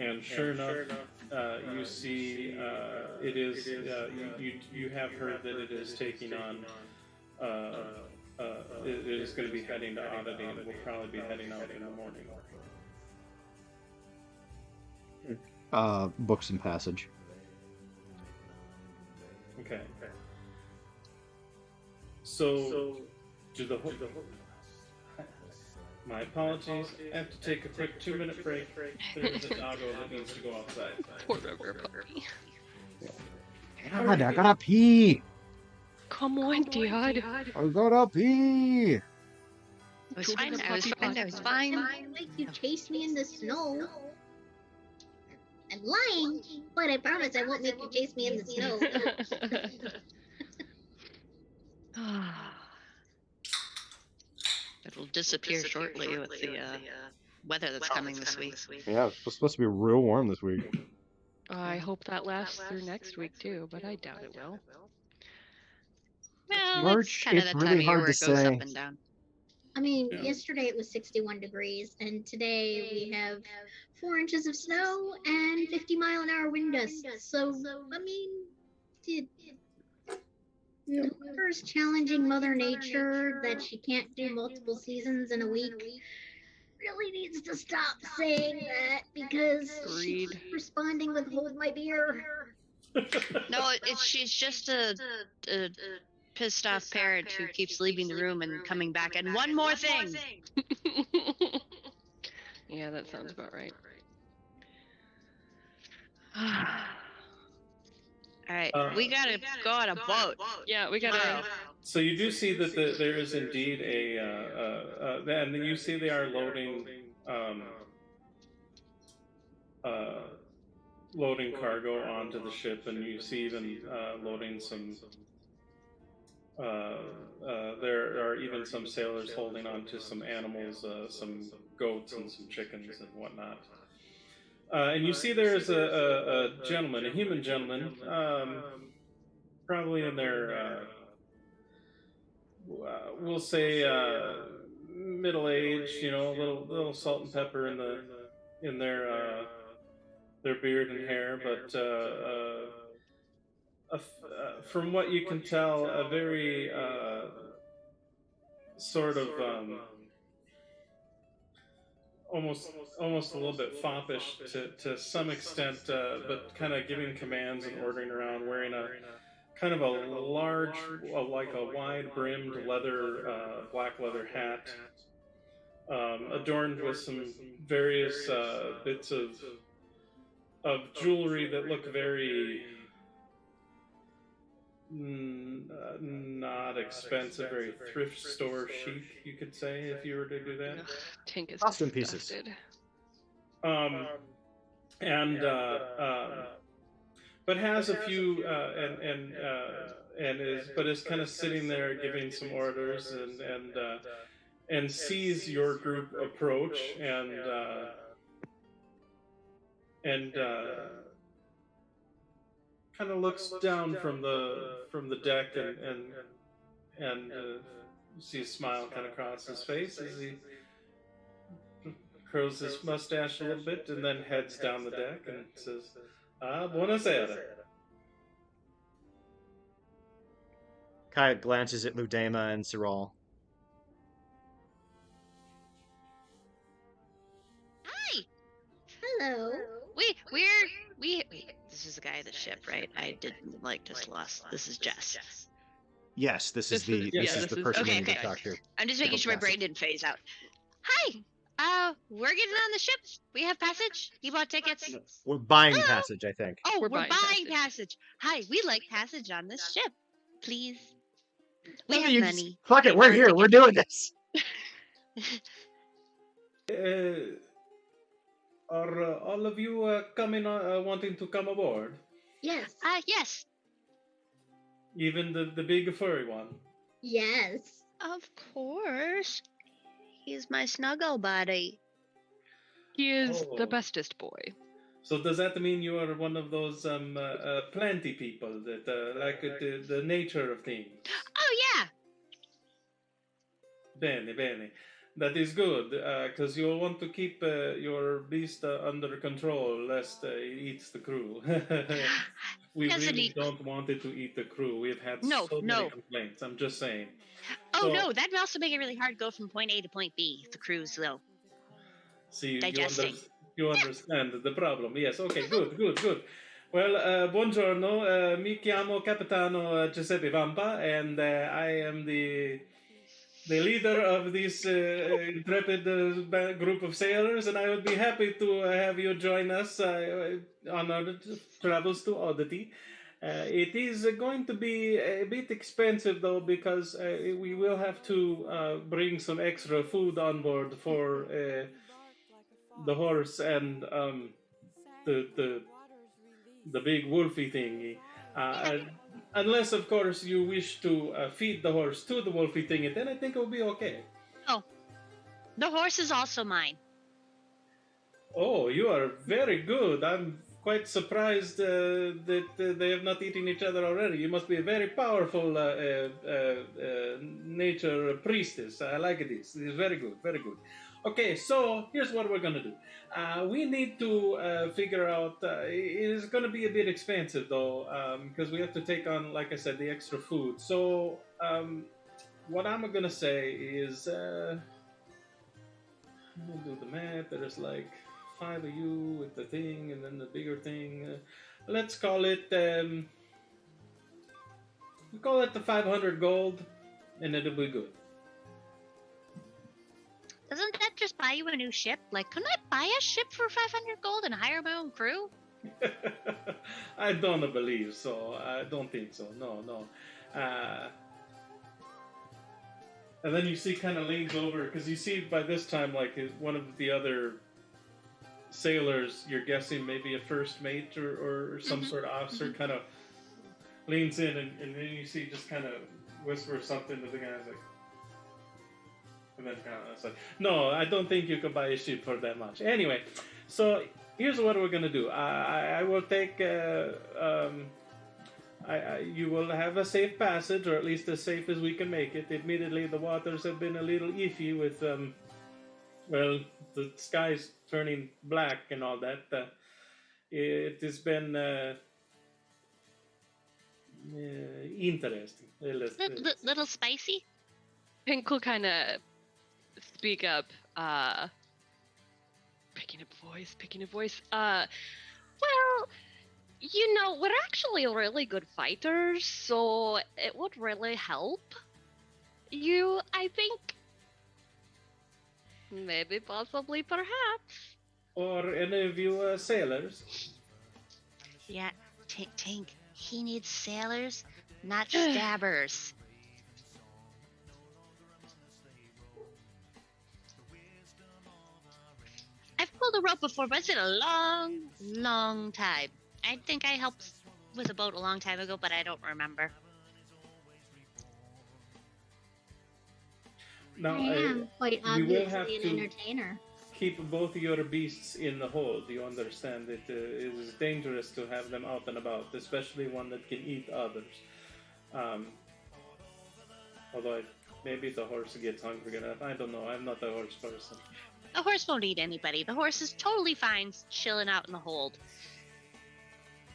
And sure enough, you see it is. You have heard that it is taking on. It is going to be heading to Oddity, and it will probably be heading out in the morning. Books and passage. Okay. So, my apologies. I have to take a quick 2-minute break. There's a doggo that needs to go outside. Poor rubber puppy. God, I gotta pee. Come on, Dad. I gotta pee. I was fine. I was fine. Like you chased me in the snow. I'm lying, but I promise I won't make you chase me in the snow. It'll disappear shortly with the weather that's coming this week. Yeah, it's supposed to be real warm this week. I hope that lasts through next week too, but I doubt it will. Well, March, kind of it's that really time of year hard where to it goes say. up and down. I mean, yesterday it was 61 degrees, and today we have 4 inches of snow and 50-mile-an-hour wind gusts. So, I mean, whoever's challenging Mother Nature that she can't do multiple seasons in a week really needs to stop saying that, because she keeps responding with "hold my beer." No, she's just a pissed off parent who keeps leaving the room and coming back. And one more thing. Yeah, that sounds about right. All right, we gotta go on a boat. Yeah, we gotta. So you do see that there is indeed and you see they are loading loading cargo onto the ship, and you see even loading some. There are even some sailors holding on to some animals, some goats and some chickens and whatnot. And you see there's a gentleman, a human gentleman, probably in their, we'll say, middle age. You know, a little salt and pepper in their beard and hair, but from what you can tell, a very sort of almost a little bit foppish to some extent, but kind of giving commands and ordering around, wearing a kind of a large, like a wide-brimmed black leather hat, adorned with some various bits of jewelry that look very not expensive, very thrift store chic, you could say, if you were to do that. Tink is Costume pieces. But has a few is kind of sitting there giving some orders and sees your group approach and kind of looks down from the deck and see a smile kind of cross his face as he curls his mustache a little bit and then heads down the deck and says, buonasera. Kai glances at Ludema and Siral. Hi. Hello. Wait. This is the guy of the ship, right? I didn't just lost. This is Jess. Yes, this is the person we need to talk to. I'm just making sure my brain didn't phase out. Hi. We're getting on the ship. We have passage. You bought tickets. We're buying passage, I think. Oh, we're buying passage. Hi, we like passage on this ship. Please. We have money. Fuck it, we're here. We're doing this. Are all of you coming wanting to come aboard? Yes. Yes. Even the big furry one? Yes. Of course. He's my snuggle buddy. He is the bestest boy. So does that mean you are one of those planty people that like the nature of things? Oh yeah. Bene. That is good, because you'll want to keep your beast under control, lest it eats the crew. We really don't want it to eat the crew. We've had so many complaints. I'm just saying. Oh, no, that would also make it really hard to go from point A to point B, the crew's though. See, digesting. You understand the problem. Yes, okay, good. Well, buongiorno. Mi chiamo Capitano Giuseppe Vampa, and I am the leader of this intrepid group of sailors, and I would be happy to have you join us on our travels to Oddity. It is going to be a bit expensive, though, because we will have to bring some extra food on board for the horse and the big wolfy thingy. Unless, of course, you wish to feed the horse to the wolfy thingy, then I think it will be okay. Oh, the horse is also mine. Oh, you are very good. I'm quite surprised that they have not eaten each other already. You must be a very powerful nature priestess. I like this. It is very good, very good. Okay, so here's what we're gonna do. We need to figure out. It is gonna be a bit expensive though, because we have to take on, like I said, the extra food. So what I'm gonna say is, I'm gonna do the math. There's like 5 of you with the thing, and then the bigger thing. Let's call it. We call it the 500 gold, and it'll be good. Doesn't that just buy you a new ship? Like, couldn't I buy a ship for 500 gold and hire my own crew? I don't believe so. I don't think so. No. And then you see kind of leans over, because you see by this time, like, one of the other sailors, you're guessing maybe a first mate or some sort of officer, kind of leans in, and then you see just kind of whisper something to the guy, like, and then kind of like, no, I don't think you can buy a ship for that much. Anyway, so here's what we're gonna do. I will take. You will have a safe passage, or at least as safe as we can make it. Admittedly, the waters have been a little iffy with, well, the sky's turning black and all that. It has been interesting. Little spicy? Pink will kind of speak up, picking a voice. Well, you know, we're actually really good fighters, so it would really help you, I think. Maybe, possibly, perhaps. Or any of you sailors? Yeah, Tink, he needs sailors, not stabbers. I've pulled a rope before, but it's been a long, long time. I think I helped with a boat a long time ago, but I don't remember. Now, I am quite we will have obviously an to entertainer. keep both your beasts in the hold. You understand it is dangerous to have them out and about, especially one that can eat others. Although maybe the horse gets hungry enough. I don't know. I'm not a horse person. The horse won't eat anybody. The horse is totally fine chilling out in the hold.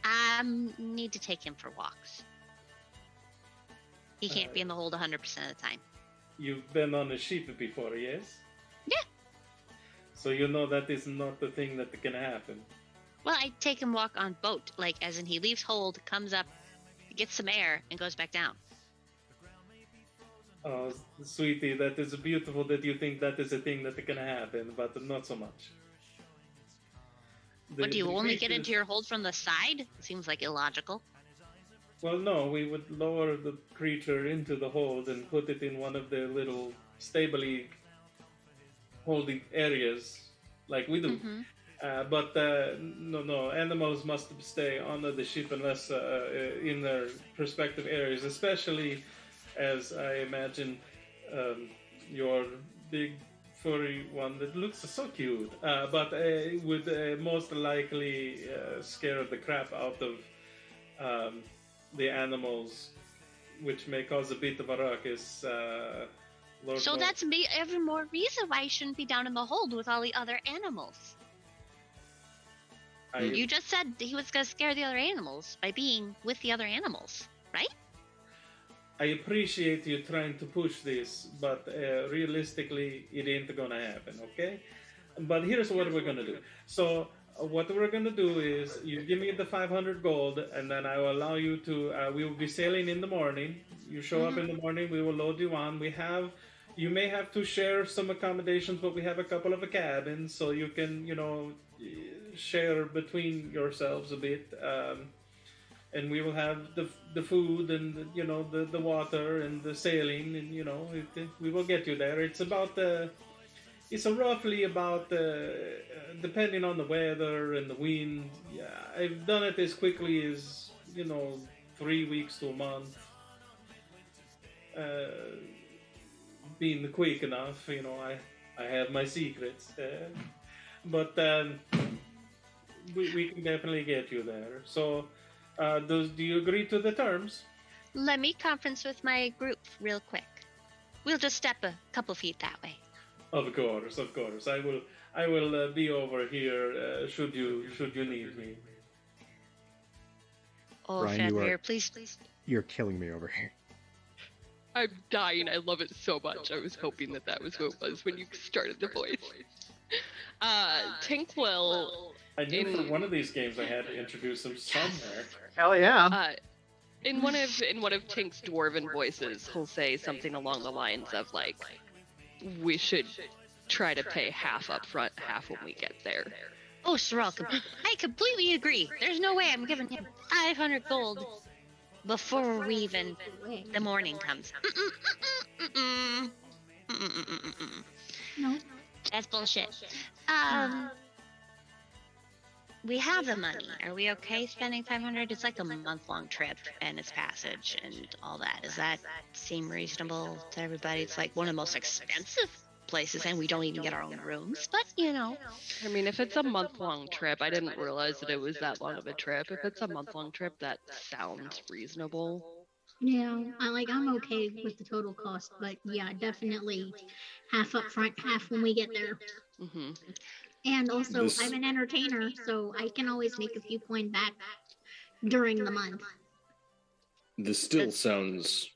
I need to take him for walks. He can't be in the hold 100% of the time. You've been on a ship before, yes? Yeah. So you know that is not the thing that can happen. Well, I take him walk on boat, like as in he leaves hold, comes up, gets some air, and goes back down. Oh, sweetie, that is beautiful that you think that is a thing that can happen, but not so much. What, do you only get into your hold from the side? Seems like illogical. Well, no, we would lower the creature into the hold and put it in one of the little stably holding areas, like we do. Mm-hmm. But no, animals must stay under the ship unless in their respective areas, especially as I imagine your big furry one that looks so cute, but would most likely scare the crap out of the animals, which may cause a bit of a ruckus. So that's ever more reason why you shouldn't be down in the hold with all the other animals. You just said he was going to scare the other animals by being with the other animals, right? I appreciate you trying to push this, but realistically, it ain't gonna happen, okay? But here's what we're gonna do. So, what we're gonna do is, you give me the 500 gold, and then I will allow you to, we will be sailing in the morning. You show up in the morning, we will load you on. You may have to share some accommodations, but we have a couple of cabins, so you can, share between yourselves a bit. And we will have the food and the water and the sailing, and we will get you there. It's roughly about depending on the weather and the wind. Yeah, I've done it as quickly as 3 weeks to a month. Being quick enough, I have my secrets, but we can definitely get you there. So. Do you agree to the terms? Let me conference with my group real quick. We'll just step a couple feet that way. Of course. I will be over here should you need me. Oh, Bryan, Fenrir, please. You're killing me over here. I'm dying. I love it so much. I was hoping that was what it was when you started the voice. Tink will... I knew for one of these games I had to introduce him somewhere. Hell yeah! In one of Tink's dwarven voices, he'll say something along the lines of like, "We should try to pay half up front, half when we get there." Oh, Sorrel, I completely agree. There's no way I'm giving him 500 gold before the morning comes. No. That's bullshit. We have the money. Are we okay spending 500? It's like a month-long trip and its passage and all that. Does that seem reasonable to everybody? It's like one of the most expensive places, and we don't even get our own rooms. But I mean, if it's a month-long trip, I didn't realize that it was that long of a trip. If it's a month-long trip, that sounds reasonable. Yeah, I'm okay with the total cost, but yeah, definitely half up front, half when we get there. Mm-hmm. And also, I'm an entertainer, so I can always make a few coin back during the month. This still sounds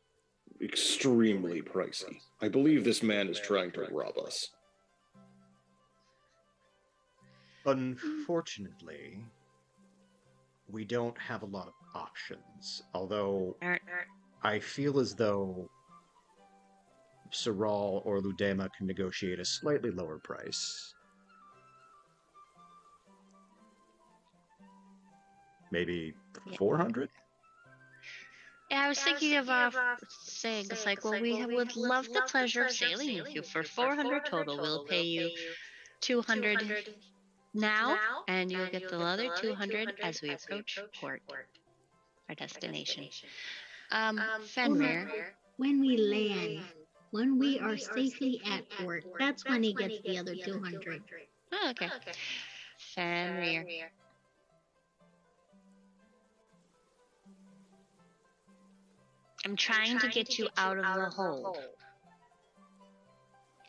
extremely pricey. I believe this man is trying to rob us. Unfortunately, we don't have a lot of options. Although, I feel as though Saral or Ludema can negotiate a slightly lower price. Maybe 400? Yeah, I was thinking of saying, it's like, well, we would love the pleasure of sailing with you. For 400 total, we'll pay you 200 now, and you'll get the other 200 as we approach port, our destination. Fenrir. When we land, When we are safely at port, that's when he gets the other 200. Oh, okay. Fenrir. I'm trying to get you out of the hole.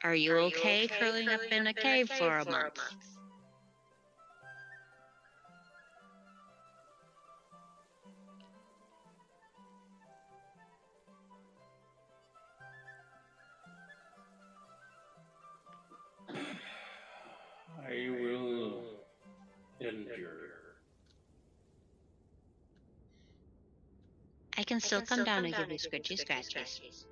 Are you okay curling up in a cave for a month? I will endure. I can still come down and give you scritchy scratches.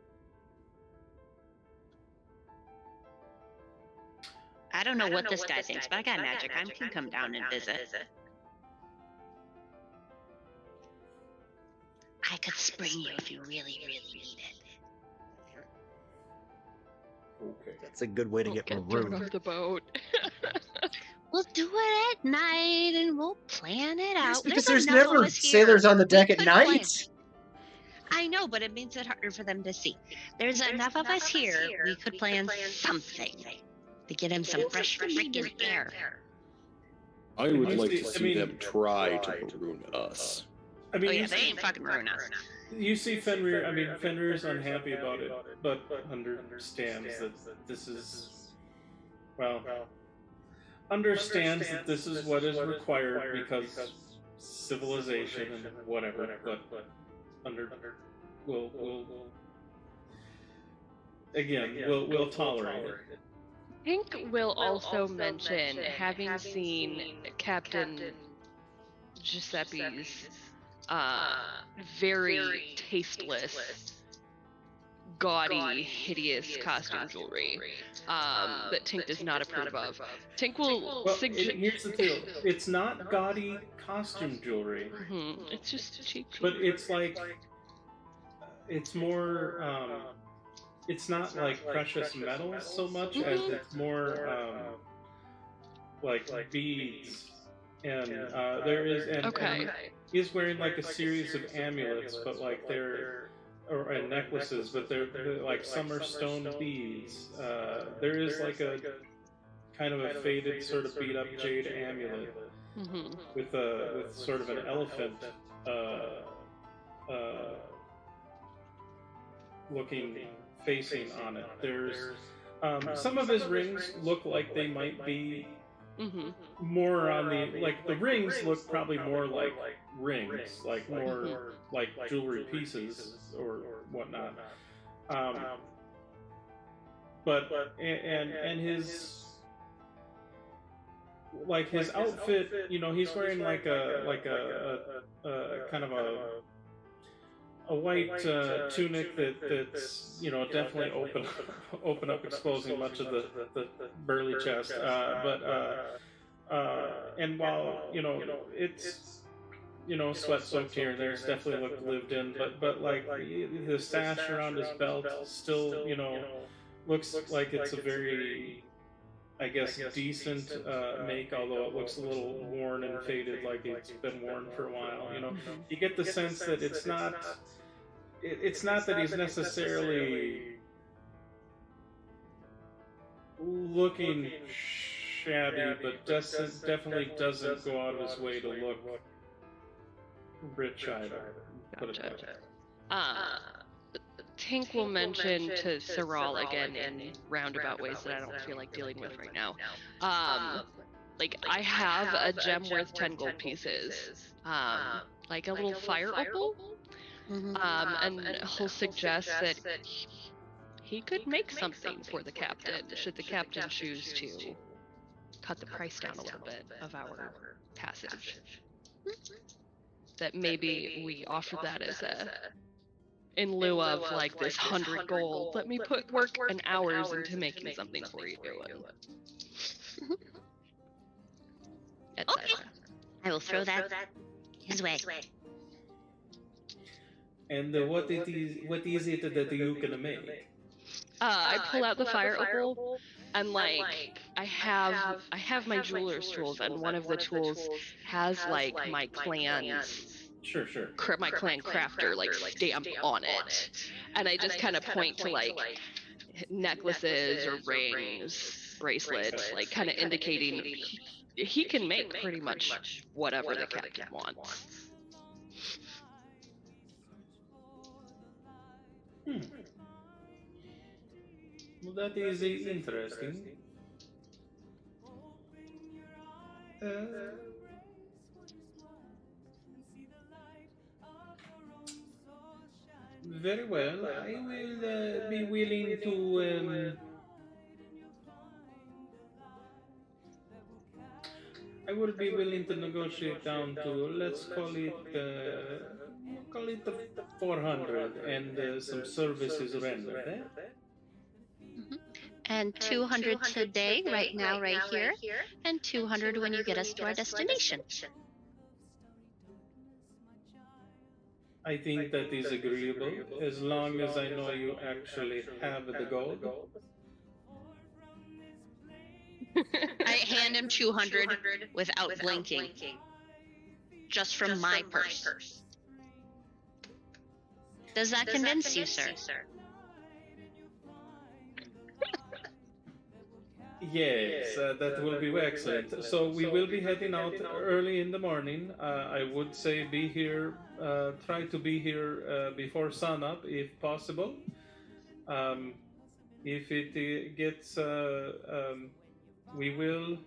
I don't know what this guy thinks, but I got magic. I can come down and visit. I could spring you if you really, really need it. Okay. That's a good way to get thrown marooned. off the boat. We'll do it at night and we'll plan it out. Because there's enough of never us here. sailors on the deck at could night. plan. I know, but it makes it harder for them to see. There's enough of us here, we could plan something to get him some fresh freaking air. I would like to I see mean- them try to maroon us. I mean, Oh yeah, you they see, ain't fucking ruin us. you see Fenrir. I mean, Fenrir's unhappy about it, but understands that this is, well, understands that this is what is required because civilization and whatever. But we'll tolerate it. Pink will also mention having seen Captain Giuseppe's very tasteless, gaudy, hideous costume jewelry that Tink does not approve of. Tink will Well, suggest. here's the deal: it's not gaudy costume jewelry, It's just cheap. but it's like it's more. It's not like precious metals so much as it's more like beads, and there is and he's wearing like a series of amulets, but like they're and necklaces, but they're like some are stone beads. There is like a kind of a faded sort of beat up jade amulet with sort of an elephant looking facing on it. There's some of his rings look like they might be more on the rings look probably more like rings, like more like jewelry pieces or whatnot. But his his outfit, he's wearing like a kind of a white tunic that's definitely open up, exposing much of the burly chest. And while it's sweat soaked here and there, it's definitely lived in. But like the sash around his belt still looks like it's a very, I guess, decent make, although it looks a little worn and faded, like it's been worn for a while. You get the sense that it's not that he's necessarily looking shabby, but definitely doesn't go out of his way to look rich either. Put it that way. Tink will mention to Saral again in roundabout ways that I don't feel like dealing with right now. Like, I have a gem worth 10 gold pieces. Like a little fire opal. And he'll suggest that he could make something for the captain, should the captain choose to cut the price down a little bit of our passage. That maybe we offer that as in lieu of like this 100 gold, let me put work and hours into making something for you. Okay. I will throw that his way. And what is it that you're gonna make? I pull out the fire opal, and like I have my jeweler's tools, and one of the tools has like my clan's my clan crafter like stamp on it, and I just kind of point to like necklaces or rings, bracelets, like kind of indicating he can make pretty much whatever the captain wants. Well, that is interesting. Very well. I will be willing to. I will be willing to negotiate down to, let's call it the 400 and some services rendered. And 200 today, right now, right here, and 200 when you get us to our destination. I think that is agreeable, as long as I know you actually have the gold. I hand him 200 without blinking, just from my purse. Does that convince you, sir? Yes, that will be excellent. So we will be heading out early in the morning. I would say be here, try to be here before sunup if possible. If it gets, we will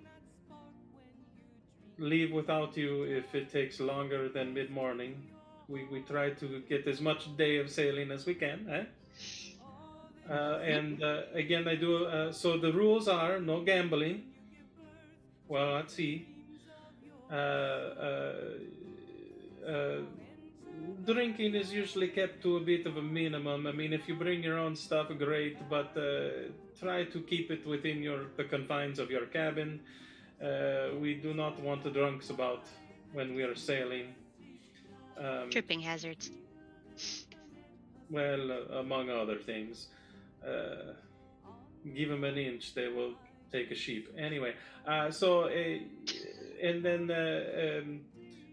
leave without you if it takes longer than mid-morning. We try to get as much day of sailing as we can, eh? And again, I do. So the rules are no gambling while at sea. Drinking is usually kept to a bit of a minimum. I mean, if you bring your own stuff, great, but try to keep it within the confines of your cabin. We do not want the drunks about when we are sailing. Tripping hazards. Well, among other things. Give them an inch, they will take a sheep. Anyway, and then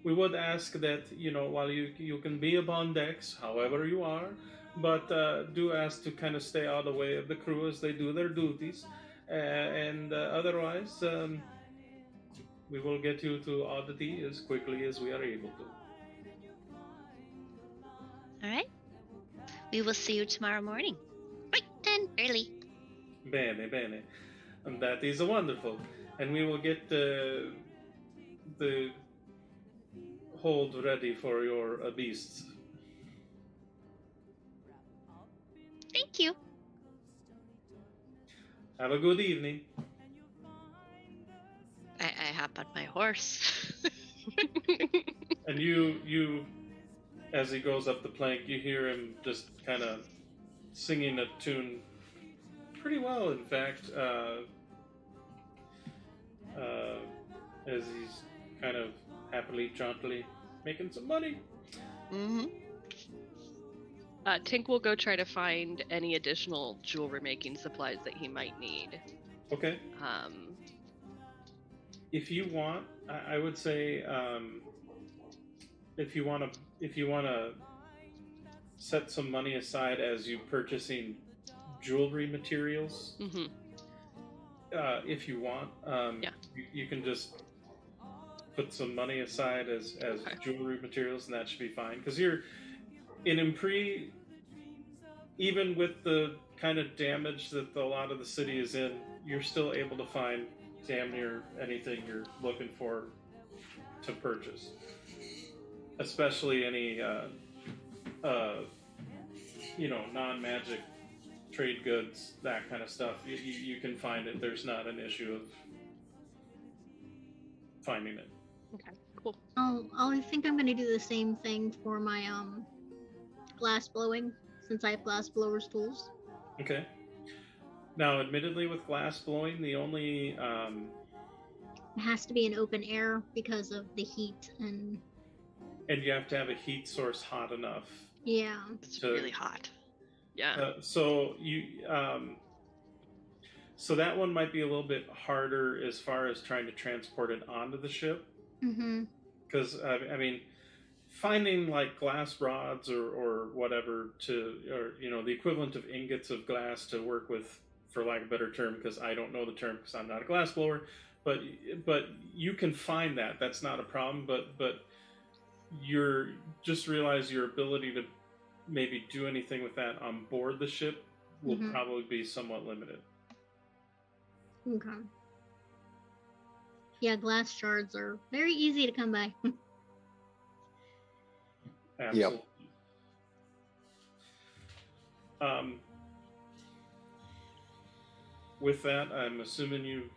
we would ask that, while you can be upon decks, however you are, but do ask to kind of stay out of the way of the crew as they do their duties. And otherwise, we will get you to Oddity as quickly as we are able to. All right. We will see you tomorrow morning. Bright and early. Bene. And that is wonderful. And we will get the hold ready for your beasts. Thank you. Have a good evening. I hop on my horse. And you, as he goes up the plank, you hear him just kind of singing a tune pretty well, in fact, as he's kind of happily, jauntily making some money. Mm-hmm. Tink will go try to find any additional jewelry making supplies that he might need. Okay. If you want, I would say, if you want to set some money aside as you purchasing jewelry materials. Mm-hmm. If you want, yeah. you can just put some money aside as Okay. jewelry materials, and that should be fine. Because you're in Impri, even with the kind of damage that a lot of the city is in, you're still able to find damn near anything you're looking for to purchase. Especially any, non-magic trade goods, that kind of stuff. You can find it. There's not an issue of finding it. Okay, cool. I think I'm gonna do the same thing for my glass blowing, since I have glass blower's tools. Okay. Now, admittedly, with glass blowing, the only It has to be in open air because of the heat and you have to have a heat source hot enough. yeah. It's really hot. Yeah. So that one might be a little bit harder as far as trying to transport it onto the ship. Mm-hmm. Because I mean, finding like glass rods or whatever or the equivalent of ingots of glass to work with, for lack of a better term, because I don't know the term because I'm not a glass blower, but you can find that. That's not a problem. But you're just realize your ability to maybe do anything with that on board the ship will probably be somewhat limited. Okay. Yeah, glass shards are very easy to come by. Absolutely. Yep. With that, I'm assuming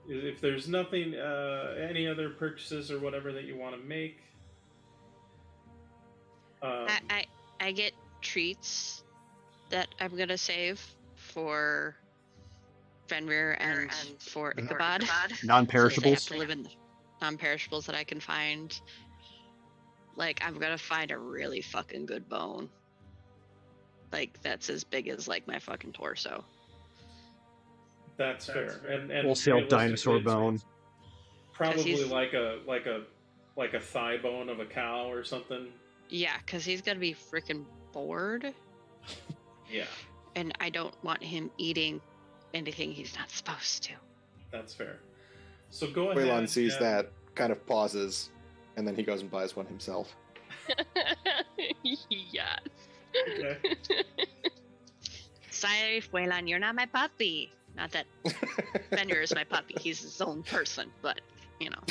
if there's nothing, any other purchases or whatever that you want to make. I get treats that I'm gonna save for Fenrir and for Ichabod. Non-perishables. They have to live in non-perishables that I can find. Like, I'm gonna find a really fucking good bone. Like, that's as big as like my fucking torso. That's fair. And wholesale dinosaur bone. Probably like a thigh bone of a cow or something. Yeah, because he's gonna be freaking bored. Yeah. And I don't want him eating anything he's not supposed to. That's fair. So go ahead. Waylon sees that, kind of pauses, and then he goes and buys one himself. Yes. Okay. Sorry, Waylon, you're not my puppy. Not that Fenrir is my puppy. He's his own person, but, you know.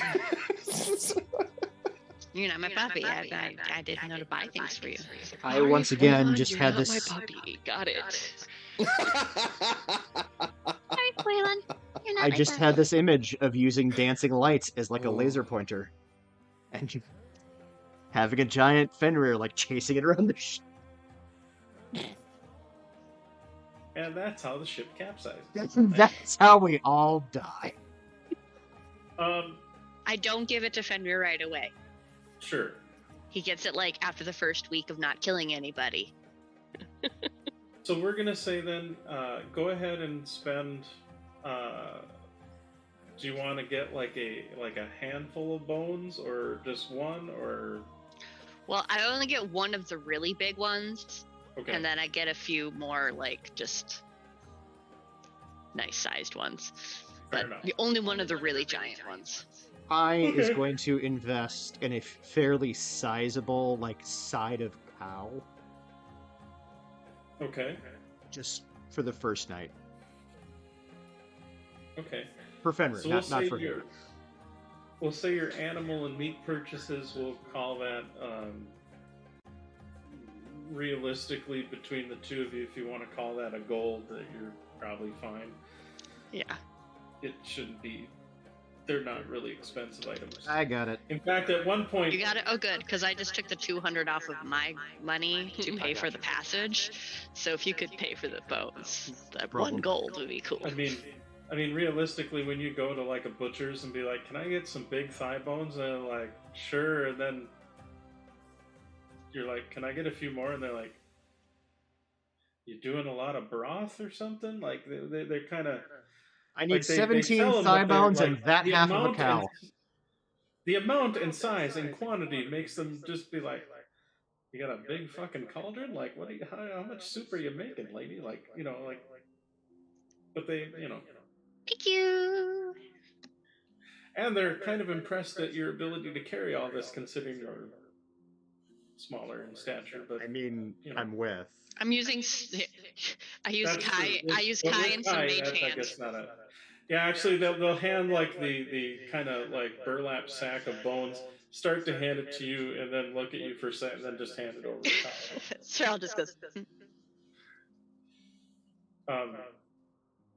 You're not my puppy. I didn't know to buy things for you. I once again just You're had not this. my puppy. Got it. Sorry, Waylon. You're not I my just puppy. had this image of using dancing lights as like a laser pointer, and having a giant Fenrir like chasing it around the ship. And that's how the ship capsized. That's how we all die. I don't give it to Fenrir right away. Sure. He gets it like after the first week of not killing anybody. So we're gonna say then, go ahead and spend. Do you want to get like a handful of bones, or just one, or? Well, I only get one of the really big ones, Okay. and then I get a few more like just nice-sized ones. Fair But enough. the only one of the really giant ones. I is going to invest in a fairly sizable like side of cow Okay. just for the first night. Okay. For Fenrir, So not say for him. we'll say your animal and meat purchases. We'll call that realistically between the two of you. If you want to call that a gold, that you're probably fine. Yeah. It shouldn't be. They're not really expensive items. I got it. In fact, at one point, You got it? Oh, good, because I just took the 200 off of my money to pay for the passage. So if you could pay for the bones, that Problem. one gold would be cool. I mean, realistically, when you go to like a butcher's and be like, "Can I get some big thigh bones?" and they're like, "Sure," and then you're like, "Can I get a few more?" and they're like, "You doing a lot of broth or something?" Like they're kind of. I need Like they 17 sell 'em, thigh but they're, bones like, and that the half of a amount cow. the amount and size and quantity makes them just be like, "You got a big fucking cauldron? Like, what? How much soup are you making, lady? Like, like." But they, Thank you. and they're kind of impressed at your ability to carry all this, considering you're smaller in stature. But I mean, you know. I'm with. I'm using. I use That's Kai. true. I use With Kai and some Kai, mage that's, I hand. guess, not a. Yeah, actually, they'll hand like the kind of like burlap sack of bones, start to hand it to you, and then look at you for a second, and then just hand it over to Kyle. Cheryl just goes.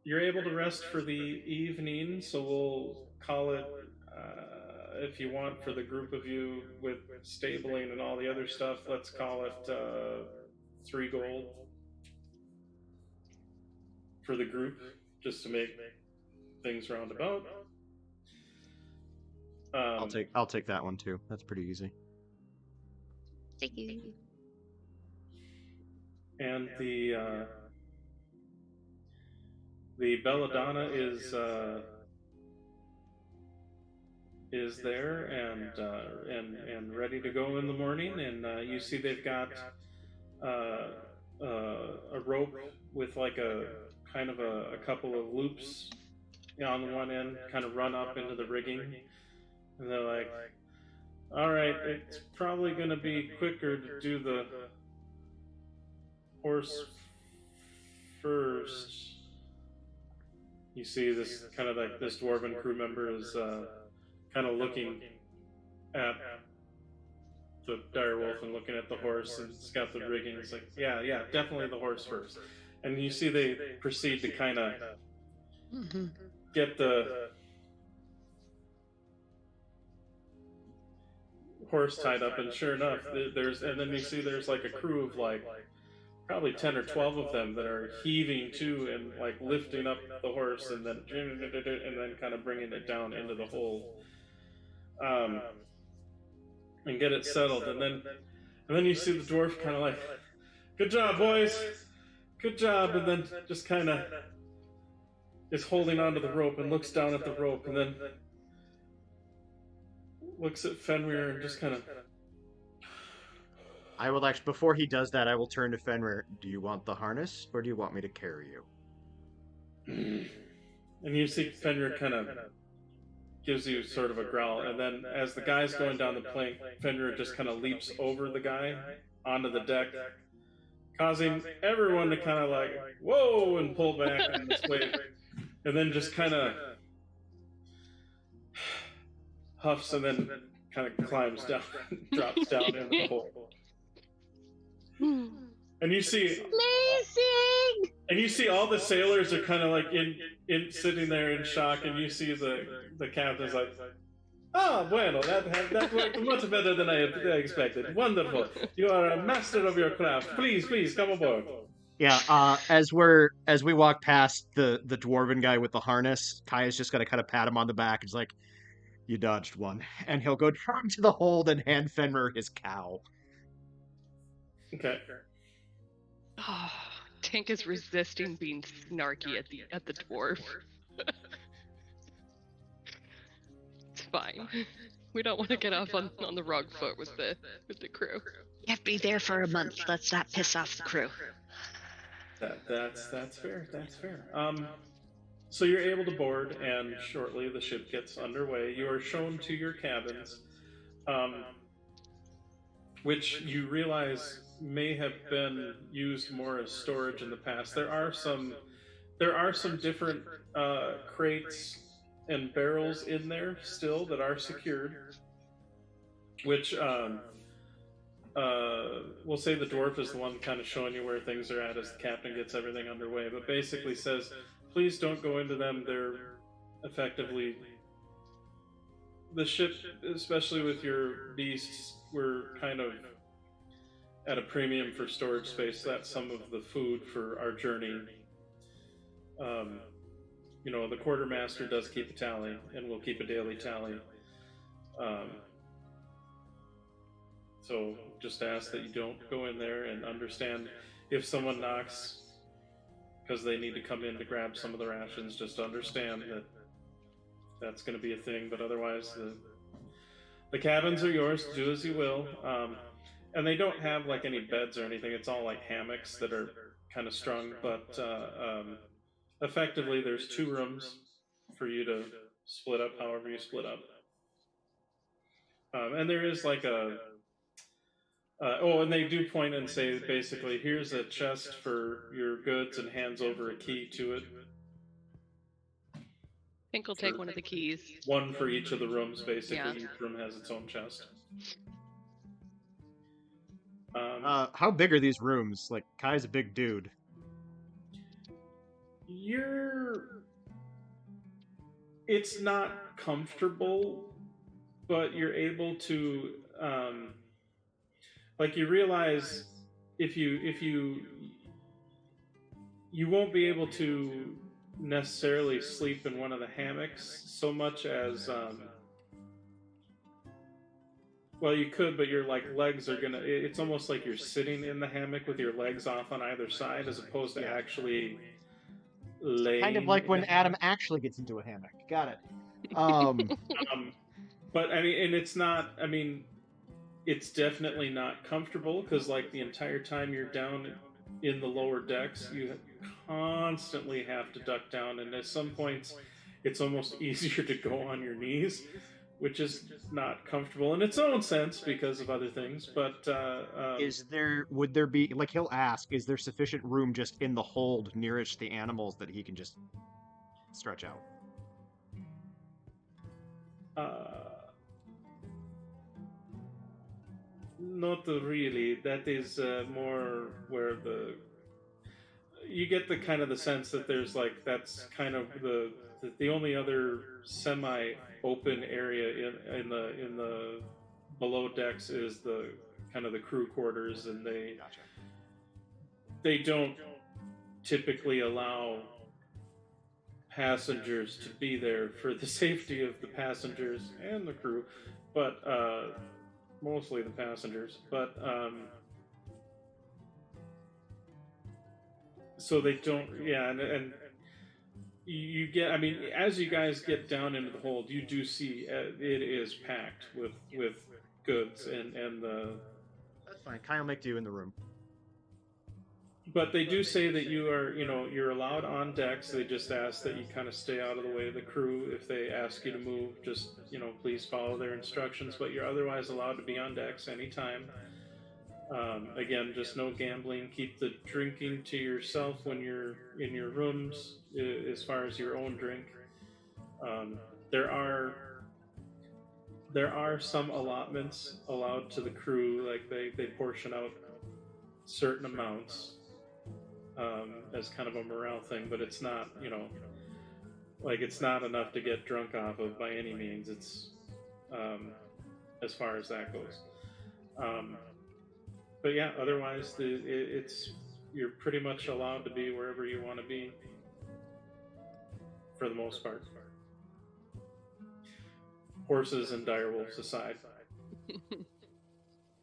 You're able to rest for the evening, so we'll call it, if you want, for the group of you with stabling and all the other stuff, let's call it 3 gold for the group, just to make things roundabout. I'll take that one too. That's pretty easy. Thank you. And the belladonna is is there and ready to go in the morning, and you see they've got a rope with like a kind of a couple of loops on one end, kind of run up into the rigging, and they're like, all right, it's probably going to be quicker to do the horse first. You see this kind of like this dwarven crew member is kind of looking at the direwolf and looking at the horse, and it's got the rigging. It's like, yeah, definitely the horse first. And you see they proceed to kind of get the horse tied up, and sure enough, and then you see there's like a crew of like probably 10 or 12 of them that are heaving to and like lifting up the horse and then kind of bringing it down into the hole, and get it settled. And then you see the dwarf kind of like, good job, boys, good job, and then just kind of is holding onto the rope and looks down at the rope, and then looks at Fenrir and just kind of... I will actually, before he does that, I will turn to Fenrir. Do you want the harness, or do you want me to carry you? And you see Fenrir kind of gives you sort of a growl, and then as the guy's going down the plank, Fenrir just kind of leaps over the guy onto the deck, causing everyone to kind of like, whoa, and pull back on this wave, and then just kind of huffs and then kind of climbs down, drops down into the hole. And you see, Amazing! and you see all the sailors are kind of like in sitting there in shock, and you see the captain's like, ah, bueno, that worked much better than I expected. Wonderful. You are a master of your craft. Please, come aboard. Yeah, as we walk past the dwarven guy with the harness, Kaya's just gonna kind of pat him on the back. It's like, you dodged one, and he'll go down to the hold and hand Fenrir his cow. Okay. Oh, Tank is resisting being snarky at the dwarf. It's fine. We don't want to get off on the wrong foot with the crew. You have to be there for a month. Let's not piss off the crew. That's fair. That's fair. So you're able to board, and shortly the ship gets underway. You are shown to your cabins, which you realize may have been used more as storage in the past. There are some different crates and barrels in there still that are secured, which we'll say the dwarf is the one kind of showing you where things are at as the captain gets everything underway, but basically says, please don't go into them. They're effectively... The ship, especially with your beasts, we're kind of at a premium for storage space. That's some of the food for our journey. The quartermaster does keep a tally, and we'll keep a daily tally. So just ask that you don't go in there, and understand if someone knocks because they need to come in to grab some of the rations, just understand that that's going to be a thing. But otherwise, the cabins are yours. Do as you will. And they don't have like any beds or anything. It's all like hammocks that are kind of strung. But effectively, there's 2 rooms for you to split up however you split up. And there is like and they do point and say, basically, here's a chest for your goods, and hands over a key to it. Tank will take one of the keys. One for each of the rooms, basically. Yeah. Each room has its own chest. How big are these rooms? Like, Kai's a big dude. It's not comfortable, but you're able to, you realize if you won't be able to necessarily sleep in one of the hammocks so much as, well, you could, but your legs are gonna. It's almost like you're sitting in the hammock with your legs off on either side, as opposed to actually laying. Kind of like when Adam actually gets into a hammock. Got it. but I mean, and it's not. I mean, it's definitely not comfortable because, like, the entire time you're down in the lower decks, you constantly have to duck down, and at some points, it's almost easier to go on your knees, which is not comfortable in its own sense because of other things. But would there be, like, he'll ask, is there sufficient room just in the hold nearest the animals that he can just stretch out? Not really. That is more where you get the kind of the sense that there's like that's kind of the only other semi open area in the below decks is the kind of the crew quarters, and they don't typically allow passengers to be there for the safety of the passengers and the crew, but mostly the passengers. But so they don't, yeah, and you get, I mean, as you guys get down into the hold, you do see it is packed with goods and the. That's fine. Kyle, make do in the room. But they do say that you're allowed on decks. They just ask that you kind of stay out of the way of the crew. If they ask you to move, just, please follow their instructions. But you're otherwise allowed to be on decks anytime. Again, just no gambling. Keep the drinking to yourself when you're in your rooms, as far as your own drink. There are some allotments allowed to the crew, like they portion out certain amounts as kind of a morale thing, but it's not, like it's not enough to get drunk off of by any means. It's as far as that goes. But yeah, otherwise you're pretty much allowed to be wherever you want to be for the most part. Horses and direwolves aside.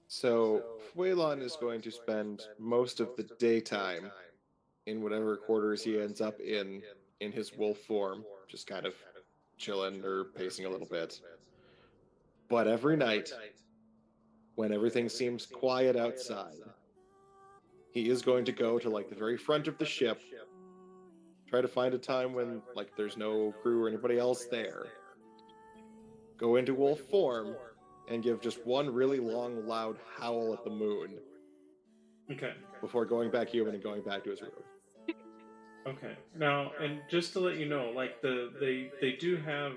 So Fuelon is going to spend most of the daytime in whatever quarters he ends up in his wolf form, just kind of chilling or pacing a little bit. But every night, when everything seems quiet outside, he is going to go to like the very front of the ship, try to find a time when like there's no crew or anybody else there, go into wolf form, and give just one really long, loud howl at the moon. Okay. Before going back human and going back to his room. Okay. Now, and just to let you know, like they do have,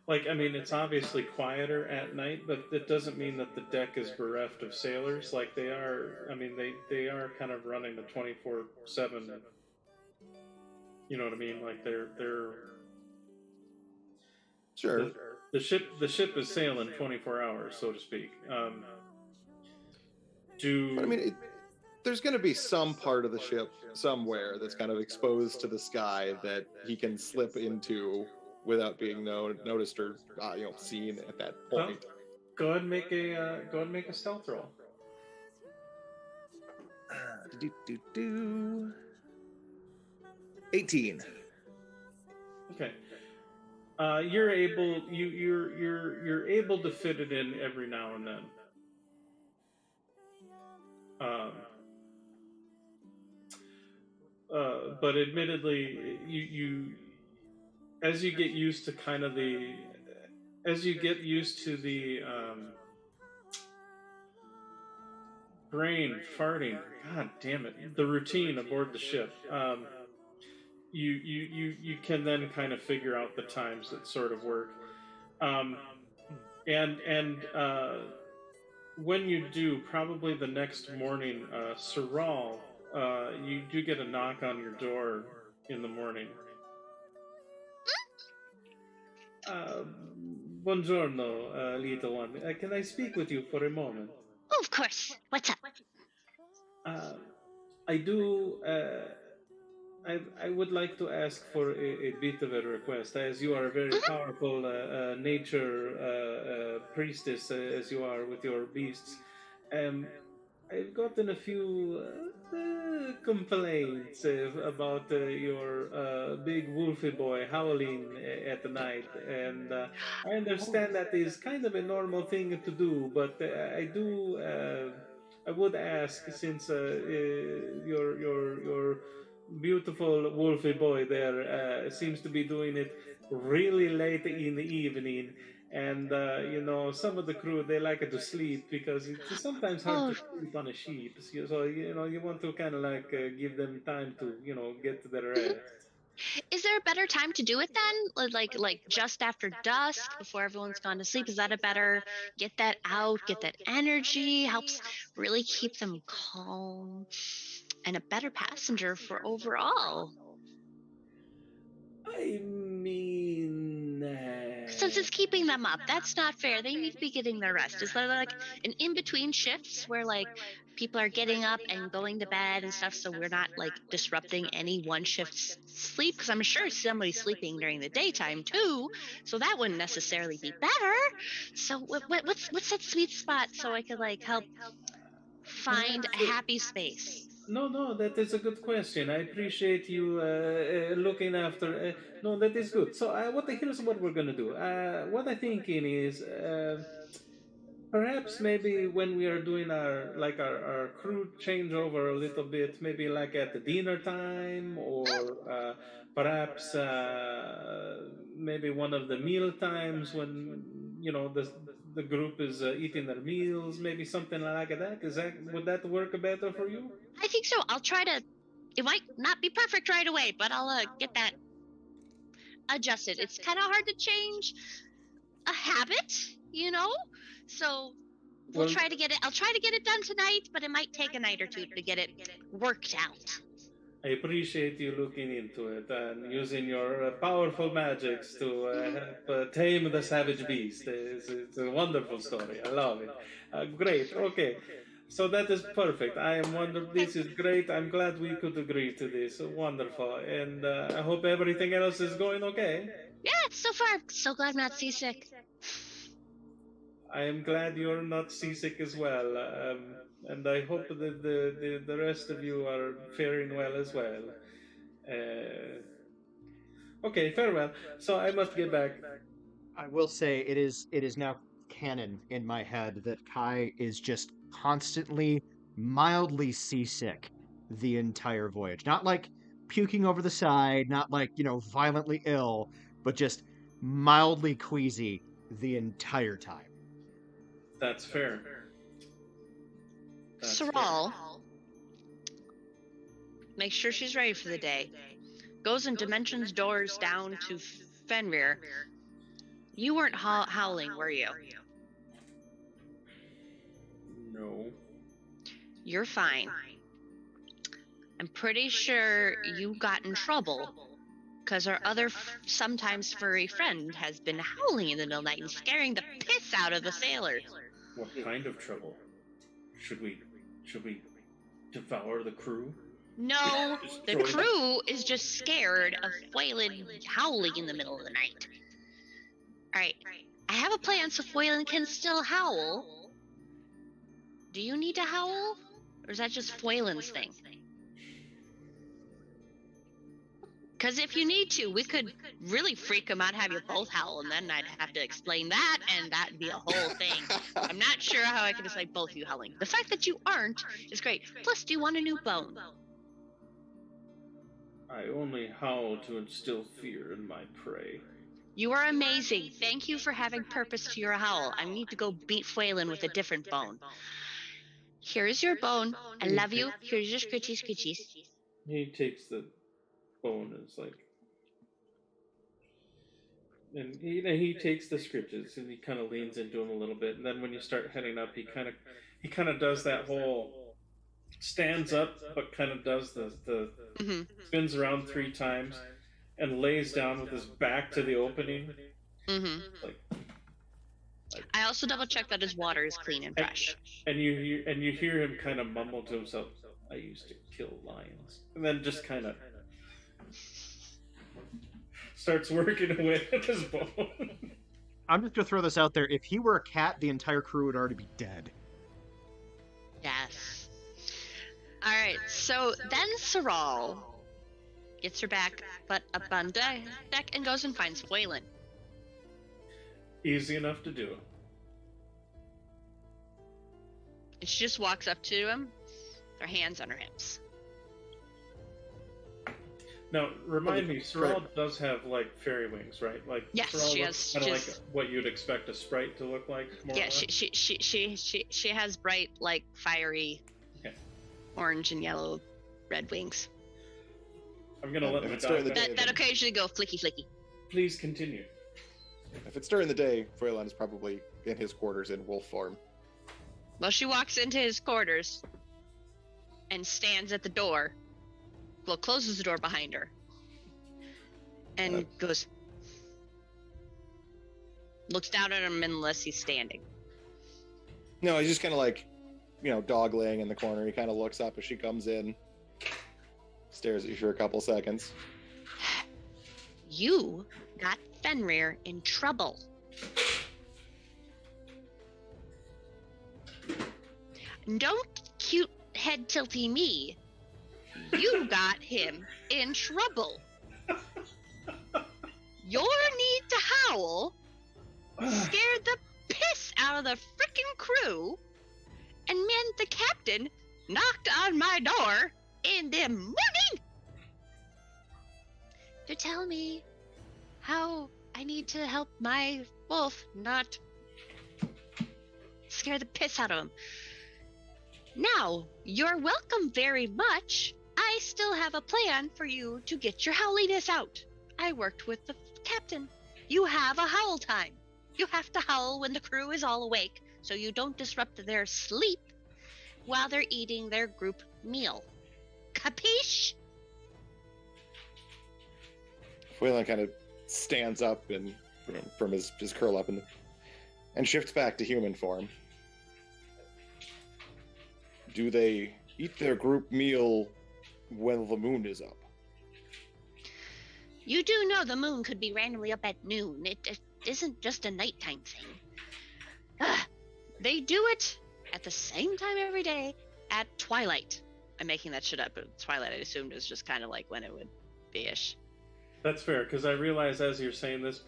like, I mean, it's obviously quieter at night, but it doesn't mean that the deck is bereft of sailors. Like they are, I mean, they are kind of running the 24/7. You know what I mean? Like they're sure. The ship is sailing 24 hours, so to speak. But I mean, there's going to be some part of the ship somewhere that's kind of exposed to the sky that he can slip into without being noticed or seen at that point. Well, go ahead and make a stealth roll. 18. Okay. You're able to fit it in every now and then. But admittedly, you as you get used to kind of the brain farting, god damn it, the routine aboard the ship, you can then kind of figure out the times that sort of work, and when you do, probably the next morning, Saral, you do get a knock on your door in the morning. Buongiorno, little one. Can I speak with you for a moment? Oh, of course. What's up? I do. I would like to ask for a bit of a request, as you are a very powerful nature priestess, as you are with your beasts. I've gotten a few complaints about your big wolfy boy howling at the night, and I understand that is kind of a normal thing to do, but I would ask, since your beautiful wolfy boy there seems to be doing it really late in the evening, and some of the crew, they like to sleep because it's sometimes hard to Oh, sleep on a sheep. So you want to kind of like give them time to get to their mhm. rest. Is there a better time to do it then? Like just after dusk, before everyone's gone to sleep? Is that a better get that out, get that energy, helps really keep them calm and a better passenger for overall? I mean, Since it's keeping them up, that's not fair. They need to be getting their rest. Is there like an in between shifts where like people are getting up and going to bed and stuff, so we're not like disrupting any one shift's sleep? Because I'm sure somebody's sleeping during the daytime too, so that wouldn't necessarily be better. So what's that sweet spot so I could like help find a perhaps. happy space? No, that is a good question. I appreciate you looking after. No, that is good. So, here's what we're gonna do. What I'm thinking is, perhaps maybe when we are doing our crew changeover a little bit, maybe like at the dinner time, or perhaps maybe one of the meal times when the group is eating their meals, maybe something like that. Would that work better for you? I think so. I'll try to. It might not be perfect right away, but I'll get that adjusted. It's kind of hard to change a habit. So we'll Well, try to get it. I'll try to get it done tonight, but it might take a night or two to get it worked out. I appreciate you looking into it and using your powerful magics to help tame the savage beast. It's a wonderful story. I love it. Great. Okay. So that is perfect. I am wonderful. This is great. I'm glad we could agree to this. Wonderful. And I hope everything else is going okay. Yeah, so far, so glad I'm not seasick. I am glad you're not seasick as well. And I hope that the rest of you are faring well as well. Okay, farewell. So I must get back. I will say it is now canon in my head that Kai is just constantly mildly seasick the entire voyage. Not like puking over the side, not like, violently ill, but just mildly queasy the entire time. That's fair. That's fair. Saral, make sure she's ready for the day. Goes and dimensions doors down to Fenrir. You weren't howling, were you? No. You're fine. I'm pretty sure you got in trouble because our other sometimes furry friend has been howling in the middle of the night and scaring the piss out of the sailors. What kind of trouble? Should we devour the crew? No, the crew is just scared of Foylan howling in the middle of the night. Alright, I have a plan so Foylan can still howl. Do you need to howl? Or is that just Foylan's thing? Because if you need to, we could really freak him out, have you both howl, and then I'd have to explain that, and that'd be a whole thing. I'm not sure how I can just like both of you howling. The fact that you aren't is great. Plus, do you want a new bone? I only howl to instill fear in my prey. You are amazing. Thank you for having purpose to your howl. I need to go beat Foylan with a different bone. Here is your bone. I love you. Here's your scritchies. He takes the bone and is like, and he takes the scriptures and he kind of leans into him a little bit, and then when you start heading up, he kind of does that whole stands up, but kind of does the spins around 3 times and lays down with his back to the opening. Like, I also double check that his water is clean and fresh. And you hear him kind of mumble to himself, "I used to kill lions," and then just kind of starts working away at his bone. I'm just gonna throw this out there. If he were a cat, the entire crew would already be dead. Yes. All right. So then Saral gets her back, but up on deck and goes and finds Waylon. Easy enough to do. And she just walks up to him, her hands on her hips. Now, remind me, Saral does have, like, fairy wings, right? Like, yes, Saral she looks has. kind of like what you'd expect a sprite to look like. More Yeah, or less. she has bright, like, fiery, orange and yellow, red wings. I'm gonna let if my it's during dog the know. day, That occasionally go flicky flicky. Please continue. If it's during the day, Phelan is probably in his quarters in wolf form. Well, she walks into his quarters and stands at the door. Well, closes the door behind her. And goes... Looks down at him unless he's standing. No, he's just kind of like, dog laying in the corner. He kind of looks up as she comes in, stares at you for a couple seconds. You got Fenrir in trouble. Don't cute head tilty me. You got him in trouble. Your need to howl scared the piss out of the frickin' crew and meant the captain knocked on my door in the morning to tell me how I need to help my wolf not scare the piss out of him. Now, you're welcome very much. I still have a plan for you to get your howliness out. I worked with the captain. You have a howl time. You have to howl when the crew is all awake so you don't disrupt their sleep while they're eating their group meal. Capiche? Phelan kind of stands up and from his curl up and shifts back to human form. Do they eat their group meal when the moon is up? You do know the moon could be randomly up at noon. It isn't just a nighttime thing. They do it at the same time every day at twilight. I'm making that shit up, but twilight I assumed was just kind of like when it would be-ish. That's fair, because I realize as you're saying this,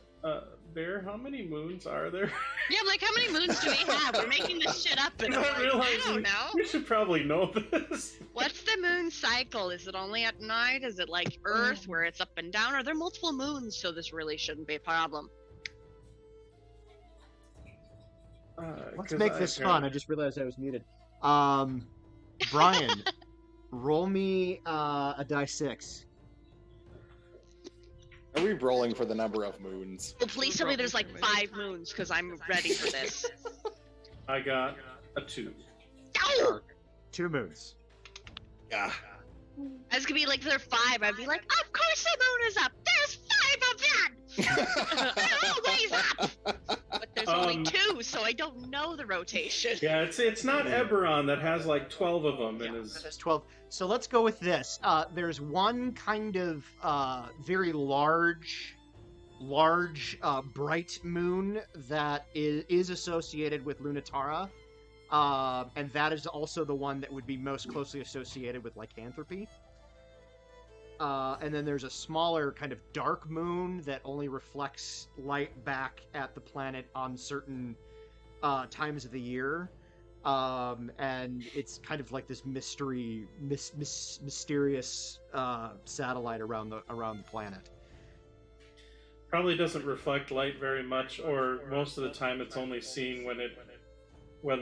Bear, how many moons are there? Yeah, I'm like, how many moons do we have? We're making this shit up, and I don't know. You should probably know this. What's the moon cycle? Is it only at night? Is it like Earth, where it's up and down? Are there multiple moons, so this really shouldn't be a problem? Let's make this fun. I just realized I was muted. Bryan, roll me a die 6. Are we rolling for the number of moons? Well, please tell me there's like 5 moons, because I'm ready for this. I got a 2. No! 2 moons. Yeah. I was gonna be like, if there are 5, I'd be like, of course the moon is up! There's 5 of them! They're always up! But there's only 2, so I don't know the rotation. Yeah, it's not Eberron that has like 12 of them in his... There's 12. So let's go with this. There's one kind of very large, bright moon that is associated with Lunatara. And that is also the one that would be most closely associated with lycanthropy. And then there's a smaller kind of dark moon that only reflects light back at the planet on certain times of the year. And it's kind of like this mysterious satellite around the planet. Probably doesn't reflect light very much, or most of the time it's only seen when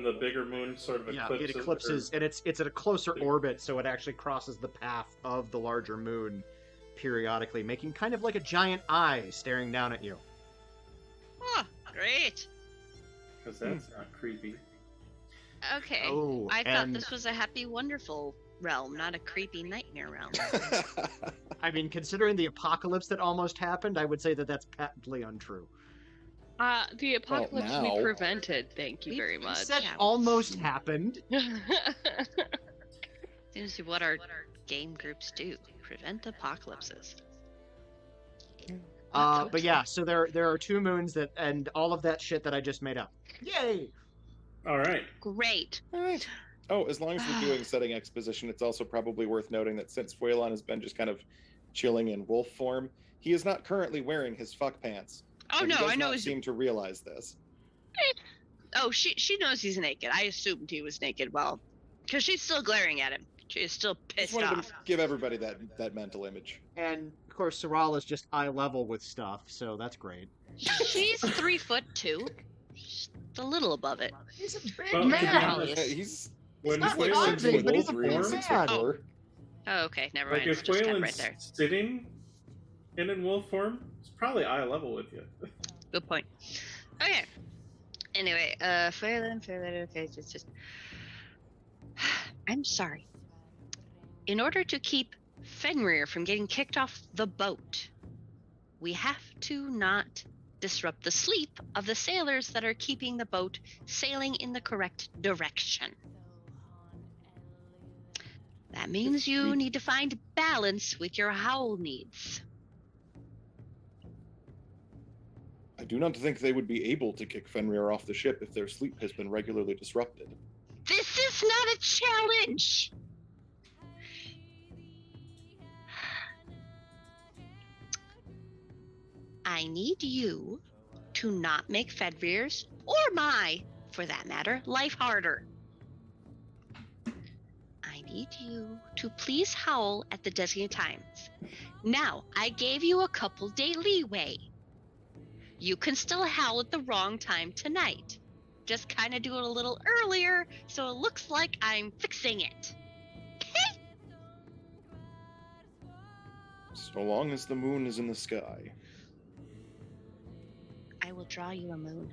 the bigger moon sort of eclipses. Yeah, it eclipses, and it's at a closer orbit, so it actually crosses the path of the larger moon periodically, making kind of like a giant eye staring down at you. Oh, great. Because that's not creepy. Okay. Oh, I thought and- this was a happy, wonderful realm, not a creepy nightmare realm. I mean, considering the apocalypse that almost happened, I would say that that's patently untrue. The apocalypse now. we prevented, thank you very We much. said Yeah. almost happened. Seems to be what our game groups do. Prevent apocalypses. But yeah, so there are 2 moons that, and all of that shit that I just made up. Yay! All right. Great. All right. Oh, as long as we're doing setting exposition, it's also probably worth noting that since Fuelon has been just kind of chilling in wolf form, he is not currently wearing his fuck pants. Oh and no, he does I know not seem to realize this. Oh, she knows he's naked. I assumed he was naked. Well, because she's still glaring at him. She is still Just pissed wanted off. to give everybody that mental image. And of course, Sorala is just eye level with stuff, so that's great. She's 3'2". Just a little above it. He's a big Well, to be man. honest, He's when not like like Quaylen's 6 big, foot but he's a 3 big and 6 man. foot 4. Oh, okay, never mind. like if It's just kind of Quaylen's right there. sitting in wolf form, it's probably eye level with you. Good point. Okay. Anyway, Phelan, okay, it's just... I'm sorry. In order to keep Fenrir from getting kicked off the boat, we have to not disrupt the sleep of the sailors that are keeping the boat sailing in the correct direction. That means you need to find balance with your howl needs. I do not think they would be able to kick Fenrir off the ship if their sleep has been regularly disrupted. This is not a challenge! I need you to not make Fenrir's, or my, for that matter, life harder. I need you to please howl at the designated times. Now, I gave you a couple day leeway. You can still howl at the wrong time tonight. Just kind of do it a little earlier so it looks like I'm fixing it. So long as the moon is in the sky. I will draw you a moon.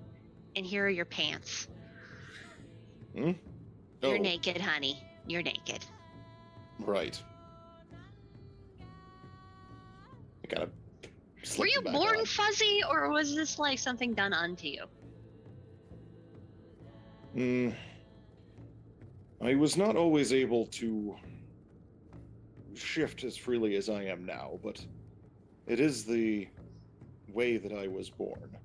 And here are your pants. Hmm? You're naked, honey. You're naked. Right. I gotta. Were you born on. fuzzy, or was this like something done unto you? I was not always able to shift as freely as I am now, but it is the way that I was born.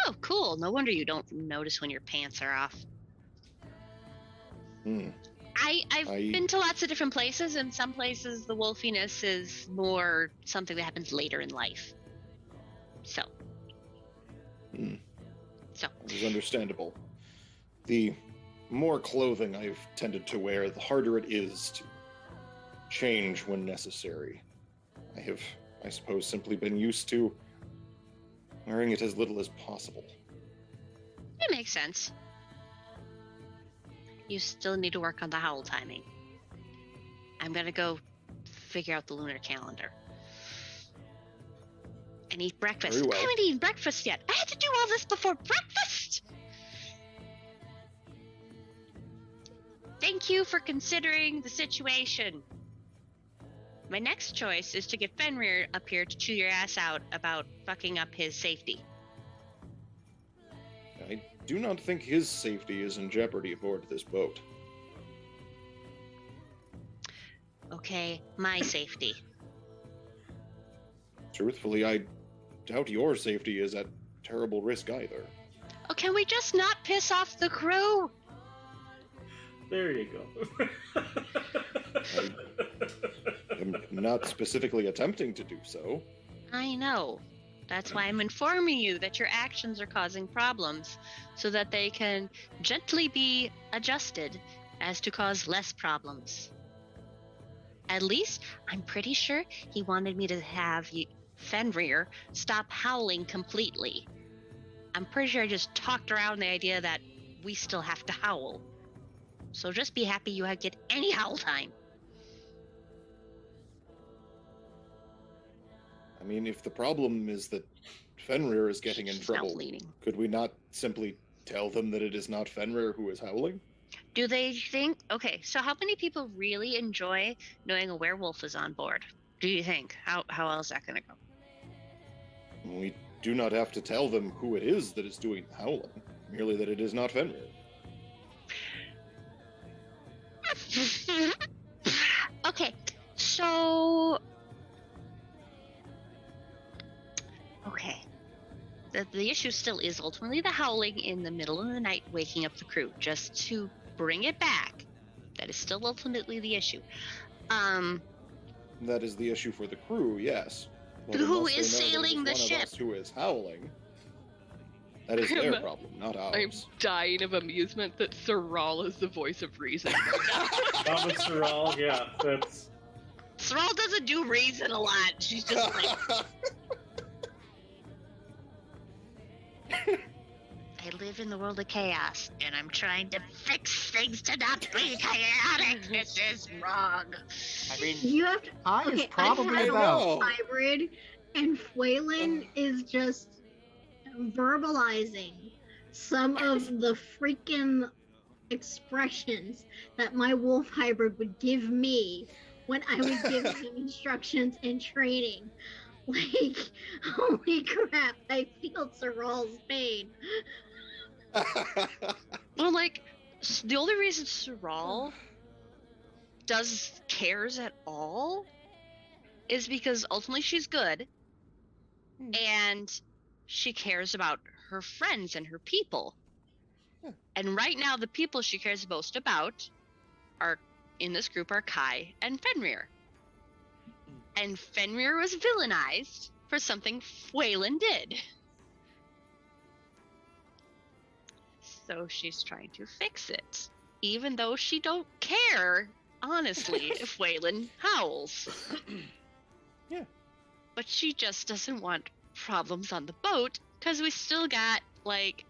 Oh, cool. No wonder you don't notice when your pants are off. I've been to lots of different places, and some places the wolfiness is more something that happens later in life. So. It was understandable. The more clothing I've tended to wear, the harder it is to change when necessary. I have, I suppose, simply been used to wearing it as little as possible. It makes sense. You still need to work on the howl timing. I'm gonna go figure out the lunar calendar. And eat breakfast. Very well. I haven't eaten breakfast yet. I had to do all this before breakfast! Thank you for considering the situation. My next choice is to get Fenrir up here to chew your ass out about fucking up his safety. I do not think his safety is in jeopardy aboard this boat. Okay, my safety. Truthfully, I doubt your safety is at terrible risk either. Oh, can we just not piss off the crew? There you go. I'm not specifically attempting to do so. I know. That's why I'm informing you that your actions are causing problems, so that they can gently be adjusted as to cause less problems. At least, I'm pretty sure he wanted me to have Fenrir stop howling completely. I'm pretty sure I just talked around the idea that we still have to howl. So just be happy you get any howl time. I mean, if the problem is that Fenrir is getting in She's now trouble, bleeding. could we not simply tell them that it is not Fenrir who is howling? Do they think... Okay, so how many people really enjoy knowing a werewolf is on board? Do you think? How else is that going to go? We do not have to tell them who it is that is doing the howling, merely that it is not Fenrir. Okay, so... Okay. The issue still is ultimately the howling in the middle of the night, waking up the crew. Just to bring it back, That is still ultimately the issue. That is the issue for the crew, yes. But Who unless is they know sailing the that it is one ship? of us who is howling, that is their problem, not I'm ours. dying of amusement that Saral is the voice of reason. Mama Saral, yeah, that's. Thrall doesn't do reason a lot. She's just like, I live in the world of chaos, and I'm trying to fix things to not be chaotic. This is wrong. I mean, You have to. Kai is Okay, probably I have about. a hybrid, and Phelan is just verbalizing some of the freaking expressions that my wolf hybrid would give me when I would give him instructions and training. Like, holy crap, I feel Saral's pain. Well, like, the only reason Saral cares at all is because ultimately she's good, and she cares about her friends and her people. And right now, the people she cares most about in this group are Kai and Fenrir. And Fenrir was villainized for something Phelan did. So she's trying to fix it, even though she don't care, honestly, if Phelan howls. Yeah. But she just doesn't want problems on the boat, because we still got, like,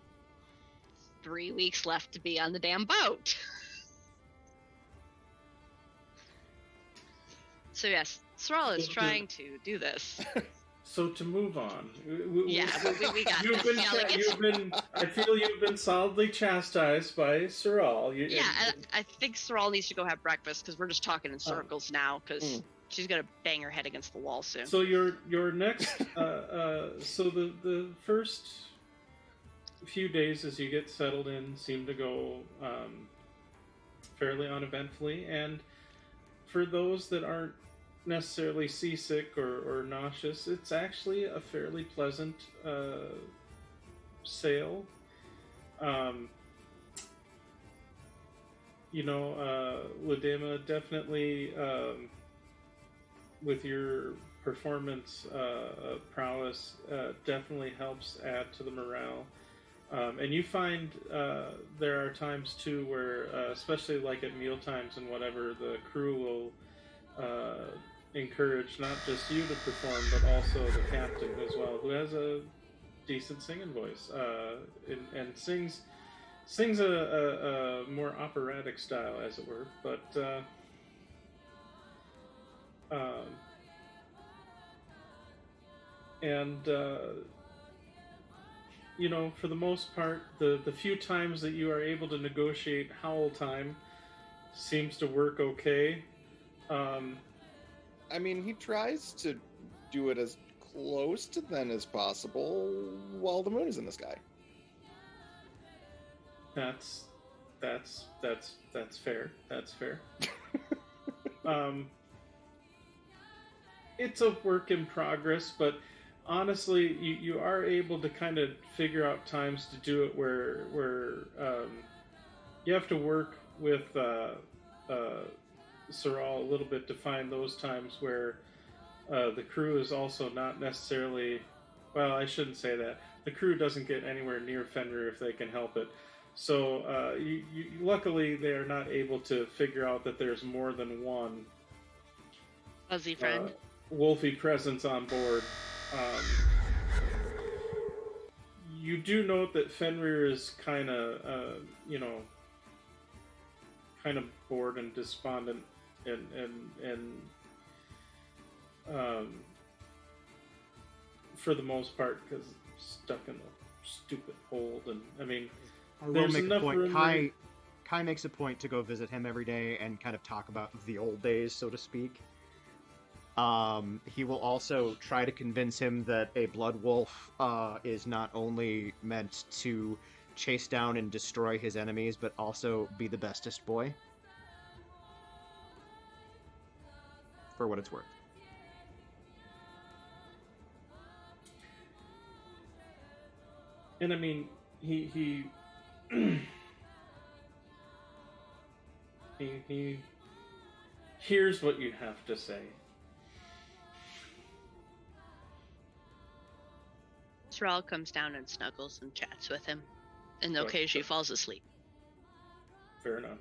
3 weeks left to be on the damn boat. So yes, Saral is trying to do this. So to move on, We got this. I feel you've been solidly chastised by Saral. I think Saral needs to go have breakfast, because we're just talking in circles now, because she's gonna bang her head against the wall soon. So your next, so the first few days as you get settled in seem to go fairly uneventfully, and for those that aren't necessarily seasick or nauseous, it's actually a fairly pleasant sail. Ladema, definitely with your performance prowess definitely helps add to the morale. And you find there are times too where, especially like at meal times and whatever, the crew will encourage not just you to perform, but also the captain as well, who has a decent singing voice and sings a more operatic style, as it were. But for the most part, the few times that you are able to negotiate howl time seems to work okay. I mean, he tries to do it as close to then as possible while the moon is in the sky. That's fair. That's fair. It's a work in progress, but honestly, you are able to kind of figure out times to do it where you have to work with Saral a little bit to find those times where the crew is also not necessarily. Well, I shouldn't say that. The crew doesn't get anywhere near Fenrir if they can help it. So luckily, they are not able to figure out that there's more than one fuzzy friend, wolfy presence on board. You do note that Fenrir is kind of, kind of bored and despondent, and for the most part, because stuck in a stupid hold. And I mean, I will make a point. Kai makes a point to go visit him every day and kind of talk about the old days, so to speak. He will also try to convince him that a blood wolf is not only meant to chase down and destroy his enemies, but also be the bestest boy. For what it's worth. And I mean, he He hears what you have to say. Thrall comes down and snuggles and chats with him, and Sure. occasionally falls asleep. Fair enough.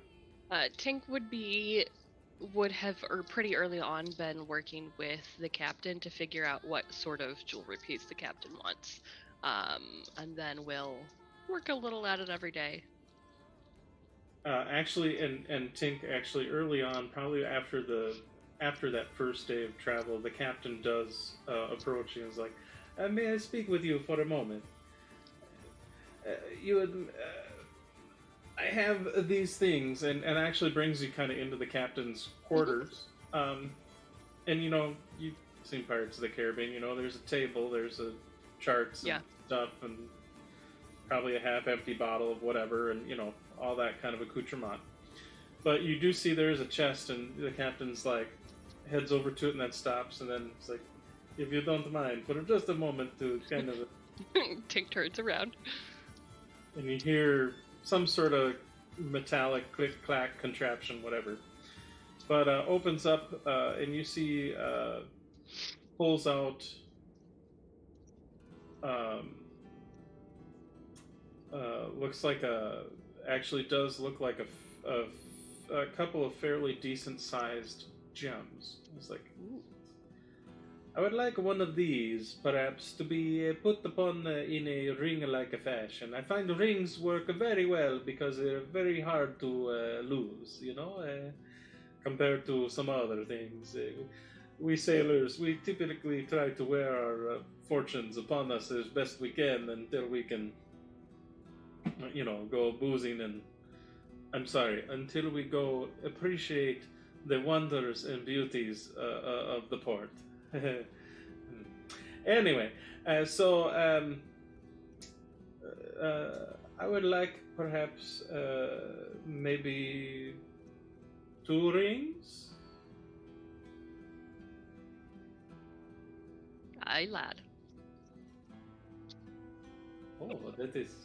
Tink would have, or pretty early on, been working with the captain to figure out what sort of jewelry piece the captain wants, and then we'll work a little at it every day. Actually, and Tink, actually, early on, probably after that first day of travel, the captain does approach you and is like, "May I speak with you for a moment? I have these things," and actually brings you kind of into the captain's quarters. And you've seen Pirates of the Caribbean. There's a table, there's a charts and stuff, and probably a half-empty bottle of whatever, and all that kind of accoutrement. But you do see there's a chest, and the captain's like heads over to it and then stops, and then it's like, "If you don't mind, for just a moment to kind of..." Tink turns around. And you hear some sort of metallic click-clack contraption, whatever. But opens up, and you see pulls out looks like actually does look like a couple of fairly decent-sized gems. It's like, "Ooh. I would like one of these, perhaps, to be put upon in a ring-like fashion. I find rings work very well because they're very hard to lose, compared to some other things. We sailors, we typically try to wear our fortunes upon us as best we can until we can, go boozing and... I'm sorry, until we go appreciate the wonders and beauties of the port." Anyway, so I would like perhaps maybe 2 rings? Aye, lad. Oh, that is...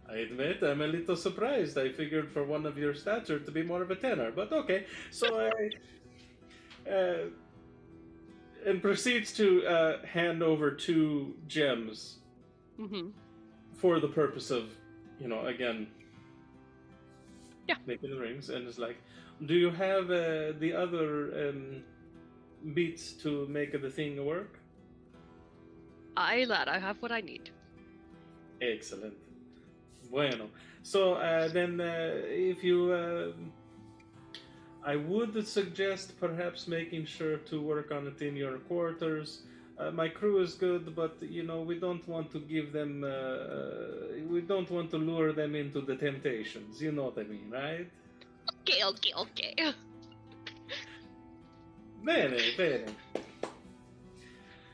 I admit, I'm a little surprised. I figured for one of your stature to be more of a tenor, but okay. So and proceeds to hand over 2 gems for the purpose of, again, making the rings. And is like, "Do you have the other beats to make the thing work?" Aye, lad, I have what I need. Excellent. Bueno. So then if you... I would suggest perhaps making sure to work on it in your quarters. My crew is good, but, we don't want to give them... we don't want to lure them into the temptations. You know what I mean, right? Okay. Bene.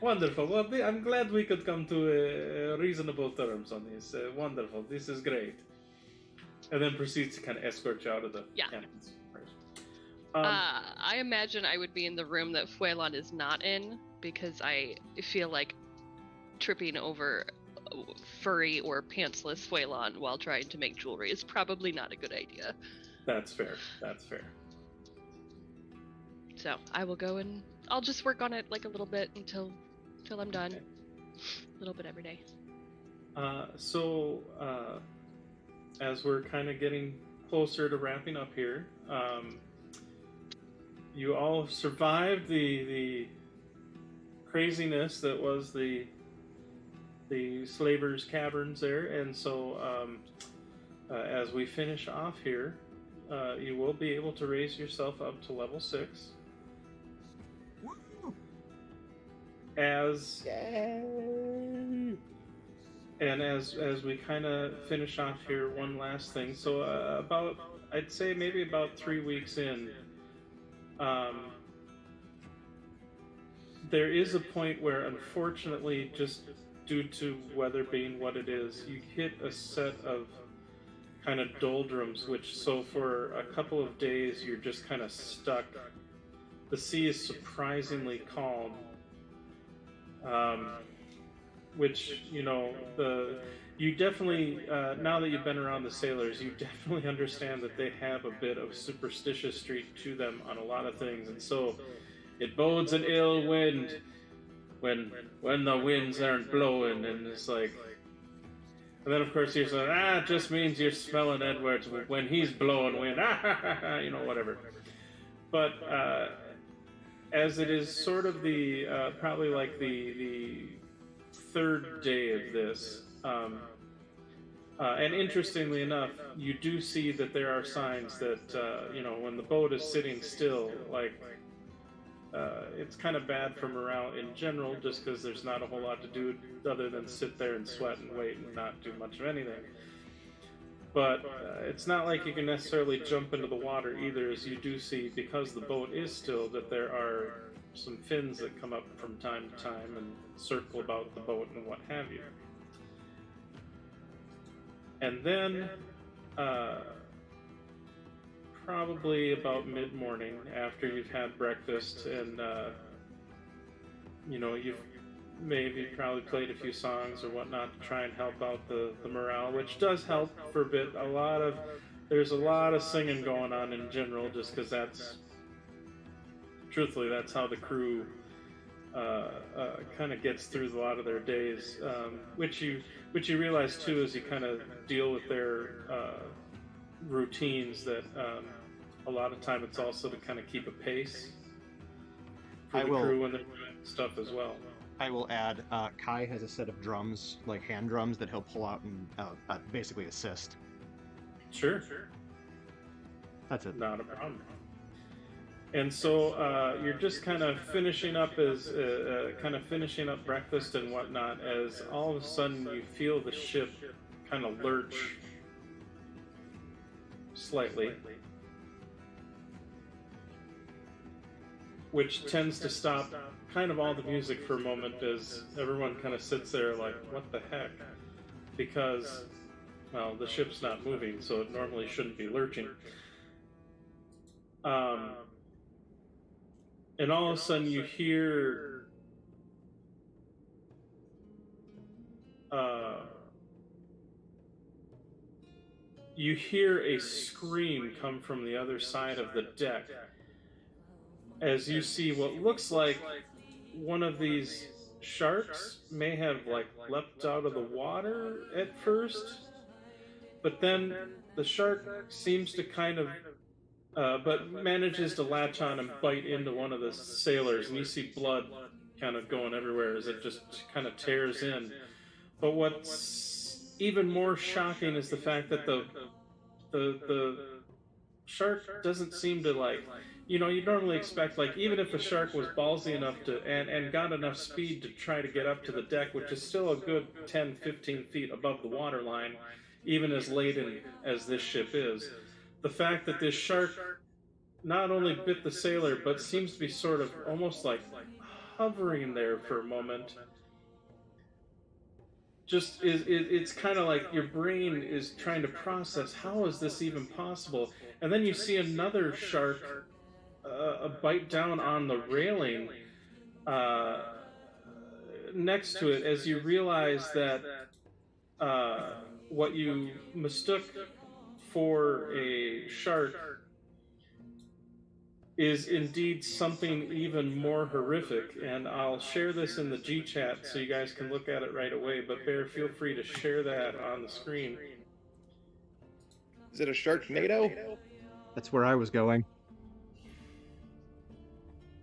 Wonderful. Well, I'm glad we could come to reasonable terms on this. Wonderful. This is great. And then proceeds to kind of escort you out of the captain's place. I imagine I would be in the room that Fuelon is not in, because I feel like tripping over furry or pantsless Fuelon while trying to make jewelry is probably not a good idea. That's fair. So I will go and I'll just work on it like a little bit until I'm done. Okay. A little bit every day. So as we're kind of getting closer to wrapping up here, you all survived the craziness that was the Slavers' Caverns there, and so as we finish off here, you will be able to raise yourself up to level 6. As we kind of finish off here, one last thing. So I'd say maybe about 3 weeks in, there is a point where, unfortunately, just due to weather being what it is, you hit a set of kind of doldrums, so for a couple of days you're just kind of stuck. The sea is surprisingly calm, which, you definitely, now that you've been around the sailors, you definitely understand that they have a bit of superstitious streak to them on a lot of things, and so it bodes an ill wind when the winds aren't blowing, and it's like, and then of course you're saying, it just means you're smelling Edwards when he's blowing wind, whatever. But as it is sort of the probably like the third day of this, and interestingly enough, you do see that there are signs that when the boat is sitting still, like it's kind of bad for morale in general, just because there's not a whole lot to do other than sit there and sweat and wait and not do much of anything. But it's not like you can necessarily jump into the water either, as you do see, because the boat is still, that there are some fins that come up from time to time and circle about the boat and what have you. And then, probably about mid-morning, after you've had breakfast and, you've maybe probably played a few songs or whatnot to try and help out the morale, which does help for a bit. There's a lot of singing going on in general, just because truthfully, that's how the crew kind of gets through a lot of their days, which you realize too as you kind of deal with their routines, that a lot of time it's also to kind of keep a pace for the crew when they're doing stuff as well. I will add, Kai has a set of drums, like hand drums, that he'll pull out and basically assist. Sure. That's it. Not a problem. And so you're just kind of finishing up breakfast and whatnot, as all of a sudden you feel the ship kind of lurch slightly, which tends to stop kind of all the music for a moment, as everyone kind of sits there like, what the heck? Because, well, the ship's not moving, so it normally shouldn't be lurching. And all of a sudden you hear a scream come from the other side of the deck, as you see what looks like one of these sharks may have leapt out of the water at first, but then the shark seems to kind of but manages to latch on and bite into one of the sailors, and you see blood kind of going everywhere as it just kind of tears in. But what's even more shocking is the fact that the shark doesn't seem to you normally expect, even if a shark was ballsy enough to and got enough speed to try to get up to the deck, which is still a good 10-15 feet above the water line, even as laden as this ship is, the fact that this shark not only bit the sailor, but seems to be sort of almost like hovering there for a moment, it's kind of like your brain is trying to process, how is this even possible? And then you see another shark bite down on the railing next to it, as you realize that what you mistook for a shark is indeed something even more horrific. And I'll share this in the G chat so you guys can look at it right away, but Bear, feel free to share that on the screen. Is it a Sharknado? That's where I was going.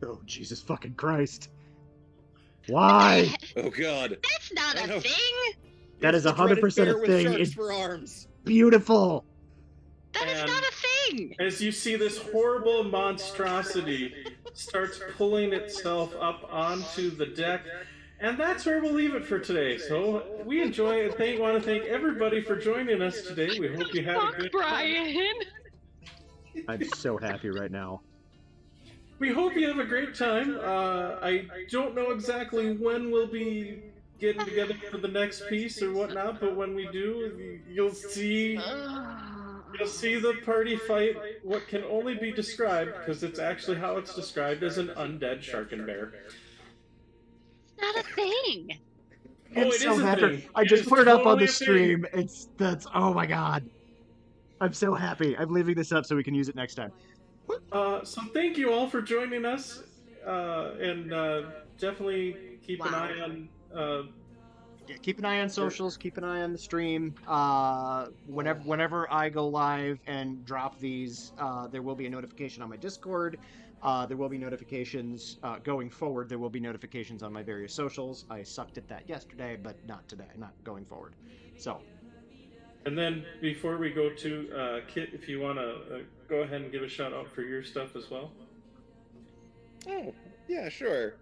Oh, Jesus fucking Christ. Why? Oh, God. That's not a thing! That is 100% a thing. It's for arms. Beautiful! That is not a thing! As you see this horrible monstrosity starts pulling itself up onto the deck, and that's where we'll leave it for today. So we enjoy and want to thank everybody for joining us today. We hope you had a good Bryan! I'm so happy right now. We hope you have a great time. I don't know exactly when we'll be getting together for the next piece or whatnot, but when we do, you'll see the party fight what can only be described, because it's actually how it's described, as an undead shark and bear. It's not a thing! Oh, It's it is a better. thing. I It just is put it up on totally the a thing. stream. That's oh my god. I'm so happy. I'm leaving this up so we can use it next time. So thank you all for joining us, and definitely keep an Wow. eye on. Yeah, keep an eye on socials. Keep an eye on the stream. Whenever I go live and drop these, there will be a notification on my Discord. There will be notifications going forward. There will be notifications on my various socials. I sucked at that yesterday, but not today. Not going forward. So. And then before we go to Kit, if you want to go ahead and give a shout out for your stuff as well. Oh, yeah, sure.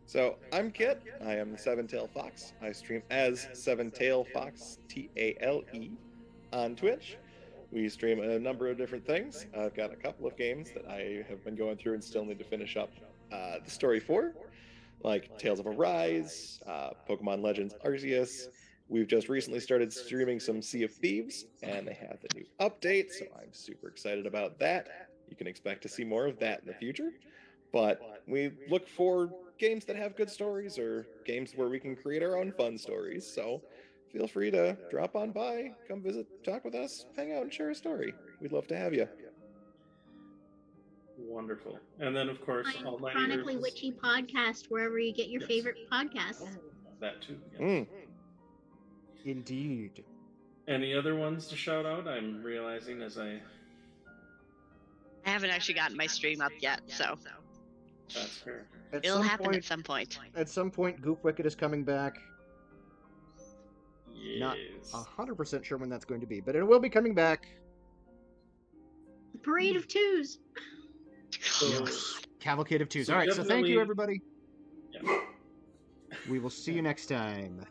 So I'm Kit. I am the Seven Tail Fox. I stream as Seven Tail Fox Tale on Twitch. We stream a number of different things. I've got a couple of games that I have been going through and still need to finish up the story for, like Tales of Arise, Pokemon Legends Arceus. We've just recently started streaming some Sea of Thieves, and they have the new update, so I'm super excited about that. You can expect to see more of that in the future. But we look for games that have good stories or games where we can create our own fun stories. So feel free to drop on by, come visit, talk with us, hang out, and share a story. We'd love to have you. Wonderful. And then, of course, Find all my Chronically Witchy podcast wherever you get your favorite podcasts. That too. Yes. Indeed. Any other ones to shout out? I'm realizing as I haven't actually gotten my stream up yet, so that's fair. It'll happen at some point. At some point, Goop Wicked is coming back. Yes. Not 100% sure when that's going to be, but it will be coming back. The Parade of Twos. Yes. Cavalcade of Twos. So All right, so thank you, definitely- everybody. Yeah. We will see you next time.